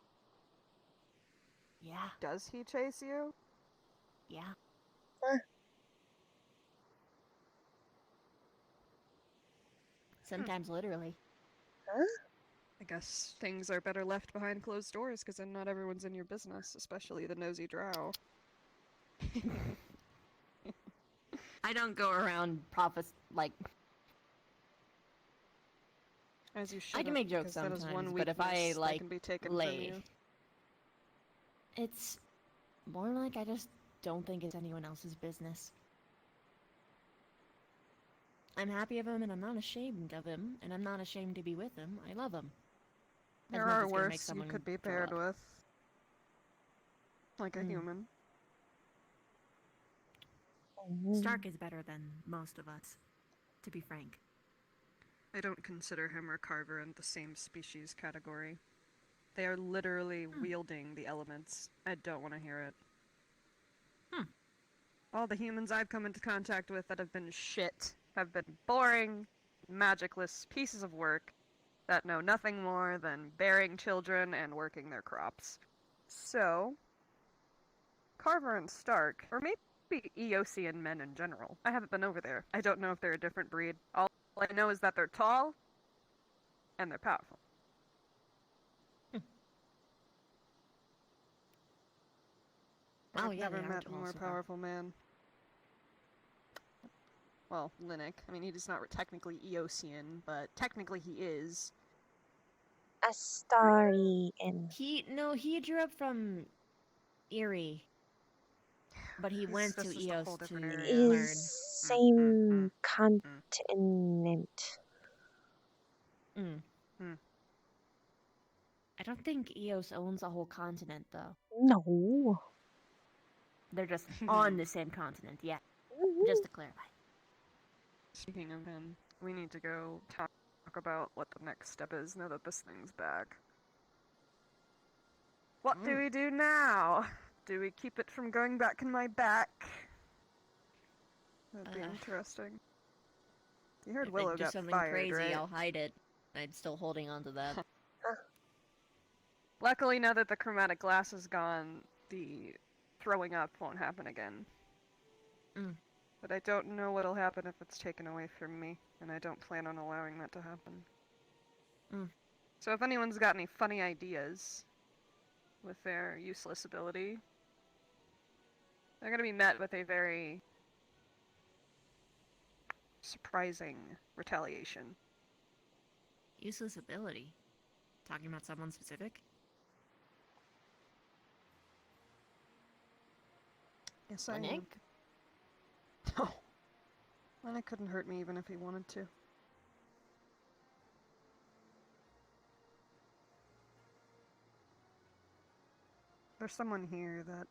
Yeah.
Does he chase you?
Yeah. Sometimes literally.
I guess things are better left behind closed doors, because then not everyone's in your business, especially the nosy drow.
I don't go around
As you should.
I can make jokes
that is
sometimes,
one
but if I,
weakness that
like,
can be taken from
lay...
you.
It's more like I just don't think it's anyone else's business. I'm happy of him, and I'm not ashamed of him, and I'm not ashamed to be with him. I love him. As
There
much
are
as gonna make
worse you
someone
could be
throw
paired
up.
with. Like a human.
Stark is better than most of us, to be frank.
I don't consider him or Carver in the same species category. They are literally wielding the elements. I don't want to hear it. All the humans I've come into contact with that have been shit have been boring, magicless pieces of work that know nothing more than bearing children and working their crops. So, Carver and Stark, or maybe Eosian men in general. I haven't been over there. I don't know if they're a different breed. All I know is that they're tall and they're powerful.
Oh,
I've
yeah,
never
they are
met a
tall,
more
so far.
powerful man. Well, Linnick. I mean, he's not technically Eosian, but technically he is.
Astarian.
He grew up from Erie. But he went to
This is a
Eos
whole
to
different area.
learn.
Is same continent.
I don't think Eos owns a whole continent, though.
No.
They're just on the same continent, yeah. Just to clarify.
Speaking of him, we need to go talk about what the next step is now that this thing's back. What do we do now? Do we keep it from going back in my back? That'd be interesting. You heard
If
Willow
I do
got
something
fired,
crazy,
right?
I'll hide it. I'm still holding on to that.
Luckily, now that the chromatic glass is gone, the throwing up won't happen again. But I don't know what'll happen if it's taken away from me, and I don't plan on allowing that to happen. So if anyone's got any funny ideas with their useless ability, they're gonna be met with a very surprising retaliation.
Useless ability? Talking about someone specific?
Yes, I
Linnick?
am. No. Linnick couldn't hurt me even if he wanted to. There's someone here that,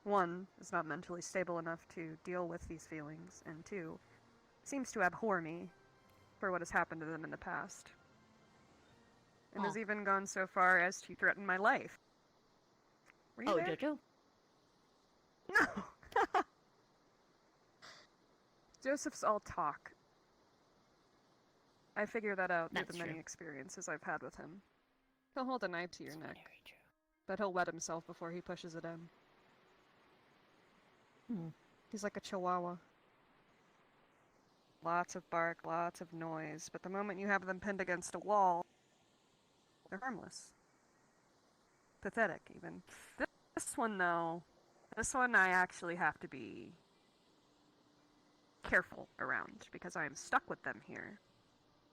one, is not mentally stable enough to deal with these feelings, and two, seems to abhor me for what has happened to them in the past. and has even gone so far as to threaten my life. Were you there?
Jojo?
No! Joseph's all talk. I figure that out through
That's
the many
true.
experiences I've had with him. He'll hold a knife to your neck, but he'll wet himself before he pushes it in. He's like a chihuahua. Lots of bark, lots of noise, but the moment you have them pinned against a wall, they're harmless. Pathetic, even. This one, though, this one I actually have to be careful around, because I am stuck with them here.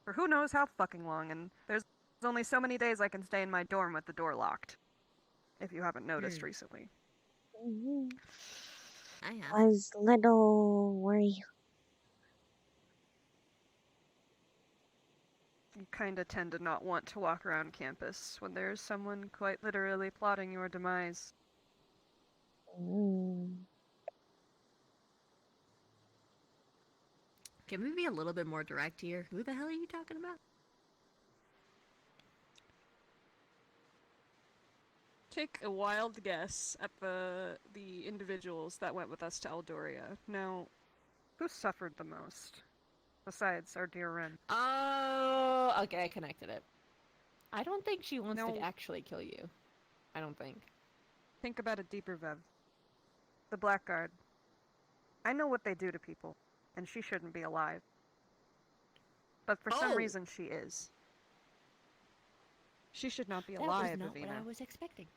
For who knows how fucking long, and there's only so many days I can stay in my dorm with the door locked. If you haven't noticed recently.
I have.
Was little worry.
You kinda tend to not want to walk around campus when there's someone quite literally plotting your demise.
Can we be a little bit more direct here? Who the hell are you talking about?
Take a wild guess at the individuals that went with us to Eldoria. Now, who suffered the most? Besides our dear Ren.
Oh, okay, I connected it. I don't think she wants to actually kill you. I don't think.
Think about it deeper, Vev. The Blackguard. I know what they do to people, and she shouldn't be alive. But for some reason she is. She should not be alive,
That was not
Avina.
what I was expecting.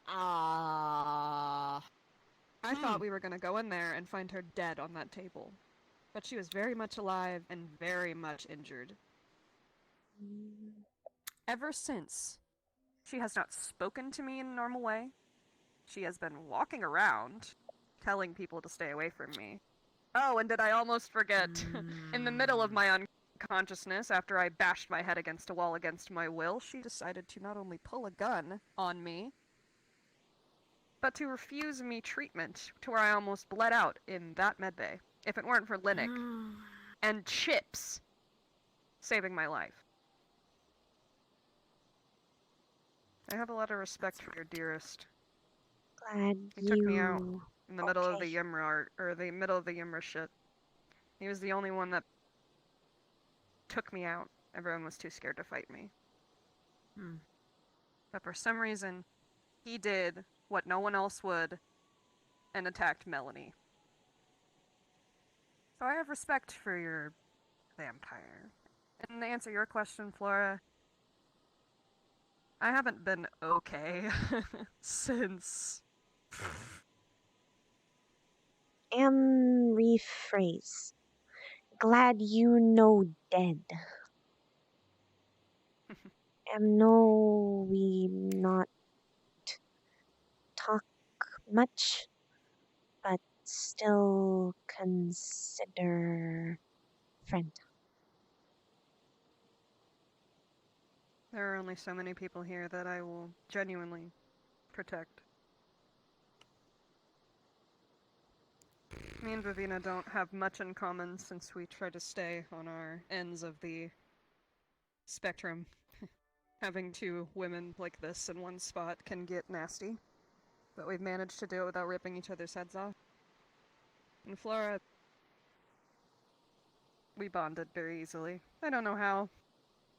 I thought we were gonna go in there and find her dead on that table. But she was very much alive and very much injured. Ever since, she has not spoken to me in a normal way. She has been walking around, telling people to stay away from me. Oh, and did I almost forget? In the middle of my unconsciousness, after I bashed my head against a wall against my will, she decided to not only pull a gun on me, but to refuse me treatment to where I almost bled out in that medbay, if it weren't for Linux and chips saving my life. I have a lot of respect for your dearest.
Glad
He took me out in the middle of the Yimra, or the middle of the Yimra shit. He was the only one that took me out. Everyone was too scared to fight me. But for some reason, he did what no one else would and attacked Melanie. So I have respect for your vampire. And to answer your question, Flora, I haven't been okay since...
Rephrase. Glad you know dead. No, we not talk much, but still consider friend.
There are only so many people here that I will genuinely protect. Me and Vivina don't have much in common since we try to stay on our ends of the spectrum. Having two women like this in one spot can get nasty, but we've managed to do it without ripping each other's heads off. And Flora, we bonded very easily. I don't know how,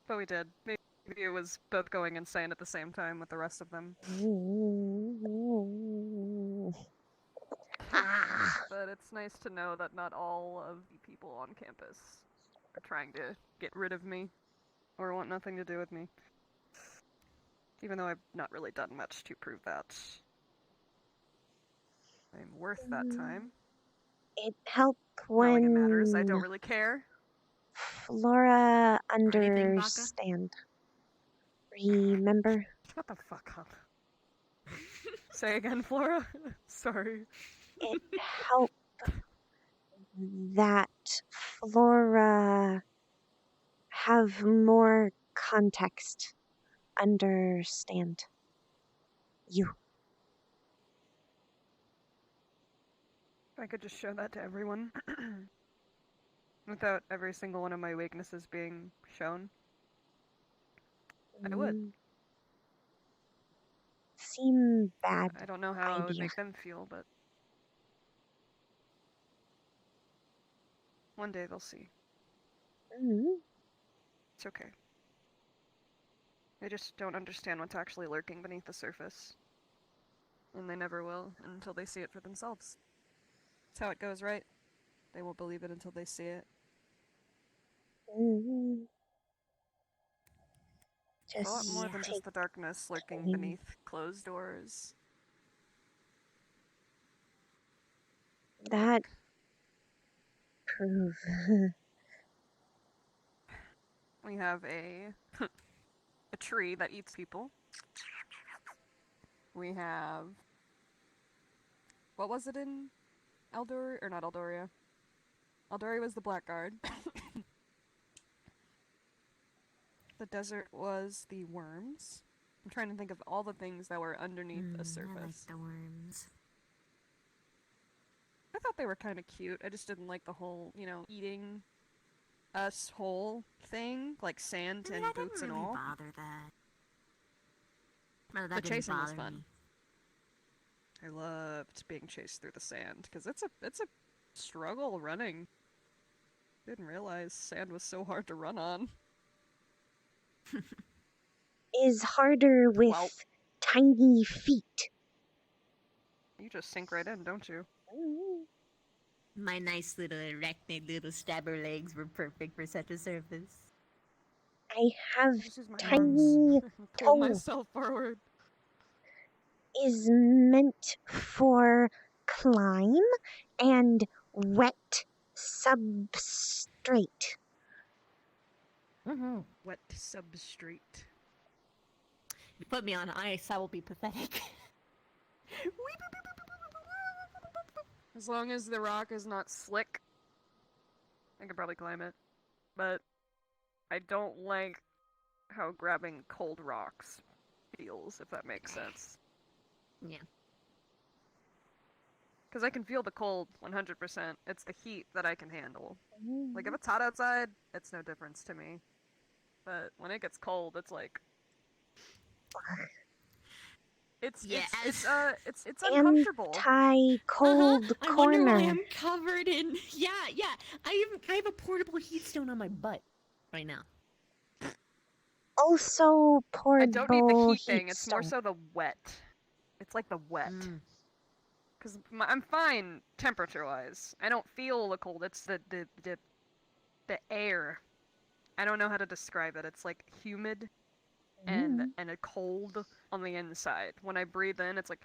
but we did. Maybe it was both going insane at the same time with the rest of them. But it's nice to know that not all of the people on campus are trying to get rid of me or want nothing to do with me. Even though I've not really done much to prove that I'm worth that time.
It helped
Not like it
when
matters, I don't really care.
Flora
anything, Baka?
understand. Remember?
Shut the fuck up. Say again, Flora? Sorry.
It helped that Flora have more context. Understand you.
If I could just show that to everyone. Without every single one of my weaknesses being shown. I would.
Seem bad.
I don't know how I would
idea.
make them feel, but one day they'll see. It's okay. They just don't understand what's actually lurking beneath the surface. And they never will until they see it for themselves. That's how it goes, right? They won't believe it until they see it. It's a lot more than just the darkness lurking beneath closed doors.
That prove.
We have a a tree that eats people. We have, what was it in Eldoria? Or not Eldoria. Eldoria was the Blackguard. The desert was the worms. I'm trying to think of all the things that were underneath the surface.
I like the worms.
I thought they were kind of cute. I just didn't like the whole, eating us whole thing, like sand and boots and all.
Bother that. No, that
The
didn't
chasing was
bother
fun.
me.
I loved being chased through the sand because it's a struggle running. Didn't realize sand was so hard to run on.
Is harder with tiny feet.
You just sink right in, don't you?
My nice little arachnid little stabber legs were perfect for such a surface.
I have
my
tiny
Pull
toe.
myself forward.
Is meant for climb and wet substrate.
Wet substrate.
If you put me on ice, I will be pathetic.
As long as the rock is not slick, I could probably climb it. But I don't like how grabbing cold rocks feels, if that makes sense.
Yeah.
Because I can feel the cold 100%. It's the heat that I can handle. Like, if it's hot outside, it's no difference to me. But when it gets cold, it's like... It's uncomfortable.
Anti-cold
I wonder why
corner.
I'm covered in... Yeah. I have a portable heat stone on my butt right now.
Also portable
I don't need the heat thing, it's
stone.
more so the wet. It's like the wet. Because I'm fine temperature-wise. I don't feel the cold, it's the air. I don't know how to describe it. It's like humid and a cold on the inside. When I breathe in, it's like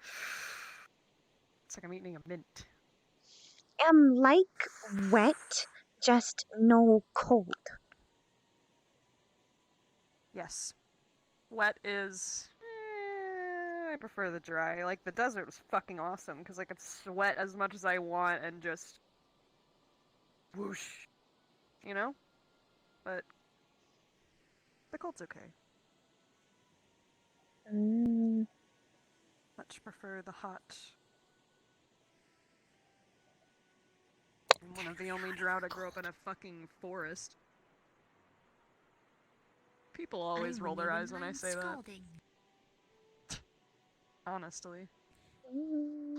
I'm eating a mint.
Like wet, just no cold.
Yes. Wet is... I prefer the dry. Like, the desert was fucking awesome, because I could sweat as much as I want and just... whoosh. You know? But... the cold's okay. Much prefer the hot. I'm one of the only drow to grow up in a fucking forest. People always roll their eyes when I say that. Honestly.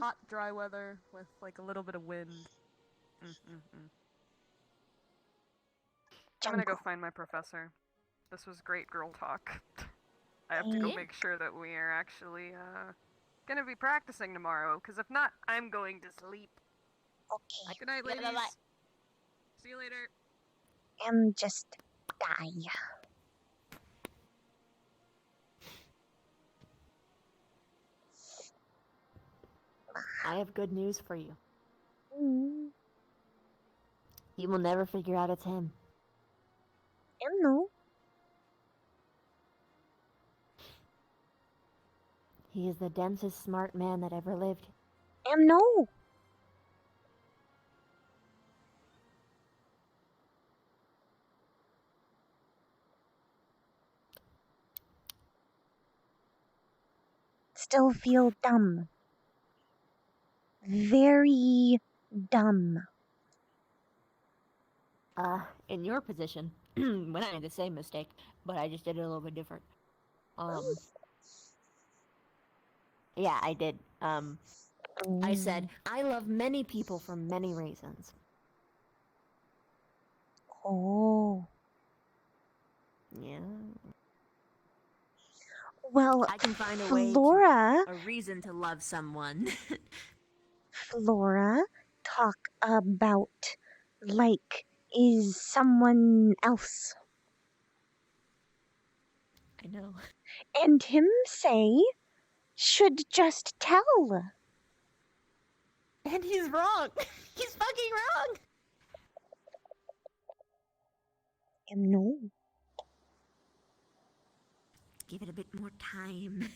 Hot, dry weather with, like, a little bit of wind. I'm gonna go find my professor. This was great girl talk. I have to go make sure that we are actually, gonna be practicing tomorrow, because if not, I'm going to sleep.
Okay.
Good night, ladies.
Bye-bye.
See you later.
Just die.
I have good news for you.
Mm.
You will never figure out it's him.
No.
He is the densest smart man that ever lived.
No. Still feel dumb. Very dumb.
In your position, when I made the same mistake, but I just did it a little bit different. Yeah, I did. I said, I love many people for many reasons.
Oh.
Yeah.
Well,
I can find a
Flora,
a reason to love someone.
Flora, talk about like is someone else.
I know.
And him say, should just tell.
And he's wrong. He's fucking wrong.
No.
Give it a bit more time.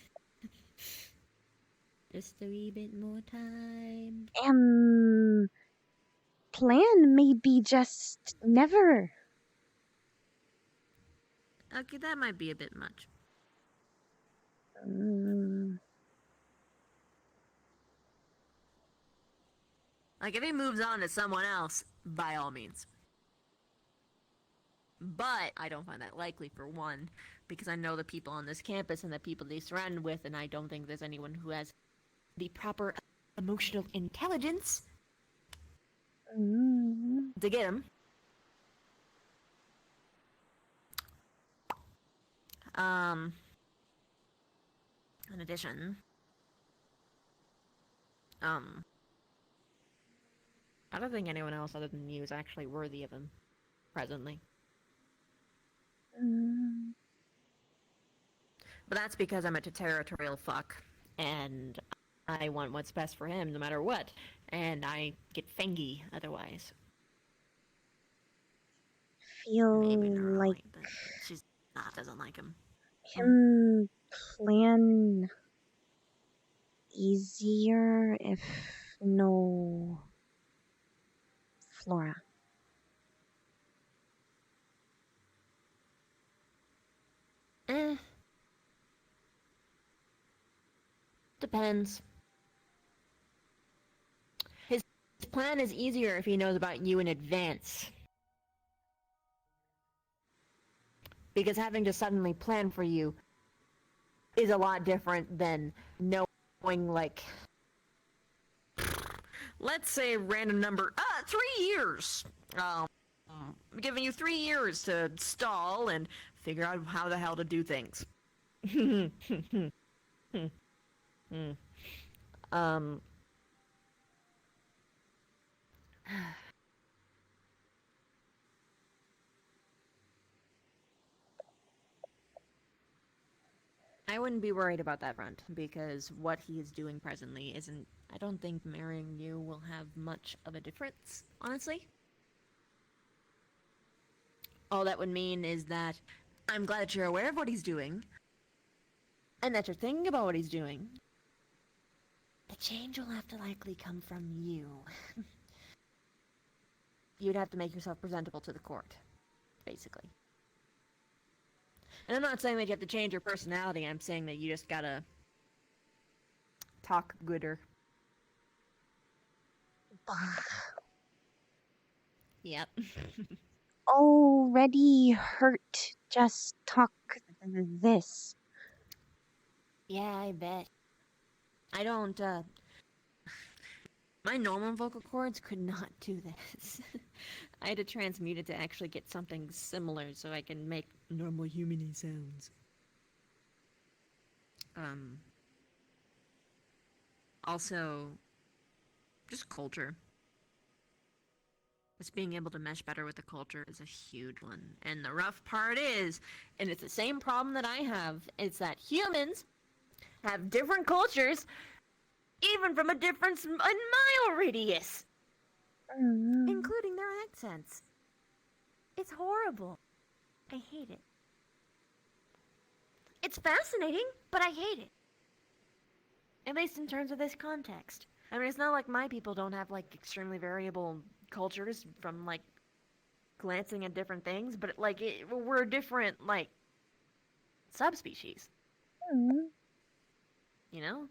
Just a wee bit more time.
Plan maybe just never.
Okay, that might be a bit much. Like, if he moves on to someone else, by all means. But I don't find that likely, for one, because I know the people on this campus and the people they surrounded with, and I don't think there's anyone who has the proper emotional intelligence to get him. In addition, I don't think anyone else other than you is actually worthy of him, presently. But that's because I'm a territorial fuck, and I want what's best for him no matter what, and I get fangy otherwise.
Feel like
But she doesn't like him.
him plan easier if no Flora.
Depends. His plan is easier if he knows about you in advance. Because having to suddenly plan for you is a lot different than knowing, like, let's say random number, 3 years. I'm giving you 3 years to stall and figure out how the hell to do things. I wouldn't be worried about that front, because what he is doing presently isn't... I don't think marrying you will have much of a difference, honestly. All that would mean is that I'm glad that you're aware of what he's doing, and that you're thinking about what he's doing. The change will have to likely come from you. You'd have to make yourself presentable to the court, basically. And I'm not saying that you have to change your personality, I'm saying that you just gotta talk gooder. Yep.
Already hurt. Just talk this.
Yeah, I bet. I don't, my normal vocal cords could not do this. I had to transmute it to actually get something similar so I can make normal human-y sounds. Also, just culture. Just being able to mesh better with the culture is a huge one. And the rough part is, and it's the same problem that I have, it's that humans have different cultures, even from a different mile radius. Including their accents. It's horrible. I hate it. It's fascinating, but I hate it. At least in terms of this context. I mean, it's not like my people don't have, like, extremely variable cultures from, like, glancing at different things, but, like, we're different, like, subspecies. You know?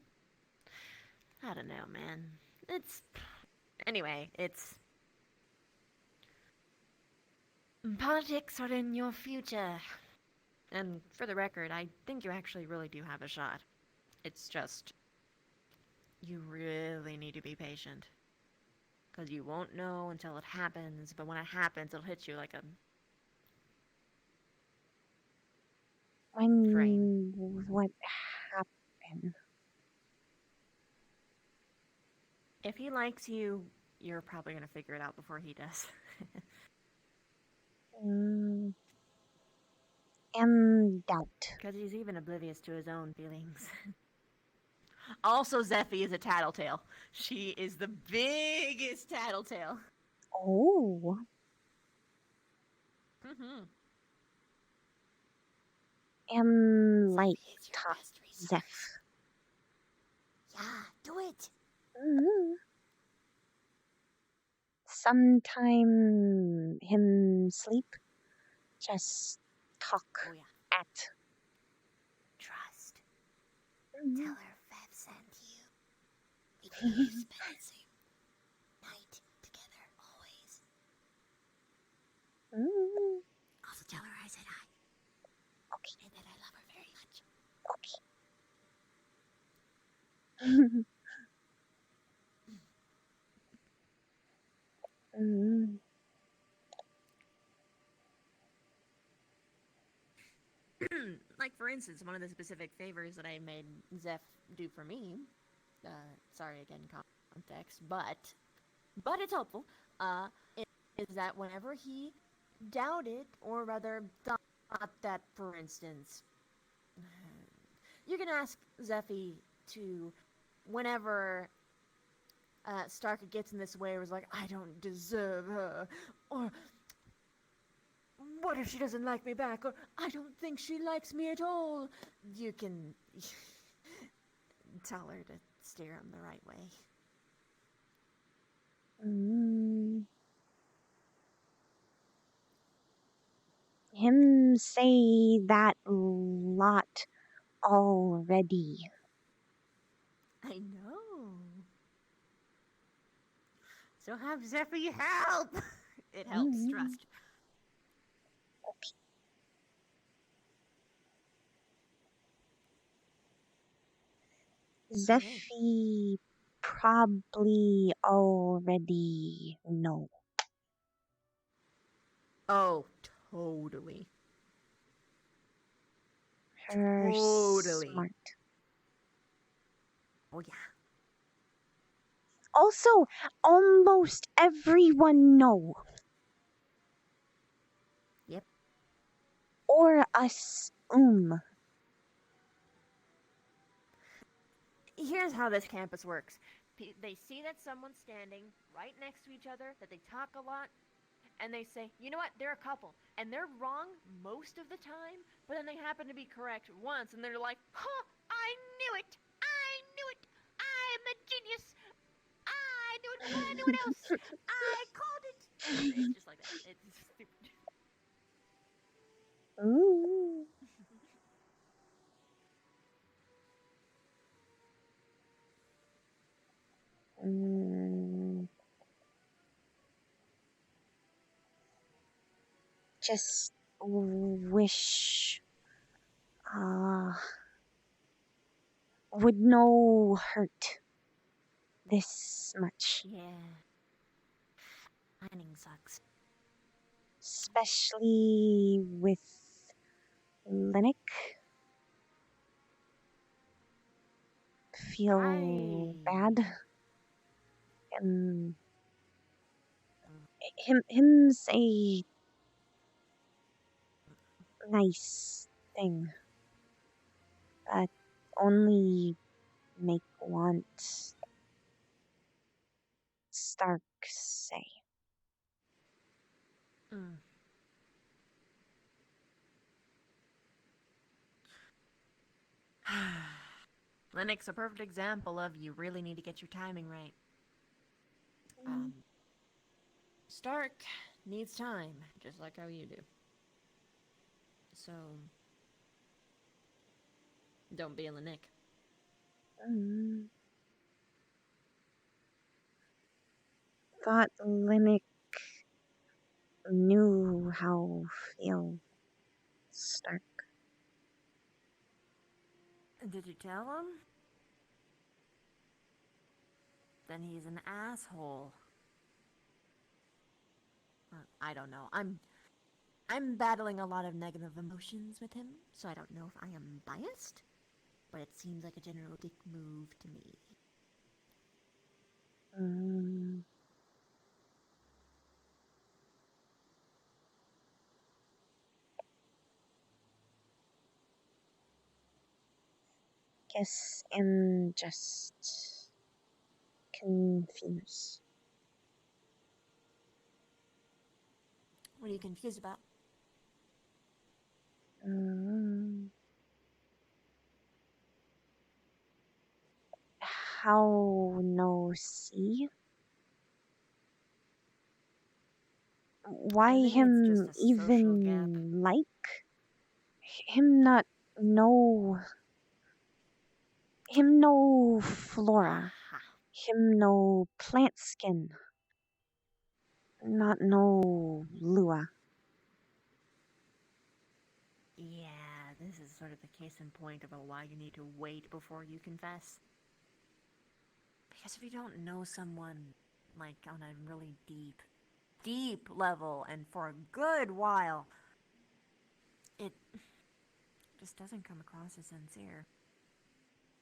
I don't know, man. Anyway, it's... Politics are in your future. And for the record, I think you actually really do have a shot. It's just, you really need to be patient. Because you won't know until it happens, but when it happens, it'll hit you like a
When what happened?
If he likes you, you're probably going to figure it out before he does.
Doubt.
Because he's even oblivious to his own feelings. Also, Zeffy is a tattletale. She is the biggest tattletale.
Oh.
Mm-hmm.
Like top Zeph.
Yeah, do it.
Sometime him sleep, just talk at.
Trust. Tell her Fev sent you. Maybe you spend the same night together always. Also tell her I said hi.
Okay.
And that I love her very much. Like, for instance, one of the specific favors that I made Zeph do for me, sorry again, context, but it's helpful, is that whenever he doubted, or rather thought that, for instance, you can ask Zeffy to, whenever Stark gets in this way, was like, I don't deserve her, or what if she doesn't like me back, or I don't think she likes me at all, you can tell her to steer him the right way.
Him say that lot already.
I know. So have Zeffy help! It helps, trust.
Zeffy probably already know.
Oh, totally.
Her
Totally.
smart.
Oh, yeah.
Also, almost everyone know.
Yep.
Or assume.
Here's how this campus works. They see that someone's standing right next to each other, that they talk a lot, and they say, you know what, they're a couple. And they're wrong most of the time, but then they happen to be correct once, and they're like, huh, I knew it! I knew it! I'm a genius! I knew it before anyone else! I called it! It's just like that. It's stupid.
Ooh. Just wish would no hurt this much.
Yeah. Mining sucks.
Especially with Linux. Feel bad. And him say nice thing. But only make want Stark say.
Linux, a perfect example of you really need to get your timing right. Stark needs time, just like how you do. So, don't be a Linux.
Thought Linux knew how feel Stark.
Did you tell him? Then he's an asshole. I don't know. I'm battling a lot of negative emotions with him, so I don't know if I am biased, but it seems like a general dick move to me.
Guess I'm just confused.
What are you confused about?
How no see? Why
I think it's
him
just a social gap.
even like? Him not know. Him no flora. Him no plant skin. Not no lua.
Yeah, this is sort of the case in point about why you need to wait before you confess. Because if you don't know someone, like, on a really deep level, and for a good while, it just doesn't come across as sincere.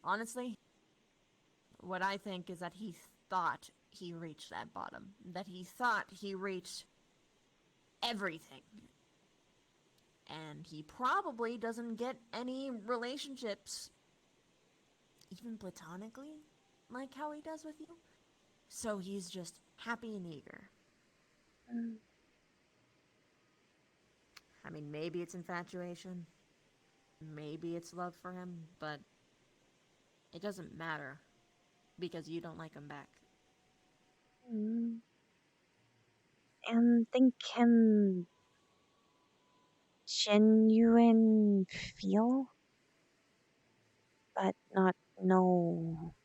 Honestly, what I think is that he thought he reached that bottom. That he thought he reached everything. And he probably doesn't get any relationships, even platonically, like how he does with you. So he's just happy and eager. I mean, maybe it's infatuation. Maybe it's love for him, but it doesn't matter because you don't like him back.
And think him genuine feel, but not know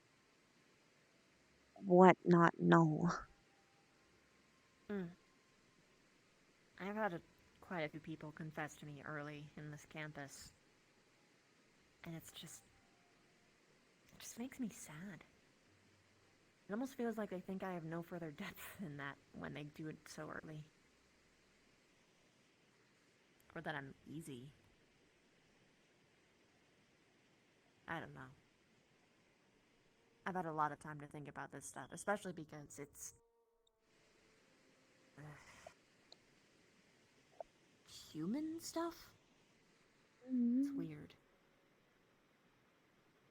what not know.
I've had quite a few people confess to me early in this campus. And it just makes me sad. It almost feels like they think I have no further depth than that when they do it so early. Or that I'm easy. I don't know. I've had a lot of time to think about this stuff, especially because it's human stuff? It's weird.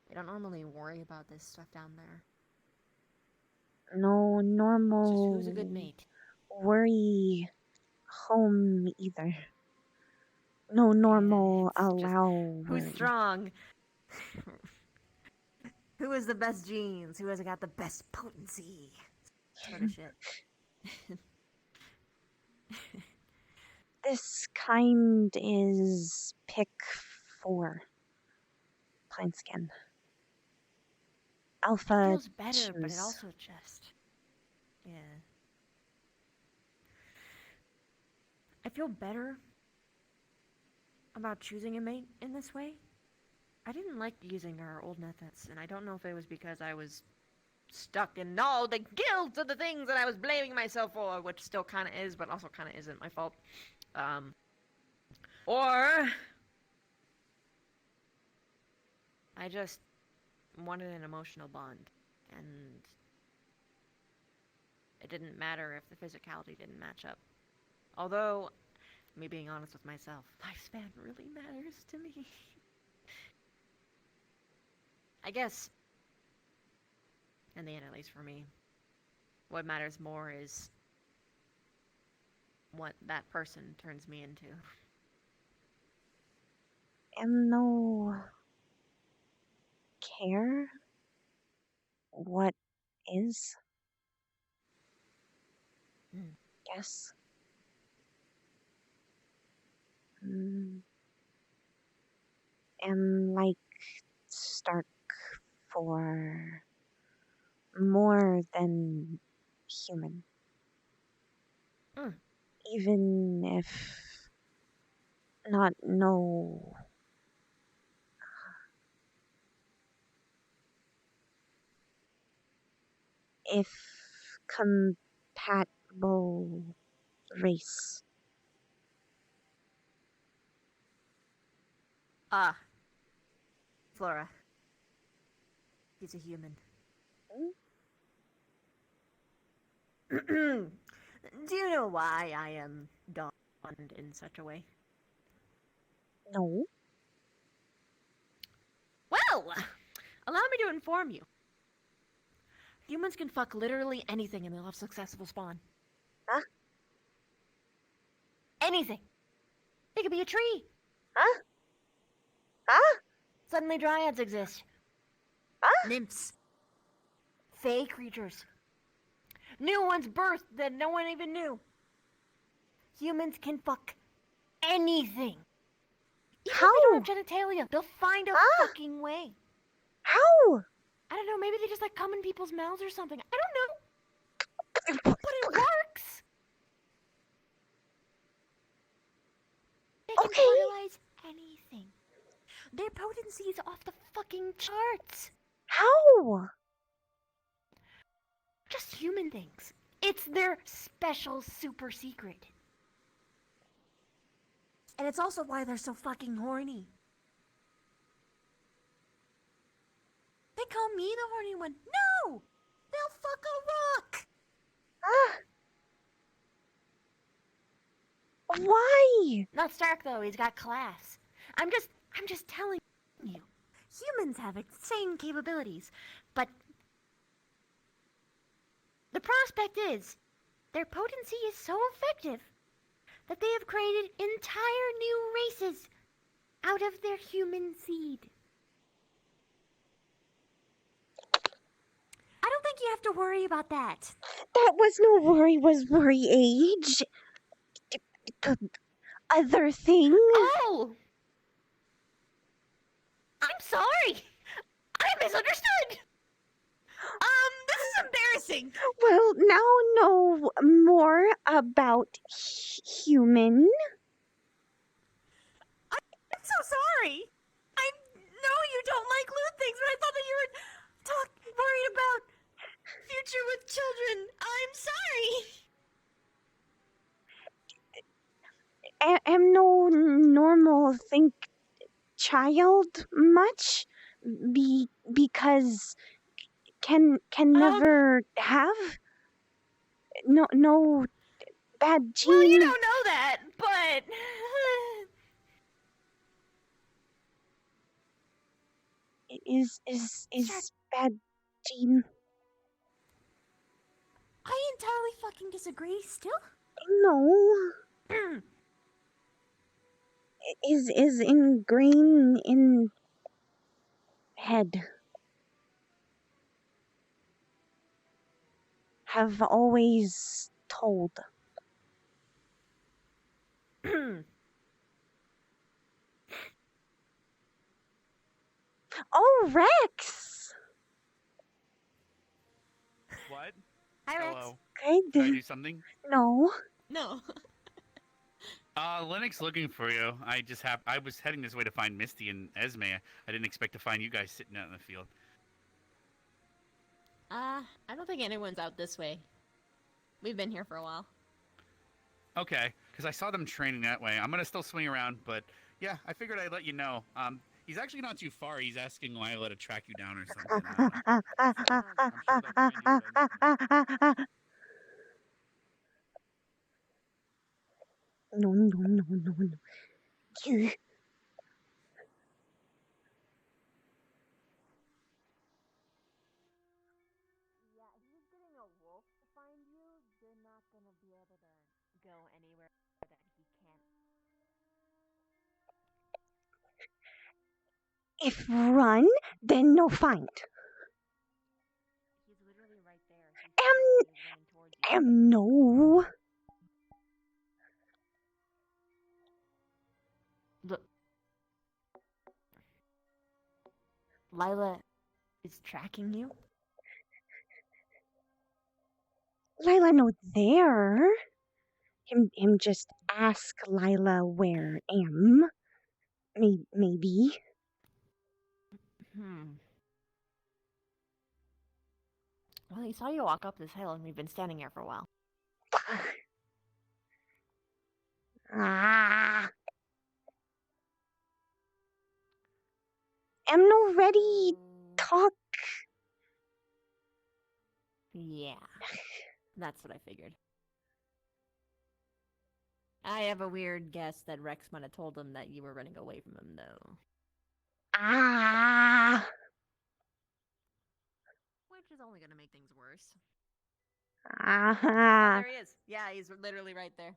I don't normally worry about this stuff down there.
No normal
Who's a good mate?
worry home either. No normal allow
Who's
worry.
strong? Who has the best genes? Who has got the best potency? Sort of shit.
This kind is pick 4. Pine skin. Alpha
It feels better, but it
choose.
also just... Yeah. I feel better about choosing a mate in this way. I didn't like using our old methods, and I don't know if it was because I was stuck in all the guilt of the things that I was blaming myself for, which still kind of is, but also kind of isn't my fault. Or I just wanted an emotional bond, and it didn't matter if the physicality didn't match up. Although, me being honest with myself, lifespan really matters to me. I guess, in the end, at least for me, what matters more is what that person turns me into.
And no care what is. Guess. And like Stark for more than human. Even if not no if compatible race.
Ah. Flora. He's a human. Do you know why I am donned in such a way?
No.
Well, allow me to inform you. Humans can fuck literally anything and they'll have successful spawn.
Huh?
Anything. It could be a tree.
Huh? Huh?
Suddenly dryads exist.
Huh?
Nymphs. Fey creatures. New ones birthed that no one even knew. Humans can fuck anything. Even
How?
if they don't have genitalia, they'll find a fucking way.
How?
I don't know, maybe they just like come in people's mouths or something. I don't know. But it works! They can fertilize anything. Their potency is off the fucking charts.
How?
Just human things. It's their special super secret. And it's also why they're so fucking horny. They call me the horny one. No! They'll fuck a rock!
Why?
Not Stark though, he's got class. I'm just telling you. Humans have insane capabilities, but the prospect is their potency is so effective that they have created entire new races out of their human seed. I don't think you have to worry about that.
That was no worry, was worry age. Other thing?
Oh! I'm sorry! I misunderstood! This is embarrassing!
Well, now know more about human.
I'm so sorry! I know you don't like loot things, but I thought that you were worried about future with children. I'm sorry!
Am no normal think child much because can never have no bad gene.
Well, you don't know that, but
is bad gene.
I entirely fucking disagree still.
No. is ingrained in head. Have always told. Oh, Rex!
What?
Hi, Rex.
Hello.
Okay,
Did I do something?
No.
No.
Linux looking for you. I was heading this way to find Misty and Esme. I didn't expect to find you guys sitting out in the field.
I don't think anyone's out this way. We've been here for a while.
Okay, because I saw them training that way. I'm gonna still swing around, but yeah, I figured I'd let you know. He's actually not too far. He's asking Lila to track you down or something.
No. You.
Yeah, if he's getting a wolf to find you, you're not gonna be able to go anywhere that he can't.
If run, then no find.
He's literally right there. He's running towards you.
No.
Look. Lila is tracking you?
Lila no there. Him just ask Lila where am. Maybe.
Well, he saw you walk up this hill, and we've been standing here for a while.
Ah. I'm not ready. Talk.
Yeah, that's what I figured. I have a weird guess that Rex might have told him that you were running away from him, though.
Ah.
Which is only gonna make things worse. Oh,
Ah.
there he is. Yeah, he's literally right there.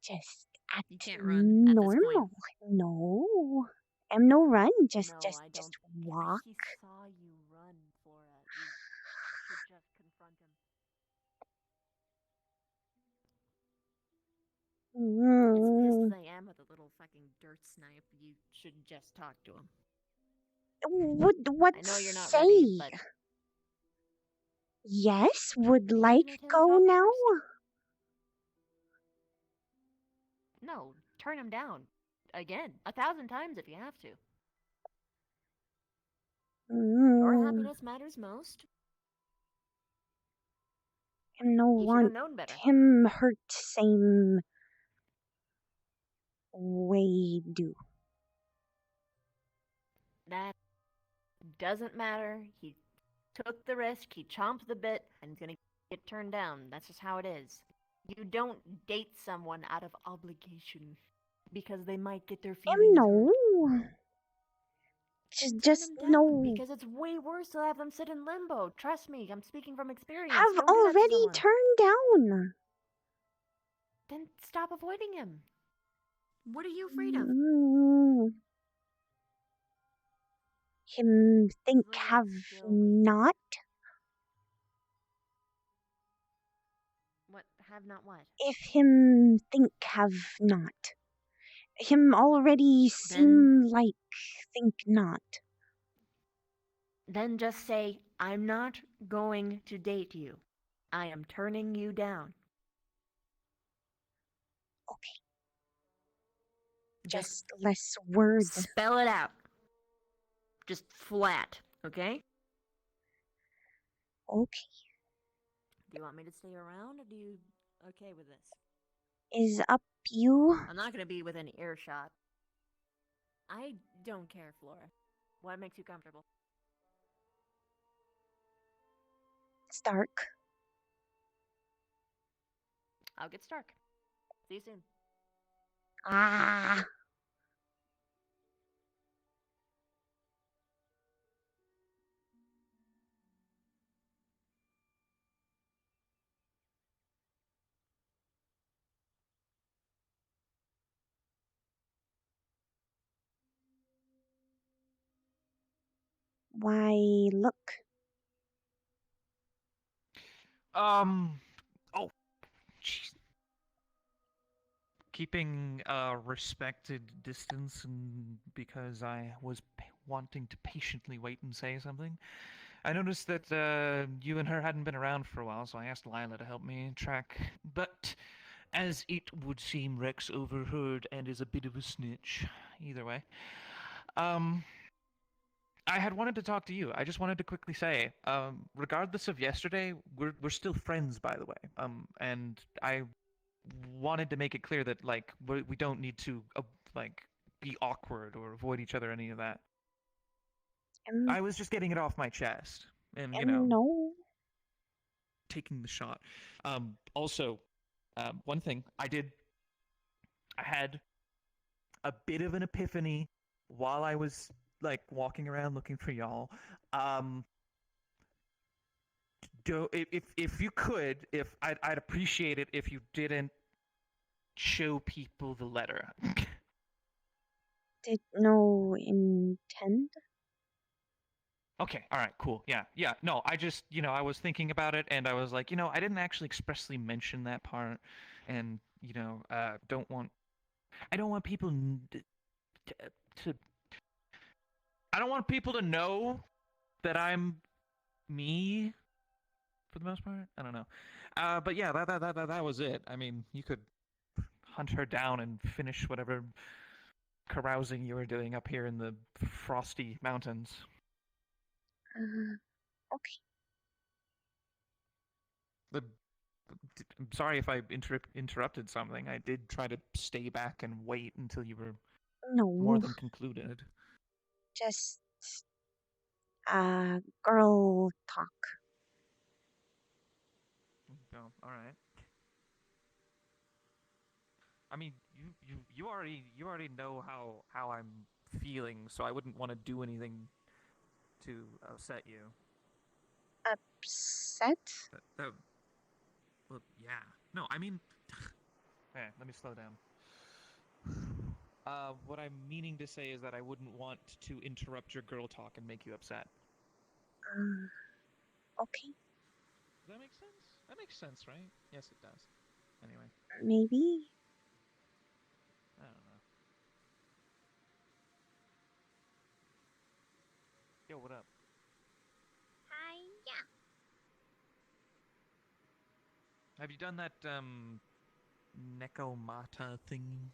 Just act
You can't run at this point.
normal. No. I'm no run. Just walk.
He saw you run, Flora. You should just confront him. As pissed as I am with a little fucking dirt snipe, you should just talk to him.
What
I know you're not
say?
ready, but
Yes, would
Maybe
like
let him
go
talk
now?
no, turn him down. Again, 1,000 times if you have to. Your happiness matters most.
I'm no
He should
want
have known better.
him hurt same way do.
That doesn't matter. He took the risk, he chomped the bit, and he's gonna get turned down. That's just how it is. You don't date someone out of obligation because they might get their feelings
No.
hurt.
Just
Turn them down,
no.
because it's way worse to have them sit in limbo. Trust me, I'm speaking from experience.
Have
Don't do that to
already
someone.
turned down.
Then stop avoiding him. What are you afraid of?
Him think have not.
What? Have not what?
If him think have not. Him already seem like think not.
Then just say, I'm not going to date you. I am turning you down.
Okay. Just less words.
Spell it out. Just flat, okay?
Okay.
Do you want me to stay around, or do you okay with this?
Is up you.
I'm not going to be within earshot. I don't care, Flora. What makes you comfortable?
Stark.
I'll get Stark. See you soon.
Ah. Why, look.
Oh, jeez. Keeping a respected distance, and because I was wanting to patiently wait and say something, I noticed that you and her hadn't been around for a while, so I asked Lila to help me track. But as it would seem, Rex overheard and is a bit of a snitch. Either way, I had wanted to talk to you. I just wanted to quickly say, regardless of yesterday, we're still friends, by the way. And I wanted to make it clear that like we don't need to like be awkward or avoid each other, any of that. I was just getting it off my chest, and you know,
no.
taking the shot. Also, one thing I had a bit of an epiphany while I was like walking around looking for y'all. If you could, I'd appreciate it if you didn't show people the letter.
Did no intent?
Okay, all right, cool. Yeah. No, I just, I was thinking about it, and I was like, I didn't actually expressly mention that part, and I don't want people to. I don't want people to know that I'm me. For the most part, I don't know. But yeah, that was it. I mean, you could hunt her down and finish whatever carousing you were doing up here in the frosty mountains.
Okay.
I'm sorry if I interrupted something. I did try to stay back and wait until you were more
No,
than concluded.
just girl talk.
Oh, all right. I mean, you already know how I'm feeling, so I wouldn't want to do anything to upset you.
Upset?
Well, yeah. No, I mean, let me slow down. What I'm meaning to say is that I wouldn't want to interrupt your girl talk and make you upset.
Okay.
Does that make sense? That makes sense, right? Yes, it does. Anyway.
Maybe.
I don't know. Yo, what up?
Hi, yeah.
Have you done that, Nekomata thing?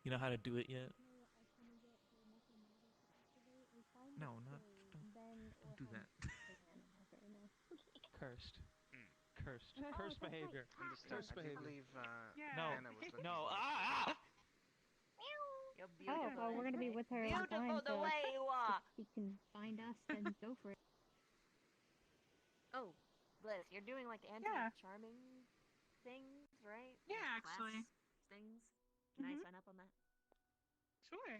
You know how to do it yet? No, not... Don't do that. Cursed. Cursed. Cursed behavior.
Understood.
Cursed
I do
behavior.
believe
No.
Anna was looking
No.
for
Ah!
Oh, well, we're gonna be with her on time,
Beautiful the
so
way you are.
if she can find us, then go for it.
Oh, Bliss, you're doing like anti-charming things, right?
Yeah,
Like
actually.
class things. Can I sign up on that?
Sure.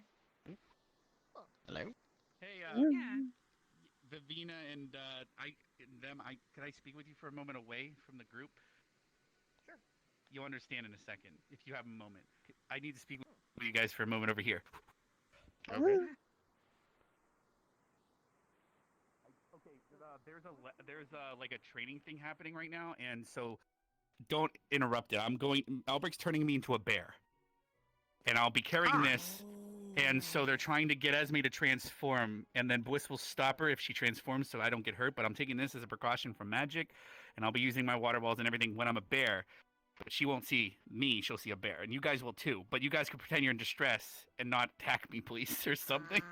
Hello?
Hey, Vivina and could I speak with you for a moment away from the group?
Sure.
You'll understand in a second if you have a moment. I need to speak with you guys for a moment over here.
Okay.
There's like a training thing happening right now, and so don't interrupt it. Albrecht's turning me into a bear, and I'll be carrying this. And so they're trying to get Esme to transform, and then Bliss will stop her if she transforms so I don't get hurt, but I'm taking this as a precaution from magic, and I'll be using my water balls and everything when I'm a bear. But she won't see me, she'll see a bear, and you guys will too. But you guys can pretend you're in distress and not attack me, please, or something.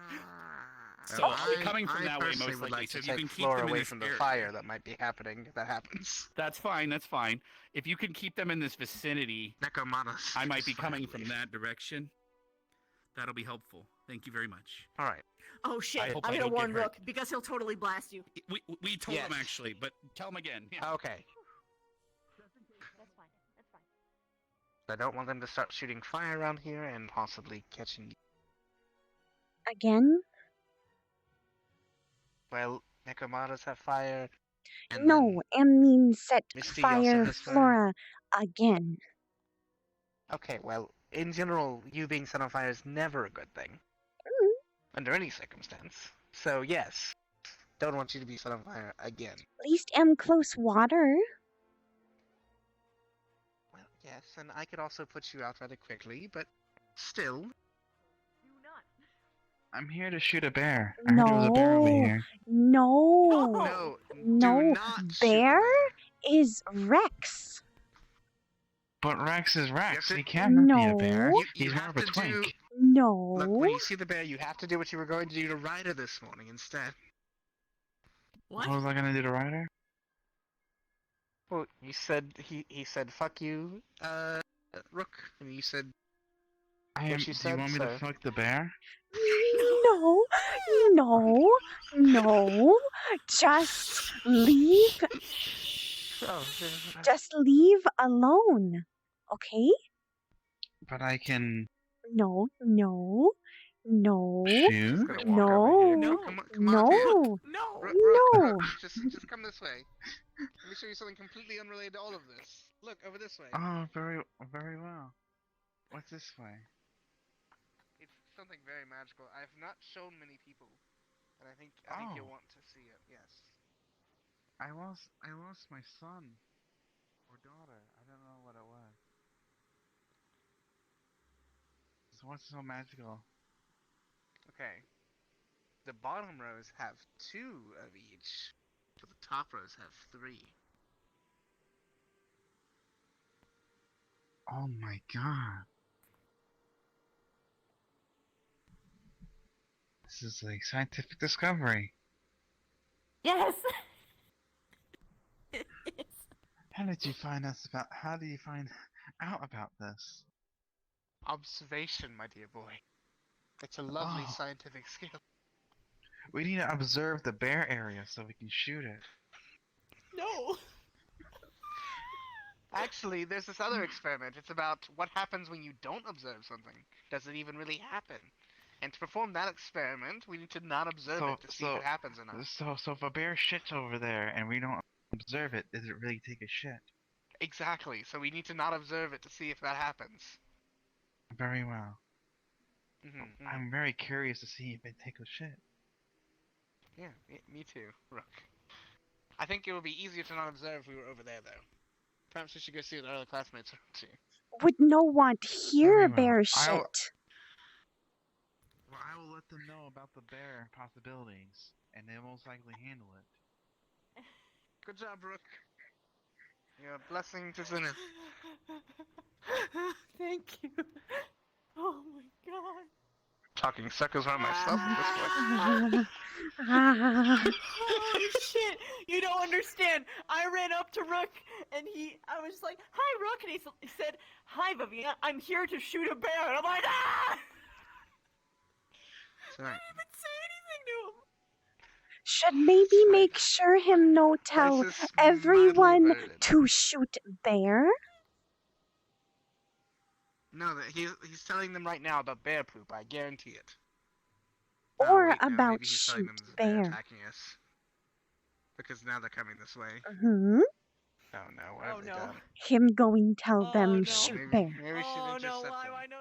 So I'll be coming from that way
personally
most
would
likely.
like
So
to
if you
take
can keep
Flora
them in
away
this
from the
area.
fire that might be happening if that happens.
That's fine, that's fine. If you can keep them in this vicinity, I might be coming from that direction. That'll be helpful. Thank you very much.
All right.
Oh shit!
I hope
I'm
I
gonna
don't get
warn
hurt.
Rook because he'll totally blast you.
We told him
Yes.
actually, but tell him again. Yeah.
Okay.
That's fine. That's fine.
I don't want them to start shooting fire around here and possibly catching you.
Again?
Well, Nekomatas have fire. And
No, set
Misty also
fire
has fire.
Flora again.
Okay, well, in general, you being set on fire is never a good thing. Under any circumstance. So, yes. Don't want you to be set on fire again.
At least close water.
Well, yes, and I could also put you out rather quickly, but still.
Do not.
I'm here to shoot a bear. I heard there was a bear over here.
No.
do not shoot the
Bear is Rex.
But Rex is Rex.
to-
He can't be a bear.
No.
He's more of a twink.
No.
Look, when you see the bear, you have to do what you were going to do to Ryder this morning instead.
What was I gonna do to Ryder?
Well, you said he said fuck you, Rook, and you said
Do
what
you
you said.
want me to fuck the bear?
No. Just leave. Just leave alone. Okay?
But I can
No.
shoot.
No.
Come on,
No.
Rook, just come this way. Let me show you something completely unrelated to all of this. Look over this way.
Oh, very well. What's this way?
It's something very magical. I've not shown many people, and I think you'll want to see it. Yes.
I lost my son or daughter. I don't know what it was. So what's so magical?
Okay. The bottom rows have 2 of each, but the top rows have 3.
Oh my god. This is like scientific discovery.
Yes.
How did you find out about this?
Observation, my dear boy. It's a lovely
Oh.
scientific skill.
We need to observe the bear area so we can shoot it.
No. Actually, there's this other experiment. It's about what happens when you don't observe something. Does it even really happen? And to perform that experiment, we need to not observe it to see if it happens or not.
So if a bear shits over there and we don't observe it, does it really take a shit?
Exactly. So we need to not observe it to see if that happens.
Very well.
Mm-hmm.
I'm very curious to see if it takes a shit.
Yeah, me too, Rook. I think it would be easier to not observe if we were over there, though. Perhaps we should go see what our other classmates are up to.
Would no want hear a bear shit.
Well, I will let them know about the bear possibilities, and they'll most likely handle it.
Good job, Rook. You're a blessing to sinners.
Thank you. Oh my god.
Talking suckers around myself at this point.
Holy shit! You don't understand. I ran up to Rook, and I was like, "Hi, Rook," and he said, "Hi, Vivian. I'm here to shoot a bear." And I'm like, "Ah!"
Sorry.
I didn't say anything to him.
Should maybe make sure him no tell
This is
everyone
mildly averted.
to shoot bear?
No, he's telling them right now about bear poop. I guarantee it.
Or
wait, no,
about
maybe he's telling
shoot
them there's a bear
bear?
attacking us. Because now they're coming this way.
Hmm?
Oh no, what have they done?
Him going tell them shoot
Maybe,
bear.
maybe we should intercept them.
Why, no.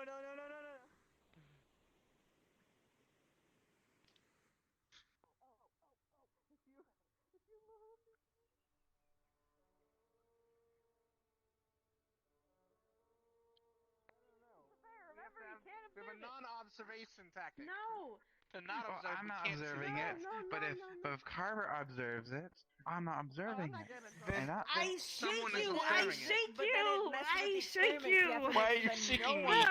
We have a non-observation tactic.
No.
To not
Well,
observe,
I'm
we
not
can't
observing
see
it, but if Carver observes it, I'm not observing it.
Then,
I
someone
shake
is
you! I
observing it.
shake you! I shake you!
Why are you shaking me?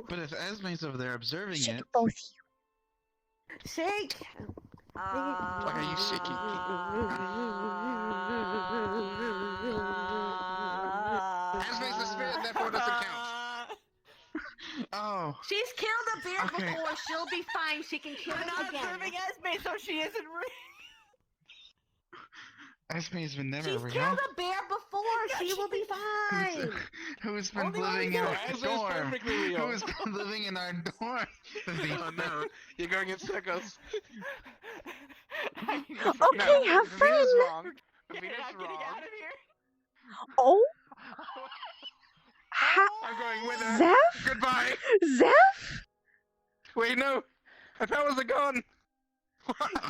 But if Esme's over there observing
Shake
it,
both
Shake!
Why are you shaking me? Esme's the spirit, therefore doesn't count.
Oh.
She's killed a bear
Okay.
before. She'll be fine. She can kill it again. I'm observing Esme, so she isn't real.
Esme's been never
She's
real.
killed a bear before. She will be fine.
Who's been
Only one
living
we
in
know.
our
Esme's
dorm?
perfectly real.
Who's been living in our dorm?
Oh no, you're going in circles.
Okay, have fun.
Vina's wrong. Vina's
I'm getting
wrong.
out of here.
Oh?
I'm going with her.
Zeph?
Goodbye.
Zeph?
Wait, no. My powers are gone.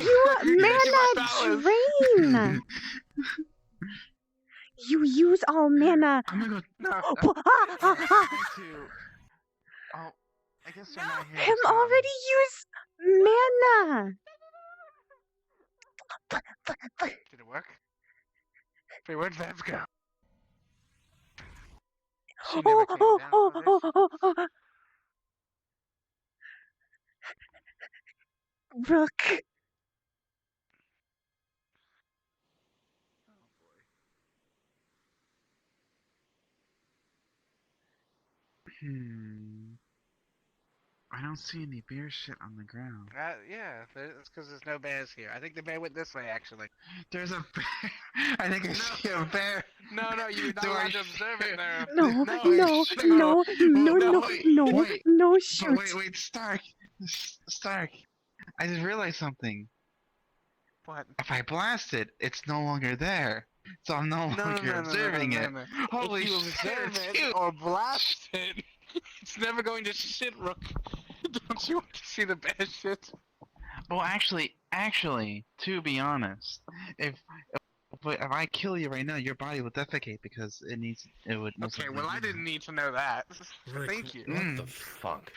You mana
powers.
drain. You use all mana.
I'm gonna go.
No.
Ah,
I'm
ah, ah.
going to. Oh, I guess they're not here.
Him
to
already used mana.
Did it work? Wait, where'd Vance go? She never came down for this.
Rook.
I don't see any bear shit on the ground.
Yeah, it's because there's no bears here. I think the bear went this way, actually.
There's a bear. I think I see a bear.
No, you're not
Do
allowed
I
to observe it there.
No,
Wait,
no, shoot.
But wait, Stark. I just realized something.
What?
If I blast it, it's no longer there. So I'm no longer observing it. Holy
if you
shit,
observe
it's
it
huge.
or blast it, it's never going to shit, Rook. Don't you want to see the bad shit?
Well, actually, to be honest, if I kill you right now, your body will defecate because it would. most
Okay,
likely
well, I
do
didn't need to know that.
Rick,
Thank you.
What the fuck?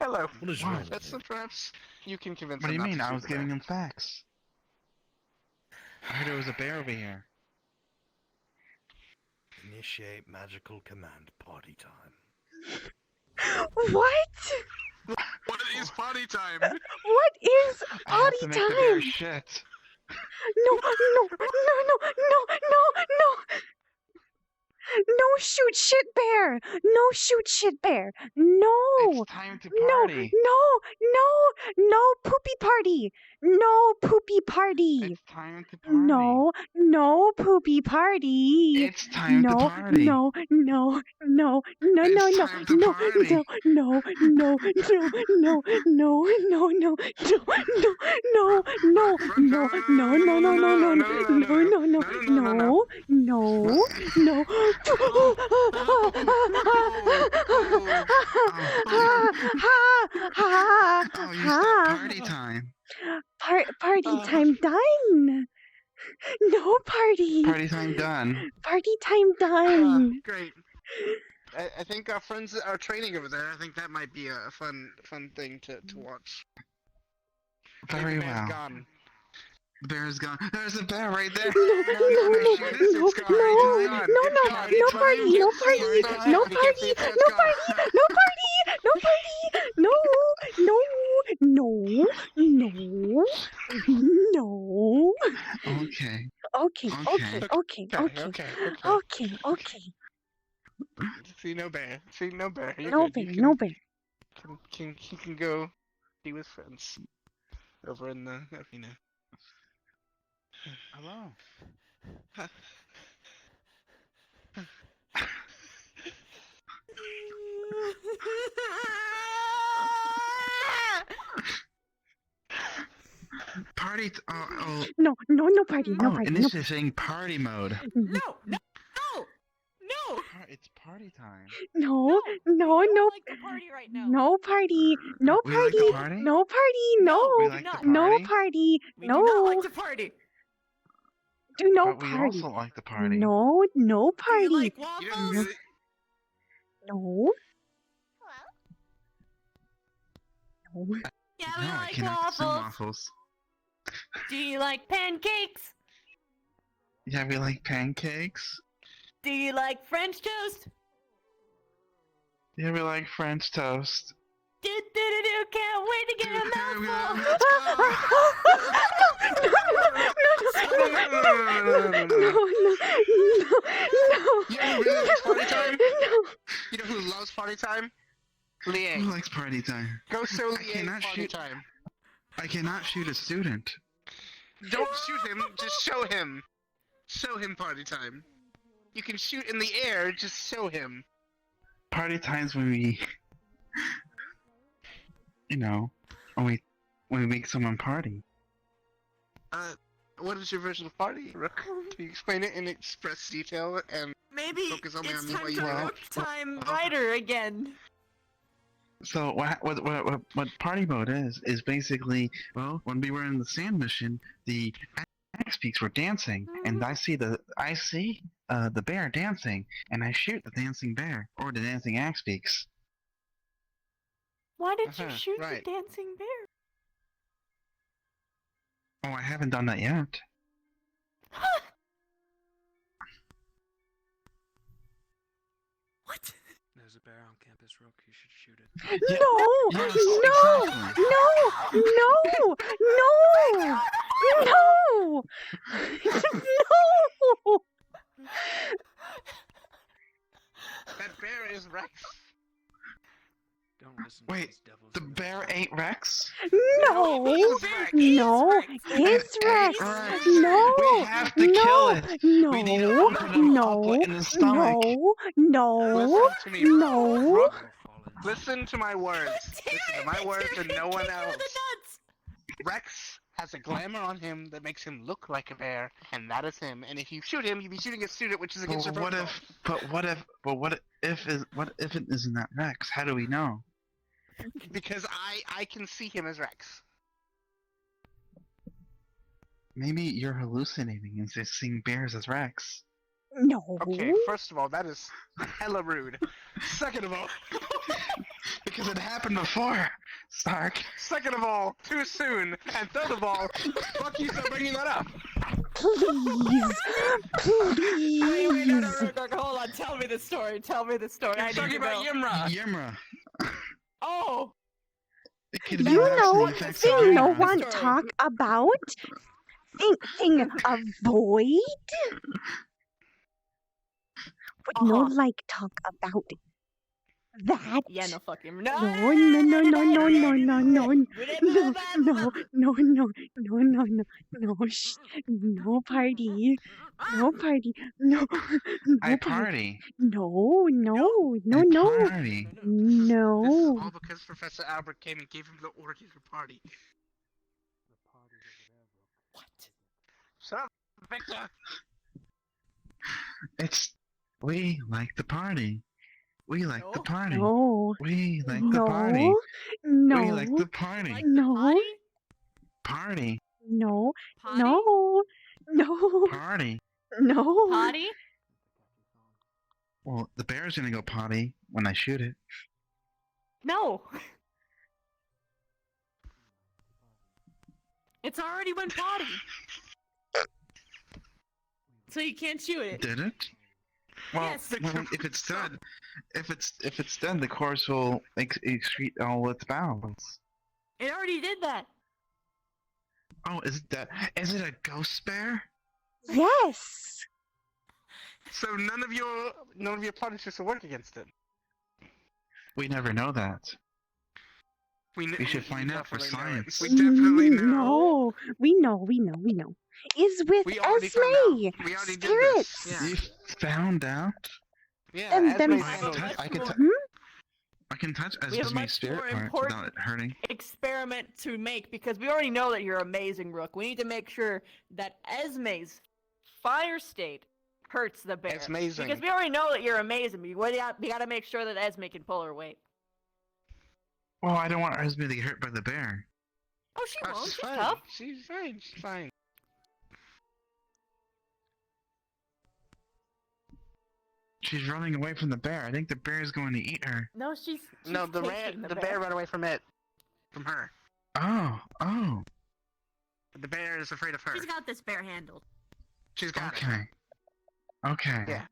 Hello.
What is wrong with
That's
you?
perhaps you can convince
What do
him
you
not
mean?
to
I
shoot
was
the
giving
bear.
him facts. I heard there was a bear over here.
Initiate magical command party time.
What?
What are
is potty time.
What is
I have to
potty
make the bear
time?
shit.
No, no, no, no, no, no, no. No shoot shit bear. No shoot shit bear. No.
It's time to
No,
party.
no poopy party. No poopy party.
It's time to party.
No poopy party.
It's time to party.
No.
It's time to party. Oh, you stopped party time.
Party time done. No party.
Party time done.
Party time done.
Great. I think our friends are training over there. I think that might be a fun thing to watch.
Very
The bear's
well.
gone.
The bear is gone. There's a bear right there.
No
Okay.
Okay.
See no bear. You're
No
good.
bear,
You can-
no bear.
He can go be with friends over in the arena.
Hello. Party.
No party. No party.
And this is saying party mode.
No.
It's party time.
No party right now. No party. No
We like
party.
to party?
No party. No.
We like to
No
party?
party.
We
No.
do not like to party.
Do no
But we
party.
also like to party.
No party.
Do you like waffles?
No. No.
Yeah,
No,
we
I
like
cannot stand
waffles.
waffles.
Do you like pancakes?
Yeah, we like pancakes.
Do you like French toast?
Yeah, we like French toast.
Can't wait to get a mouthful.
You know who really likes party time? You know who loves party time? Liang.
Who likes party time?
Go show
I
Liang
cannot
party
shoot.
time.
I cannot shoot a student.
Don't shoot him, just show him. Show him party time. You can shoot in the air, just show him.
Party times when we, when we make someone party.
What is your version of party, Rook? Can you explain it in express detail and
Maybe
focus only
it's
on
time
what you
to
want?
Rook time writer again.
So what party mode is basically, well, when we were in the sand mission, the axe peaks were dancing, and I see the bear dancing, and I shoot the dancing bear or the dancing axe peaks.
Why did you
Uh-huh,
shoot
right.
the dancing bear?
Oh, I haven't done that yet.
What?
There's a bear on campus, Rook. You should shoot it.
No!
Yes,
No!
exactly.
No!
That bear is Rex.
Don't listen
Wait,
to these devils.
the bear ate Rex?
No!
It's Rex.
No! It's Rex!
Rex.
No!
We have to kill it.
No!
We need to open him up in the stomach.
No!
Listen to me,
No!
Rook. Listen to my words. Listen to my words and no one else. Rex has a glamour on him that makes him look like a bear, and that is him. And if you shoot him, you'd be shooting a student, which is against your protocol.
What if it isn't that Rex? How do we know?
Because I can see him as Rex.
Maybe you're hallucinating and just seeing bears as Rex.
No.
Okay, first of all, that is hella rude. Second of all,
Because it happened before, Stark.
second of all, too soon. And third of all, fuck you for bringing that up.
Please.
Wait, no,
Please.
Rook, hold on. Tell me the story. I
You're
need
talking
to
about
know.
Yimra.
Yimra.
Oh!
It could
You
be less than
know,
the effects
thing
of
no
Hydra.
one talk about. Thing avoid. Would no like talk about that.
Yeah, no fucking
No, no, no, no, no, no, no, no, no, no, no, no, no, no, no, no, shh, no party, no party, no,
I
no party,
party.
no, no, no,
I
no,
party.
This is
no.
all because Professor Albert came and gave him the order to party. What? Shut up, Victor!
It's we like the party. We like the party.
No.
We like the
No.
party.
No.
We like the party.
No.
Party.
No. No. No.
Party.
No.
Potty?
Well, the bear's gonna go potty when I shoot it.
No. It's already went potty. So you can't shoot it.
Did it? Well,
Yes.
well, if it's done, if it's done, the course will excrete all its bowels.
It already did that.
Oh, is it that? Is it a ghost bear?
Yes.
So none of your punishers will work against it.
We never know that.
We
should find out for science.
We definitely know.
No. We know. Is with
We already found out.
Esme.
We already did
Spirits.
this. Yeah.
You found out?
Yeah,
And them
Esme's
I
handled
can
it.
I can touch
We have a
Esme's
much
spirit
more
part
important
without it hurting.
experiment to make because we already know that you're amazing, Rook. We need to make sure that Esme's fire state hurts the bear.
It's amazing.
Because we already know that you're amazing. We gotta make sure that Esme can pull her weight.
Well, I don't want Esme to get hurt by the bear.
Oh, she won't.
She's
She's
fine.
tough.
She's fine. She's fine.
She's running away from the bear. I think the bear is going to eat her.
No, she's
No, the
taking
bear ran away from it, from her.
Oh.
The bear is afraid of her.
She's got this bear handled.
She's got it.
Okay.
Yeah.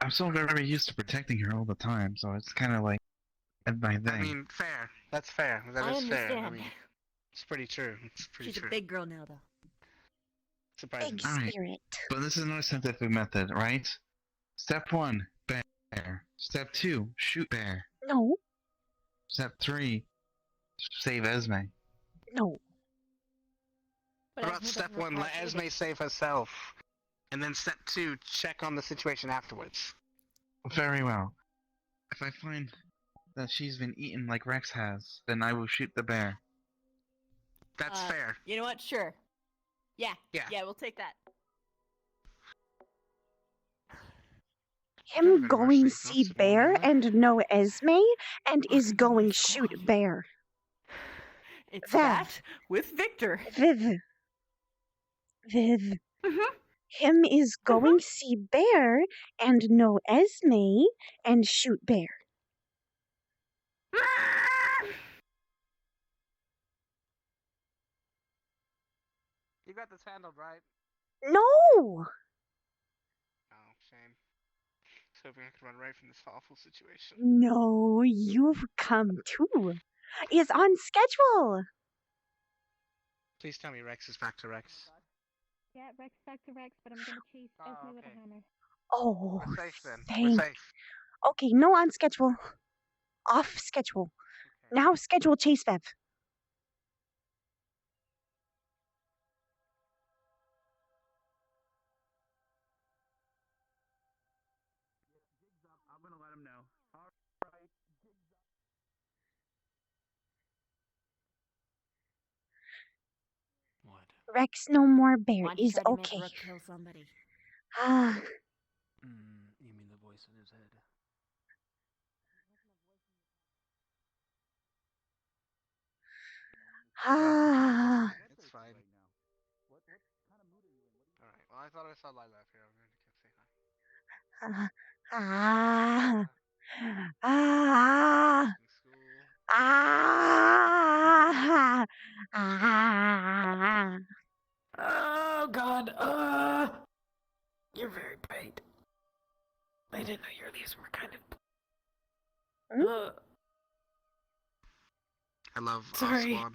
I'm so very used to protecting her all the time, so it's kind of like my thing.
I mean, fair. That's fair. That
I
is fair. I
understand.
mean, it's pretty true. It's pretty
She's
true.
a big girl now, though.
Surprising.
Alright. But this is another scientific method, right? Step 1, bear. Step 2, shoot bear.
No.
Step 3, save Esme.
No.
What about step 1, let Esme save herself? And then step 2, check on the situation afterwards.
Very well. If I find that she's been eaten like Rex has, then I will shoot the bear.
That's fair.
You know what? Sure. Yeah.
Yeah.
We'll take that.
Him going see bear and know Esme and is going shoot bear.
It's
Viv.
that with Victor.
Viv. Him is going see bear and know Esme and shoot bear.
You got this handled, right?
No.
Oh, shame. I was hoping I could run away from this awful situation.
No, you've come too. Is on schedule.
Please tell me Rex is back to Rex.
Yeah, Rex back to Rex, but I'm gonna chase Esme with a hammer.
Oh,
We're safe then.
thank.
We're safe.
Okay, no on schedule. Off schedule. Now schedule chase Bev.
I'm gonna let him know. Alright.
Rex no more bear
Why don't you
is
try to make
okay.
Rook kill somebody?
Ah,
You mean the voice in his head?
ah.
It's fine. Alright, well, I thought I saw Lila up here. I'm going to say hi.
Ah. Ah. Ah. Ah.
Oh God. You're very bright. I didn't know your leaves were kind of.
I love our
Sorry.
squad.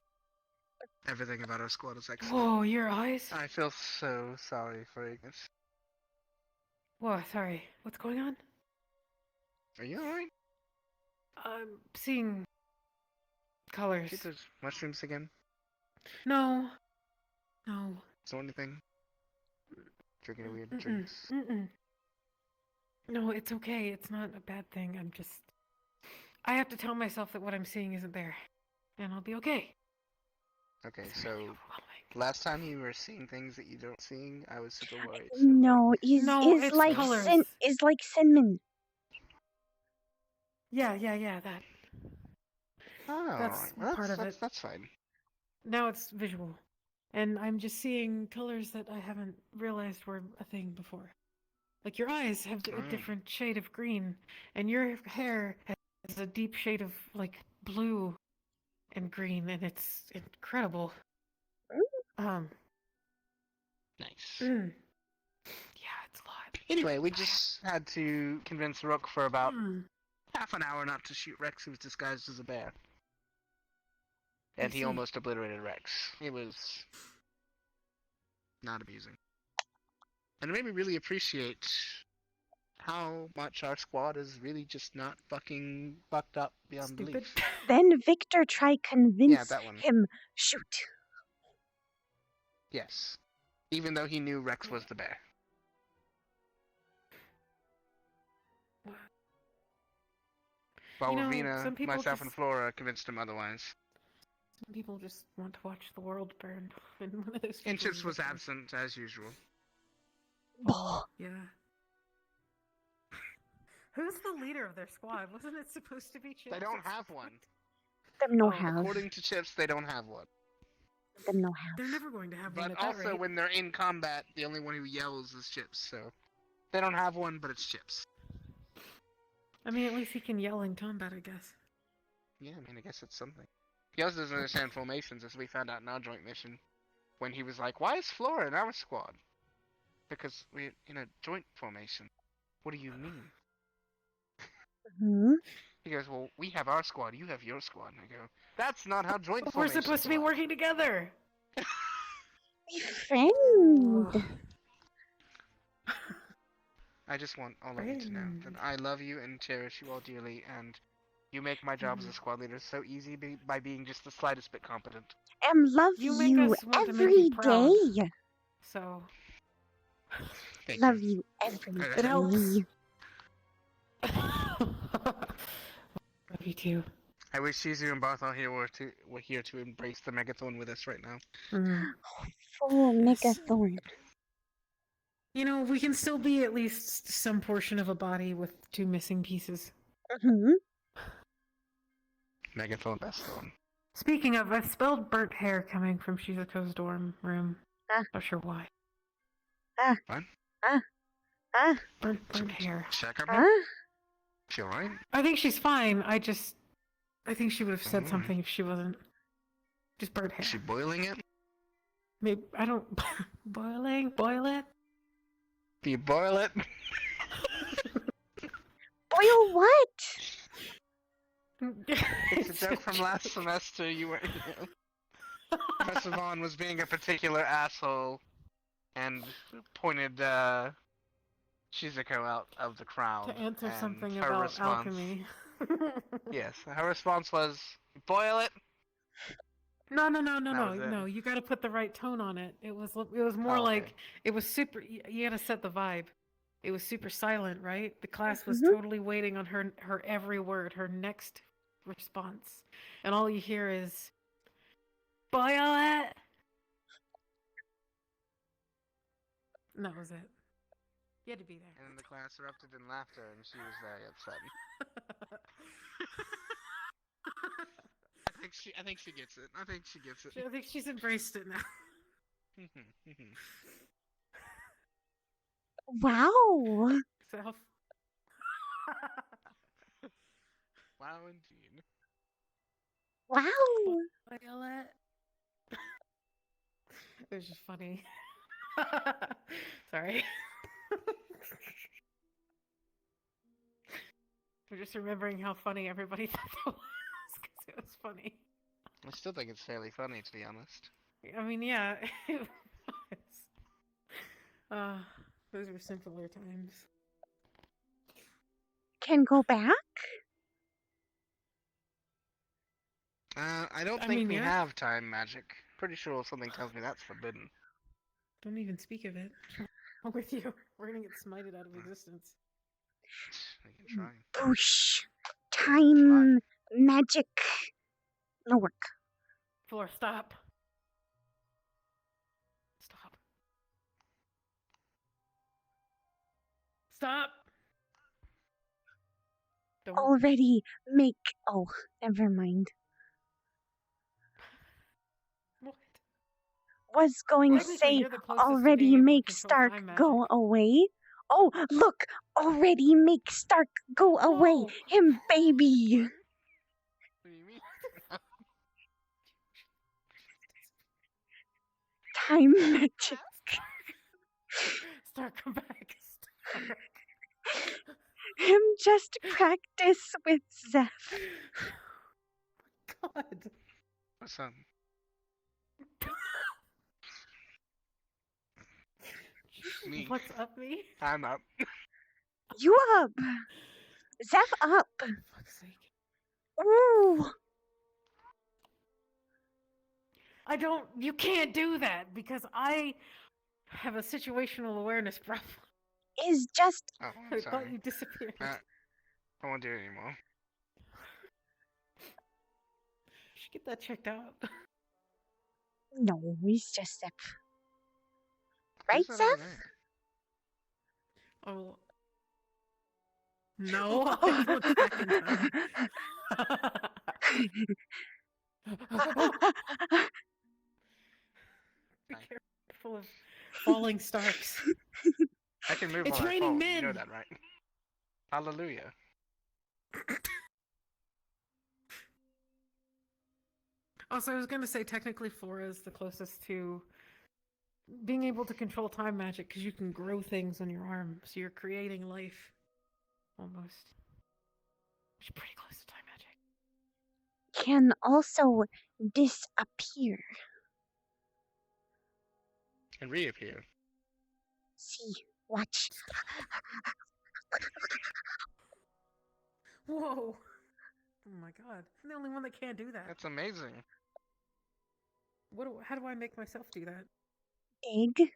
Everything about our squad is excellent.
Whoa, your eyes?
I feel so sorry for Ignis.
Whoa, sorry. What's going on?
Are you alright?
I'm seeing colors.
Eat those mushrooms again?
No. No.
Is there anything? Drinking a weird
Mm-mm.
drinks?
Mm-mm. No, it's okay. It's not a bad thing. I'm just... I have to tell myself that what I'm seeing isn't there. And I'll be okay.
Okay, so last time you were seeing things that you don't seeing, I was super worried. So
No, is
No,
is
it's
like
colors.
is like cinnamon.
Yeah, that.
oh,
That's
alright. Well,
part of it.
That's fine.
Now it's visual. And I'm just seeing colors that I haven't realized were a thing before. Like your eyes have a different shade of green, and your hair has a deep shade of like blue and green, and it's incredible.
Nice.
Yeah, it's a lot.
Anyway, we just had to convince Rook for about half an hour not to shoot Rex, who was disguised as a bear. And he
see.
almost obliterated Rex. It was not amusing. And it made me really appreciate how much our squad is really just not fucking fucked up beyond belief.
Then Victor tried convince
that one.
him shoot.
Yes. Even though he knew Rex was the bear. While
You know,
Ravina,
some people
myself, and
just-
Flora convinced him otherwise.
Some people just want to watch the world burn. And one of those
And
people
Chips
is
was
Victor.
absent, as usual.
Oh, yeah. Who's the leader of their squad? Wasn't it supposed to be Chips?
They don't have one.
Them no have.
According to Chips, they don't have one.
Them no have.
They're never going to have one
But
at that
also,
rate.
when they're in combat, the only one who yells is Chips, so... They don't have one, but it's Chips.
I mean, at least he can yell in combat, I guess.
Yeah, I mean, I guess it's something. He also doesn't understand formations, as we found out in our joint mission. When he was like, why is Flora in our squad? Because we're in a joint formation. What do you mean?
Hmm?
He goes, well, we have our squad, you have your squad. And I go, that's not how joint
But we're
formations
supposed to be
work."
working together!
Be friend.
I just want all of you to know that I love you and cherish you all dearly, and you make my job as a squad leader so easy by being just the slightest bit competent.
Love
You make
you
us want to make
every
you proud.
day.
So...
Love you every day.
It helps. Love you too.
I wish Shizu and Barthol here were here to embrace the Megathorn with us right now.
Full megathorn.
You know, we can still be at least some portion of a body with two missing pieces.
Mm-hmm.
Megathorn, best thorn.
Speaking of, I've spelled burnt hair coming from Shizuko's dorm room. Not sure why.
What?
Burnt hair.
Check on her? She alright?
I think she's fine. I think she would have said something if she wasn't. Just burnt hair.
Is she boiling it?
Maybe, I don't... Boil it?
Do you boil it?
Boil what?
It's a joke from last semester. You were. Professor Vaughn was being a particular asshole and pointed Shizuko out of the crowd.
To answer
and
something
her
about
response,
alchemy.
Yes, her response was, "Boil it."
No.
was it.
No, you gotta put the right tone on it. It was more
Oh, okay.
like, it was super, you gotta set the vibe. It was super silent, right? The class was
Mhm.
totally waiting on her every word, her next response. And all you hear is, boil it! And that was it. You had to be there.
And then the class erupted in laughter, and she was very upset. I think she gets it. I think she gets it.
I think she's embraced it now.
Wow.
Self.
Wow, indeed.
Wow.
Boil it. It was just funny. Sorry. I'm just remembering how funny everybody thought that was, because it was funny.
I still think it's fairly funny, to be honest.
I mean, yeah, it was. Those were simpler times.
Can go back?
I don't
I
think
mean,
we
yeah.
have time magic. Pretty sure something tells me that's forbidden.
Don't even speak of it. I'm with you. We're gonna get smited out of existence.
I can try.
Boosh. Time magic. No work.
Floor, stop. Stop. Stop. Don't.
Already make. Oh, never mind.
What?
Was going to
Technically,
say
you're the closest to
already
being able to
make
control
Stark
time magic.
go away. Oh, look! Already make Stark go away.
Whoa.
Him baby.
What do you mean?
Time magic.
Start, come back. Start.
Him just practice with Zeph.
God.
What's up? Me.
What's up, me?
I'm up.
You up. Zeph up.
For fuck's sake.
Ooh.
You can't do that because I have a situational awareness problem.
Is just.
Oh,
I
I'm
thought
sorry.
you disappeared.
I won't do it anymore.
Should get that checked out.
No, he's just Zeph. Right,
Who's that
Zeph?
over there?
Oh. No, I looked back in time. Be careful of falling Starks.
I can move
It's
on my
raining
phone.
men.
You know that, right? Hallelujah.
Also, I was going to say technically Flora is the closest to being able to control time magic because you can grow things on your arm, so you're creating life almost. Which is pretty close to time magic.
Can also disappear.
And reappear.
See, watch.
Whoa! Oh my god. I'm the only one that can't do that.
That's amazing.
How do I make myself do that?
Dig.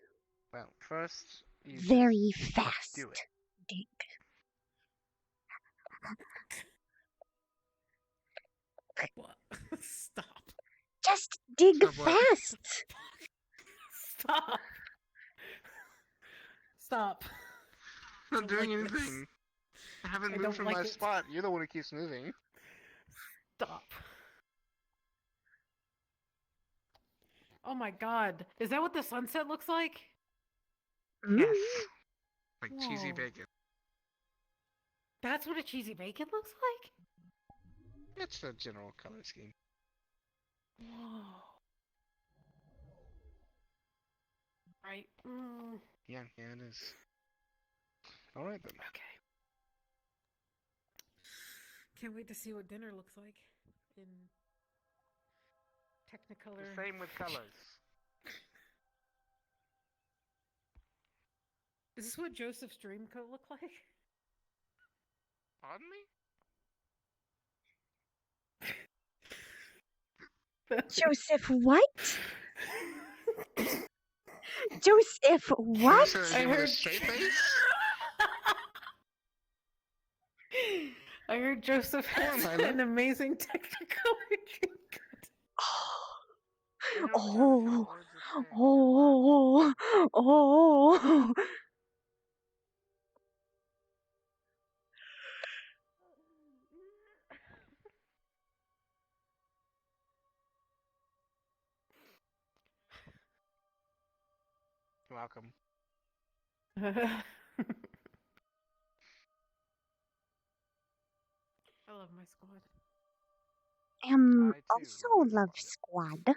Well, first you
Very
just
fast.
do it.
Dig.
What? Stop.
Just dig
Stop what?
fast.
Stop. Stop.
I'm not
don't
doing
like this.
anything. I haven't
I
moved
don't
from
like
my
it.
spot. You're the one who keeps moving.
Stop. Oh my god. Is that what the sunset looks like?
Yes. Like cheesy
Whoa.
bacon.
That's what a cheesy bacon looks like?
It's the general color scheme.
Whoa. Right.
Yeah, it is. Alright then.
Okay. Can't wait to see what dinner looks like in Technicolor.
The same with colors.
Is this what Joseph's dream coat looked like?
Pardon me?
Joseph, what? Joseph, what?
I heard straight face?
I heard Joseph has an amazing Technicolor dream coat.
Oh, oh, oh.
You're welcome.
I love my squad.
Also love Squad.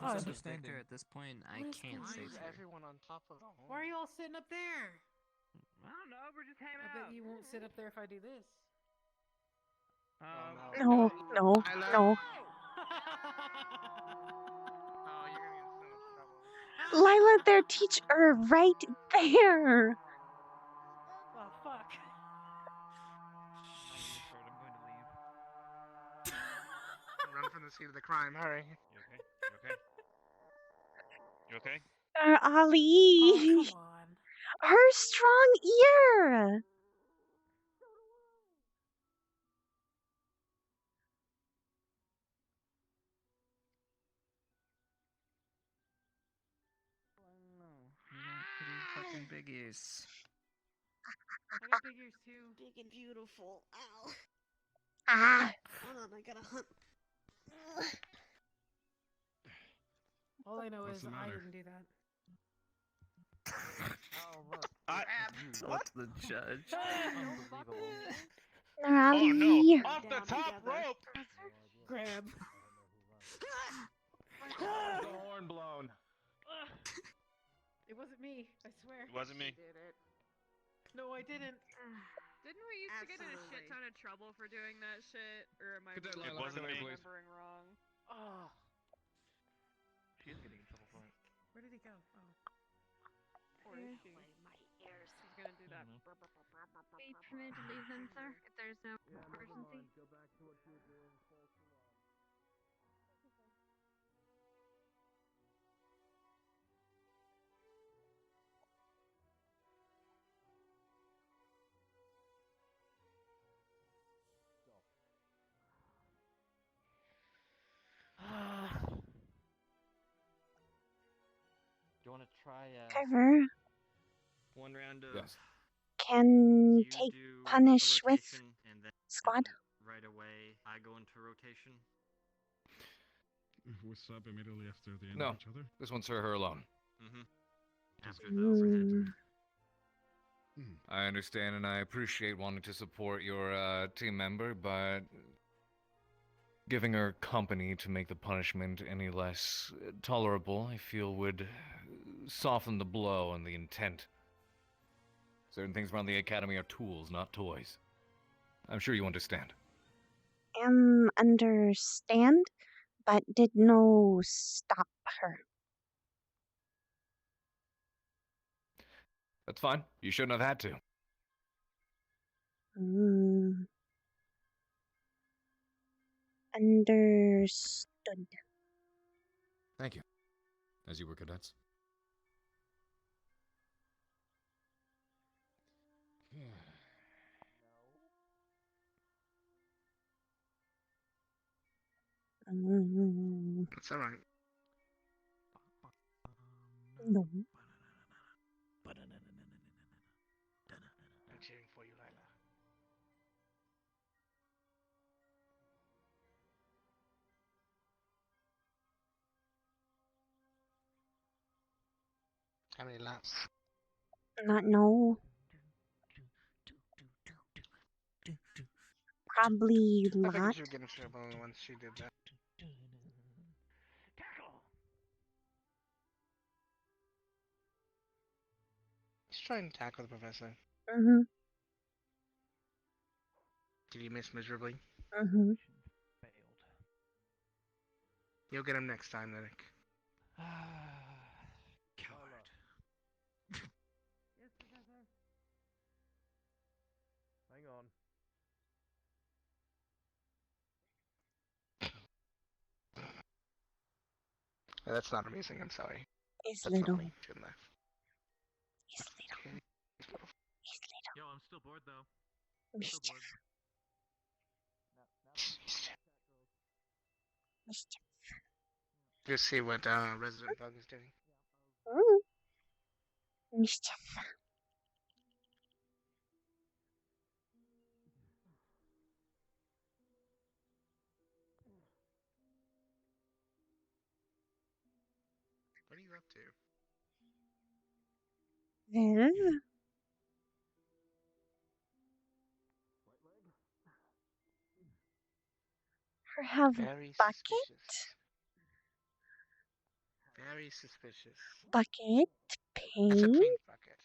God.
Since it's Victor at this point, I
What is
can't
going
say
on?
to her.
Everyone on top of the
Why are you all sitting up there?
I don't know. We're just hanging
I
out.
bet you won't sit up there if I do this.
No, no, no.
Oh, you're gonna get in so much trouble.
Lila, their teacher, right there.
Oh, fuck.
I'm short. I'm going to leave.
Run from the scene of the crime. Hurry.
You okay? You okay? You okay?
Ali.
Oh, come on.
Her strong ear.
Fucking big ears.
I got big ears too.
Big and beautiful. Ow.
Ah.
Hold on, I gotta hunt.
All I know
What's
is
the
I
matter?
didn't do that.
Oh, look.
What's the judge?
Unbelievable.
Ali.
Oh no! Off the top rope!
Grab.
The horn blown.
It wasn't me, I swear.
It wasn't me.
Did it.
No, I didn't.
Didn't we used to get in a shit ton of trouble for doing that shit? Or am I
It wasn't me.
remembering wrong?
Oh.
She is getting in trouble for it.
Where did he go? Oh.
Or is she?
My ears.
She's gonna do that.
Be permitted to leave then, sir, if there's no emergency.
Go back to what you were doing.
Do you want to try
Trevor,
one round of
Yes.
can
you
take
do
punish
a
with
rotation and then
squad.
right away I go into rotation?
We swap immediately after the end
No,
of each other.
this one's her alone.
Mm-hmm. After
Just-
the overhead.
Mm.
I understand and I appreciate wanting to support your team member, but giving her company to make the punishment any less tolerable, I feel would soften the blow and the intent. Certain things around the academy are tools, not toys. I'm sure you understand.
Understand, but did no stop her.
That's fine. You shouldn't have had to.
Mm. Understood.
Thank you. As you were cadets.
That's alright.
No.
I'm cheering for you, Lila. How many laps?
Not no. Probably
I figured
lot.
she would get in trouble once she did that. Let's try and tackle the professor.
Mhm.
Did you miss miserably?
Mhm.
You'll get him next time, Eric.
Coward.
Yes, Professor. Hang on.
That's not amusing, I'm sorry.
It's
That's
little.
not me. Shouldn't laugh.
It's little. It's little.
Yo, I'm still bored though.
Mischief. Mischief.
Just see what Resident Bug is doing.
Mm. Mischief.
What are you up to?
Well, her have
Very
bucket.
suspicious. Very suspicious.
Bucket,
That's a
paint,
paint bucket.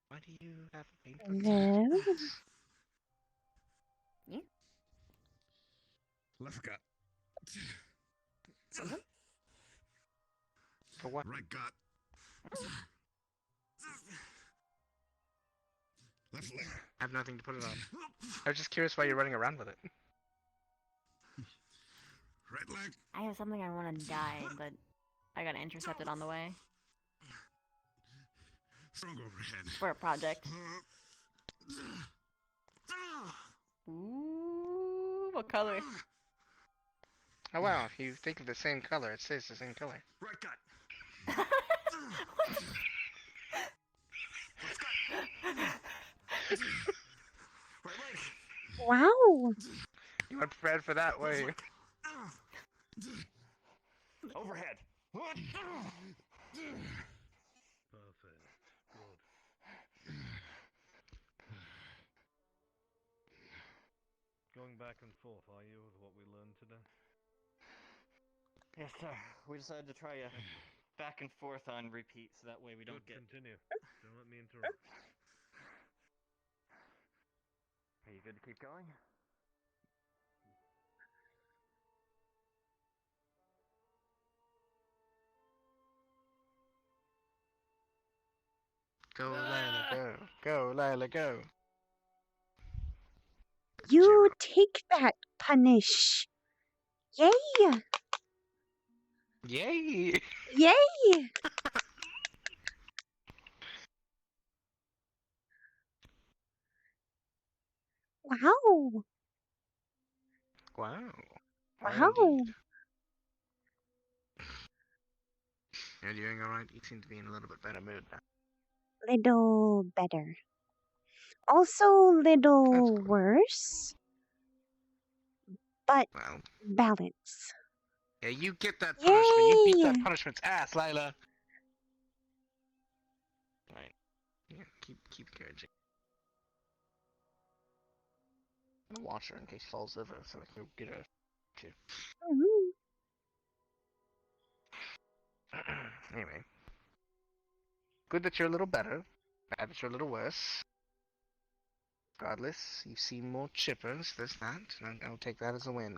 Why do you have a paint bucket?
there.
Left gut.
Something? For what?
Right gut. Left leg.
I have nothing to put it on. I was just curious why you're running around with it.
Right leg.
I have something I want to dye, but I got intercepted on the way
Strong overhead.
for a project. Ooh, what color?
Oh wow, if you think of the same color, it stays the same color.
Right gut. Right leg.
Wow.
You weren't prepared for that, were you?
Overhead.
Perfect. Good. Going back and forth, are you, with what we learned today?
Yes, sir. We decided to try a back and forth on repeat, so that way we don't get.
Continue. Don't let me interrupt.
Are you good to keep going?
Go, Lila, go. Go, Lila, go.
You take that, punish. Yay!
Yay!
Yay! Wow.
Wow.
Wow.
Indeed. You're doing alright. You seem to be in a little bit better mood now.
Little better. Also little worse. But
Well,
balance.
yeah, you get that punishment. You beat
Yay!
that punishment's ass, Lila. Right. Yeah, keep encouraging. I'm gonna watch her in case she falls over so I can go get her too. Anyway. Good that you're a little better. Bad that you're a little worse. Regardless, you seem more chipper, so there's that. And I'll take that as a win.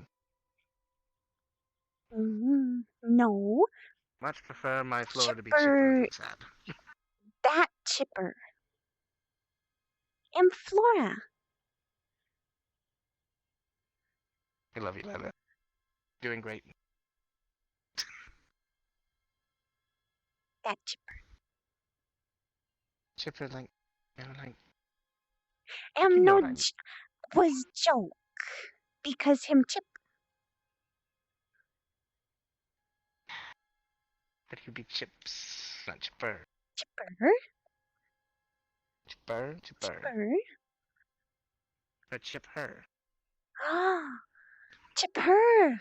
No.
Much prefer my Flora to be chipper than sad.
That chipper. And Flora.
I love you, Lila. Doing great.
That chipper.
Chipper, like, you know, like.
And
You know
no
what I mean.
was joke. Because him chip.
But he'd be chips, not chipper.
Chipper.
Chipper.
Chipper.
But chip her.
Ah. Chipper.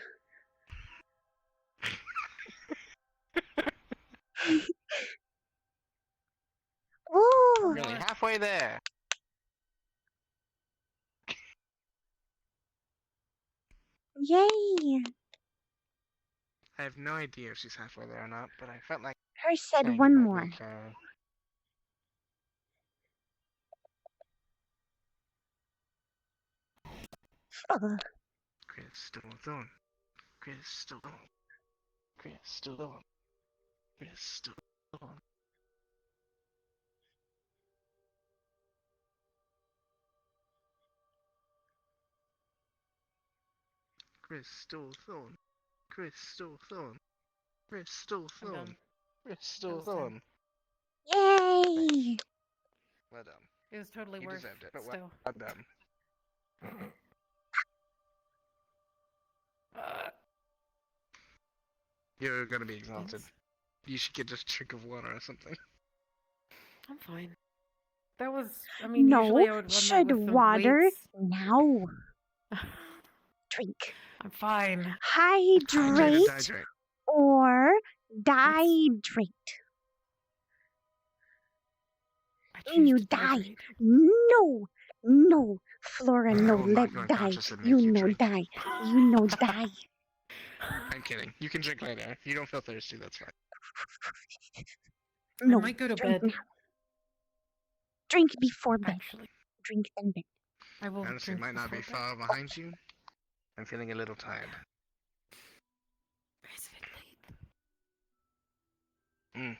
Ooh.
Really, halfway there.
Yay.
I have no idea if she's halfway there or not, but I felt like
Her said
saying
one
it might
more.
make her- Crystal Thorn. Crystal Thorn. Crystal Thorn. Crystal Thorn. Crystal Thorn. Crystal Thorn. Crystal
I'm
Thorn.
done.
Crystal
was time.
Thorn.
Yay.
Well done.
It was totally
You
worth
deserved it, but
still.
well done. You're gonna be exhausted. You should get just a drink of water or something.
I'm fine. That was, I mean, usually I
No.
would run
Should
that with some
water
weights.
now. Drink.
I'm fine.
Hydrate
Hydrate.
or dihydrate. And you die. No. No. Flora, no,
will not
let
go
die.
unconscious and make
You
you
know
drink.
die. You know die.
I'm kidding. You can drink later. If you don't feel thirsty, that's fine.
I
No,
might go to
drink
bed.
now. Drink before bed.
Actually,
Drink then bed.
I will
Honestly,
drink
might not be
before bed.
far behind you. I'm feeling a little tired.
It's a bit late.
Mm.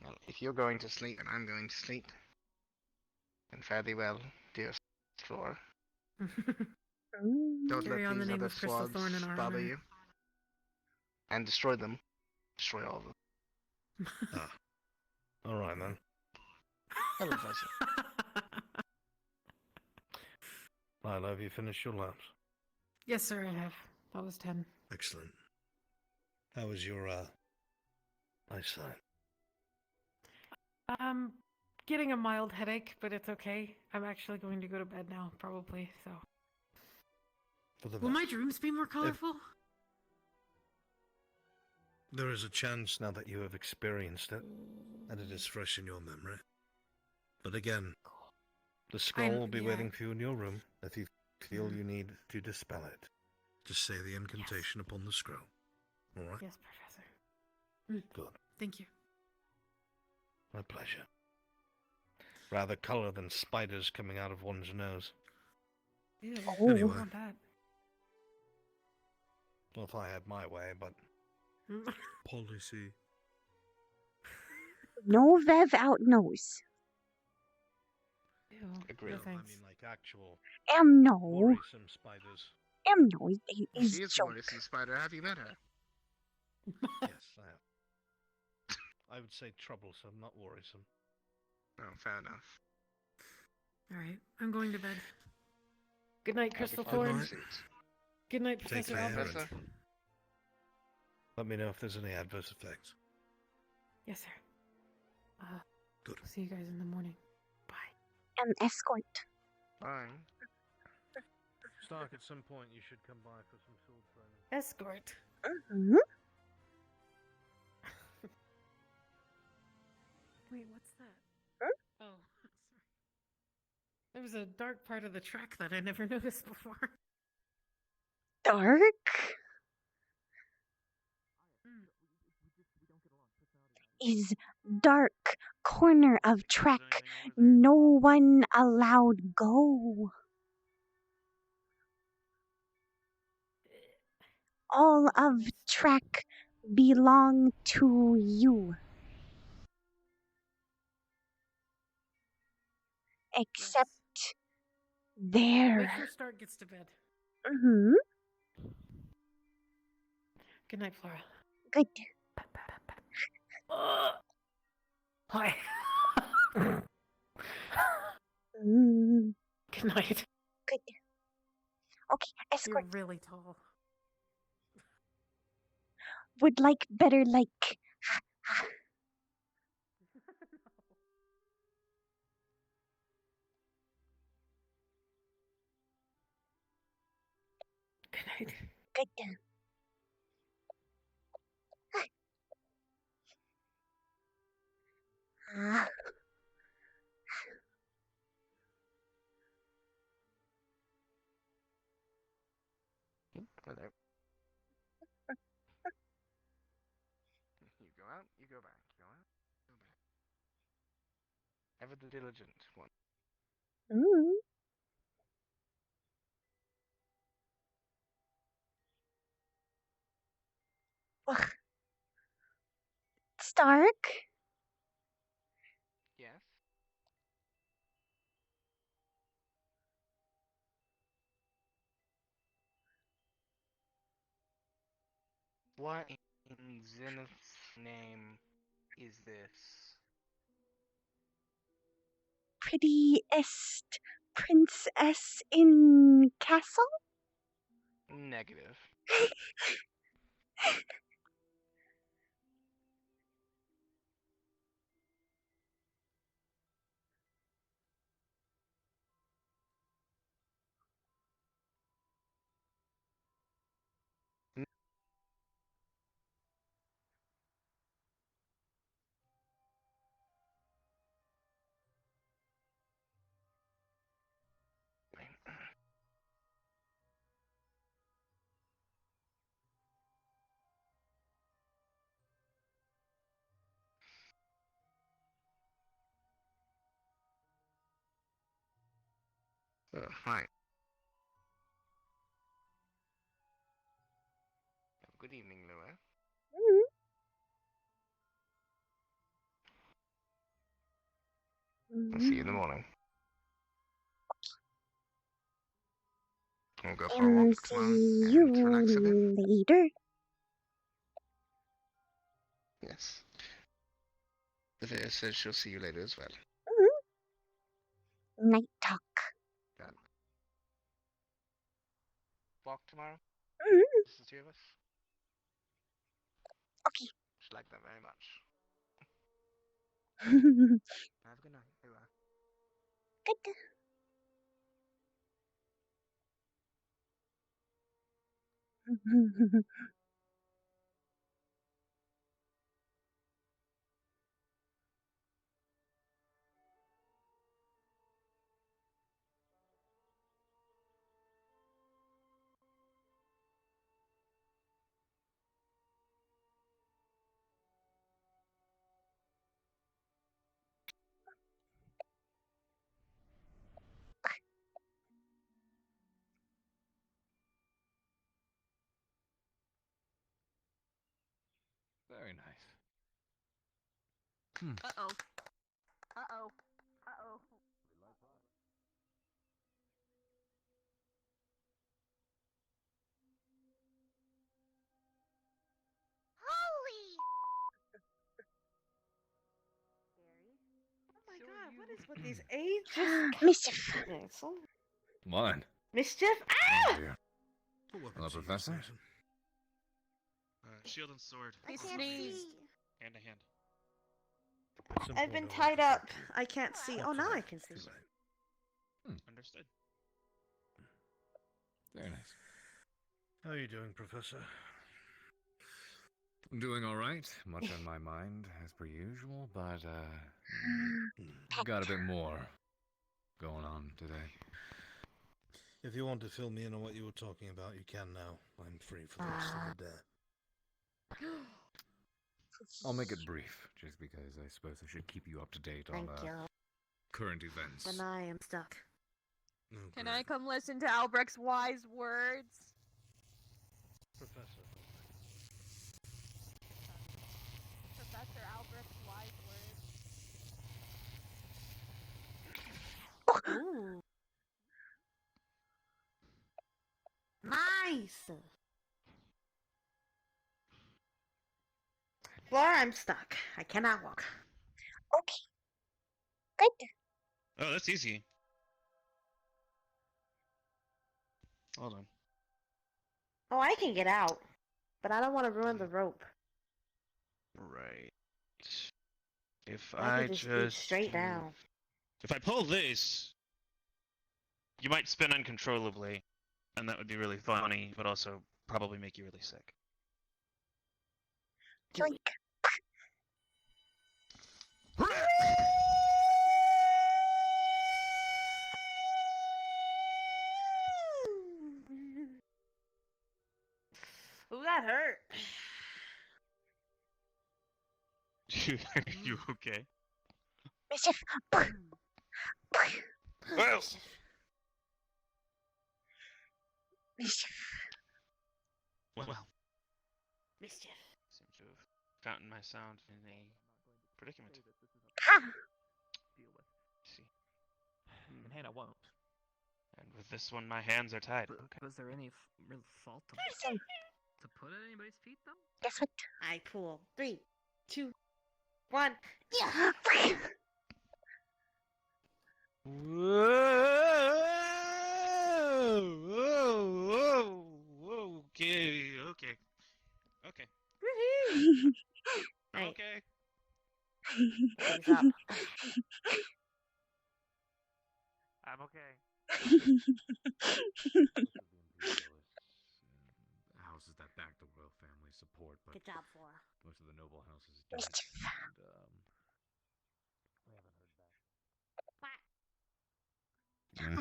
Well, if you're going to sleep and I'm going to sleep, then fare thee well, dear floor. Don't
Carry
let
on the
these
name
other
of Crystal
swads
Thorn in our
bother
honor.
you. And destroy them. Destroy all of them.
Ah. Alright then.
Hello, Professor.
Lila, have you finished your laps?
Yes, sir, I have. That was 10.
Excellent. How was your, eyesight?
Getting a mild headache, but it's okay. I'm actually going to go to bed now, probably, so.
For the
Will my
best.
dreams be more colorful?
There is a chance now that you have experienced it, and it is fresh in your memory. But again, the scroll will be waiting for you in your room if you feel you need to dispel it. Just say the incantation upon the scroll. Alright?
Yes, Professor.
Good.
Thank you.
My pleasure. Rather color than spiders coming out of one's nose.
Ew,
Anyway.
I don't want that.
Well, if I had my way, but... Policy.
No Vev out nose.
Ew.
Agreed.
No
I
thanks.
mean, like actual
No.
worrisome spiders.
No, is
She is a
joke.
worrisome spider. Have you met her?
Yes, I have. I would say troublesome, not worrisome.
Oh, fair enough.
Alright, I'm going to bed. Good night, Crystal
Happy
Thorn.
pursuit.
Good night,
Take
Professor
care,
Albert.
Professor. Let me know if there's any adverse effects.
Yes, sir.
Good.
See you guys in the morning.
Escort.
Bye.
Stark, at some point you should come by for some sword training.
Escort.
Mm-hmm.
Wait, what's that?
Huh?
Oh, sorry. There was a dark part of the track that I never noticed before.
Dark? Is dark corner of track. No one allowed go. All of track belong to you. Except there.
Make sure Stark gets to bed.
Mm-hmm.
Good night, Flora.
Good.
Hi.
Mm.
Good night.
Good. Okay, escort.
You're really tall.
Would like better like.
Good night.
Good. Ah.
Hello. You go out, you go back. You go out, go back. Ever the diligent one.
Mm. Ugh. Stark?
Yes. What in Zenith's name is this?
Prettiest princess in castle?
Negative. Right. Good evening, Lua. I'll see you in the morning. We'll go for a walk tomorrow
See
and relax a bit.
you later.
Yes. The Vea says she'll see you later as well.
Night talk.
Done. Walk tomorrow? Just the two of us?
Okay.
Should like that very much. Have a good night, Lua.
Good.
Very nice.
Uh-oh. Uh-oh. Uh-oh.
Holy!
Oh my god, what is with these ages?
Mischief.
One.
Mischief?
Oh
Ah!
dear. Hello, Professor.
Shield and sword.
I
on
can't
me.
see.
Hand to hand.
I've been tied up. I can't see. Oh, now I can see.
Understood.
Very nice.
How are you doing, Professor?
I'm doing all right. Much on my mind, as per usual, but I've got a bit more going on today.
If you want to fill me in on what you were talking about, you can now. I'm free for the rest of the day.
I'll make it brief, just because I suppose I should keep you up to date on
Thank you.
current events.
Then I am stuck.
Can I come listen to Albrecht's wise words?
Professor.
Professor Albrecht's wise words.
Ooh. Nice. Floor, I'm stuck. I cannot walk.
Okay. Good.
Oh, that's easy. Hold on.
Oh, I can get out, but I don't want to ruin the rope.
Right. If
I
I
can just reach
just
straight down.
If I pull this, you might spin uncontrollably, and that would be really funny, but also probably make you really sick.
Joink.
Who got hurt?
You okay?
Mischief.
Well.
Mischief.
Well.
Mischief.
Seem to have found my sound in a predicament. See.
And Hannah won't.
And with this one, my hands are tied.
Was there any real fault to put at anybody's feet, though?
Guess what?
I pull. 3, 2, 1. Yeah.
Whoa. Okay. I'm
Right.
okay.
Things up.
I'm okay.
Houses that back the royal family support, but
Good job, Flora.
most of the noble houses don't. And,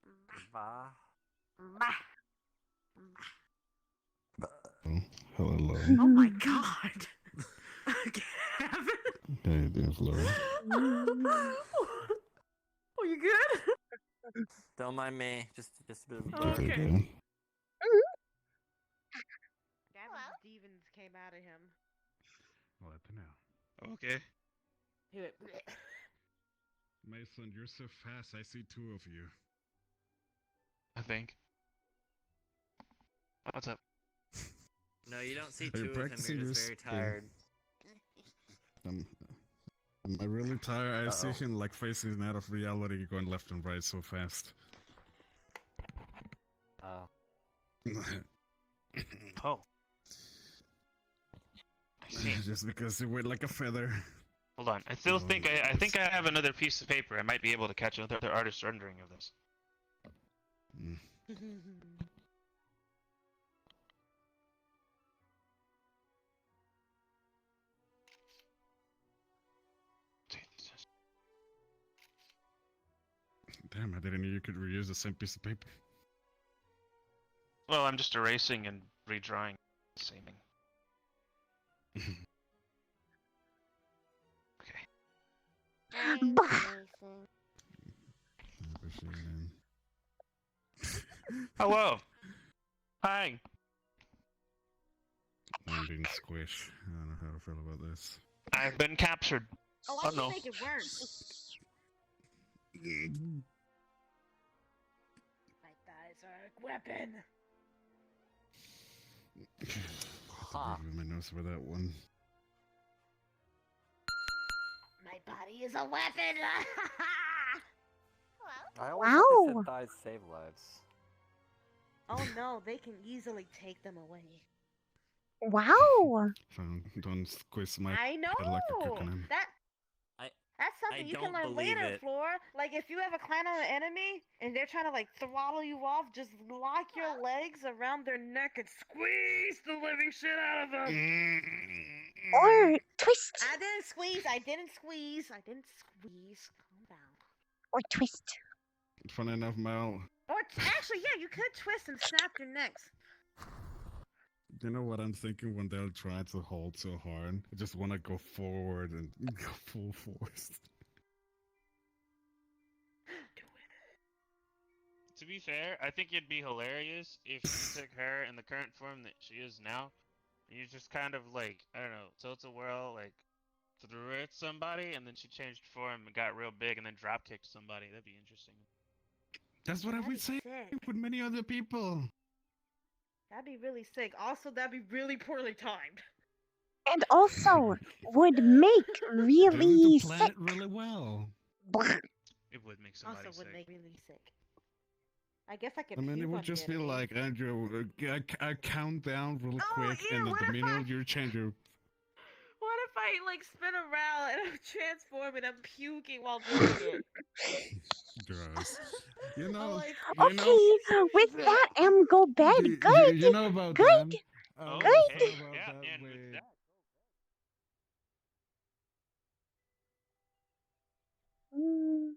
we haven't heard back.
Hello.
Oh my god.
How you doing, Flora?
Oh,
Don't mind me. Just a bit of a
Oh,
burp.
okay.
Gavin's demons came out of him.
What the now?
Okay.
He went.
Mason, you're so fast. I see two of you.
I think. What's up?
No, you don't see
Are you
two of him.
practicing
You're
your
just very
spin?
tired.
Am I really tired? I see
Uh-oh.
him like facing out of reality, going left and right so fast.
Oh.
Oh. I see.
Just because you went like a feather.
Hold on. I still think I think I have another piece of paper. I might be able to catch another artist rendering of this.
Damn, I didn't know you could reuse the same piece of paper.
Well, I'm just erasing and redrawing the same thing. Hello. Hi.
I'm being squished. I don't know how to feel about this.
I've been captured.
Oh, I can make it worse. My thighs are a weapon.
My nose for that one.
My body is a weapon.
I always thought they
Wow.
said thighs save lives.
Oh no, they can easily take them away.
Wow.
Don't squeeze my
I
head
know
like a coconut.
That's something you can
don't
learn
believe
later,
it.
Floor. Like if you have a clan on an enemy and they're trying to like throttle you off, just lock your legs around their neck and squeeze the living shit out of them.
Or twist.
I didn't squeeze. Calm down.
Or twist.
Funny enough, Mel,
Or actually, yeah, you could twist and snap your necks.
you know what I'm thinking when they're trying to hold so hard? I just want to go forward and go full force.
To be fair, I think it'd be hilarious if you took her in the current form that she is now, and you just kind of like, I don't know, tilt-a-whirl, like, threw it at somebody, and then she changed form and got real big, and then drop-kicked somebody. That'd be interesting.
That's what I would say with many other people.
That'd be really sick. Also, that'd be really poorly timed.
And also would make really
Plan
sick.
it really well.
It would make somebody
Also, would
sick.
make really sick. I guess I could.
I mean, it
puke
would
on
just
the
be
enemy.
like, Andrew, I count down real quick,
ew,
and
what
in the
if
minute you change your...
What if I like spin around and I'm transforming and I'm puking while doing it?
Gross. You know,
like,
Okay, with that, go bed. Good.
you know about
Good.
that.
Oh,
Good.
okay. Yeah, and with that.
Mm.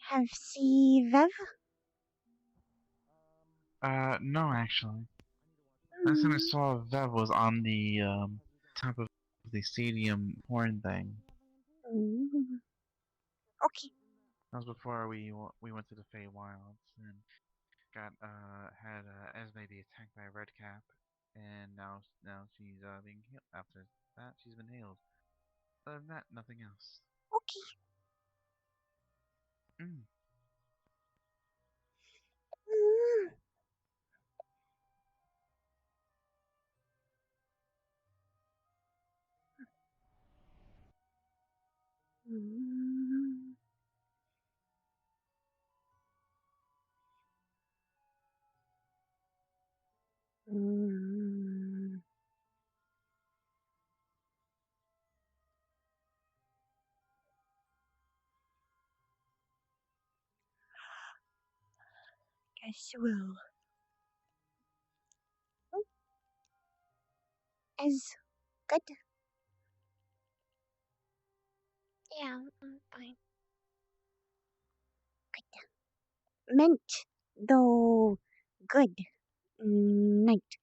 Have see Vev?
No, actually. Last time I saw Vev was on the top of the stadium horn thing.
Mm. Okay.
That was before we went to the Fey Wilds and got had Esme be attacked by a red cap, and now she's being healed. After that, she's been healed. Other than that, nothing else.
Okay.
Mm.
Mm. Mm. Mm. Guess we'll. is good. Yeah, I'm fine. Good. Mint, though good. Night.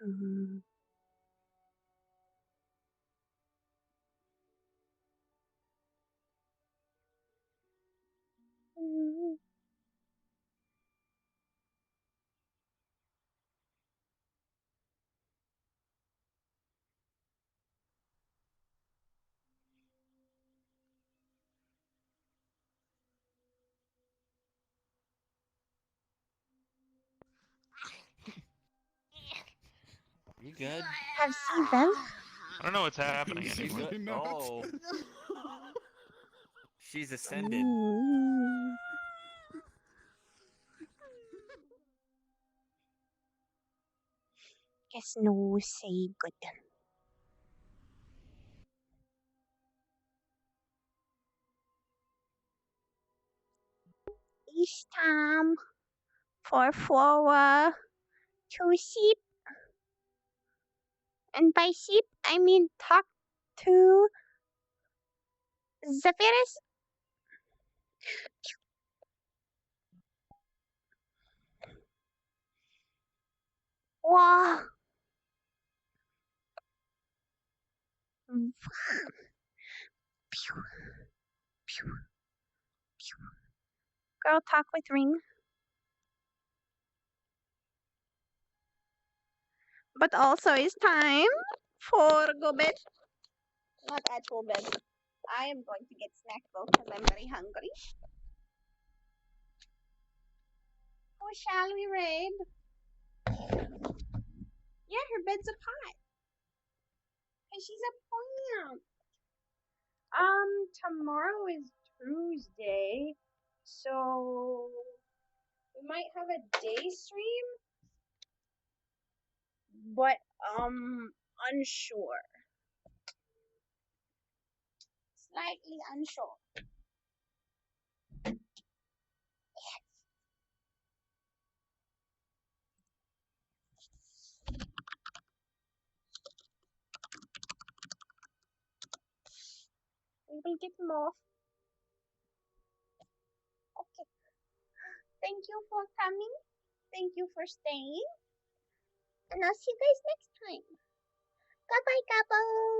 Mm. Mm.
You good?
Have seen them?
I don't know what's happening
You
anymore.
good? Oh. She's ascended.
Mm. Guess no say good. It's time for Flora to sleep. And by sleep, I mean talk to Zephyrus. Wow. Girl, talk with ring. But also it's time for go bed. Not actual bed. I am going to get snack though because I'm very hungry. Oh, shall we raid? Yeah, her bed's up high. Hey, she's a plant. Tomorrow is Tuesday, so we might have a day stream, but unsure. Slightly unsure. We will get more. Okay. Thank you for coming. Thank you for staying. And I'll see you guys next time. Goodbye, Gabbo.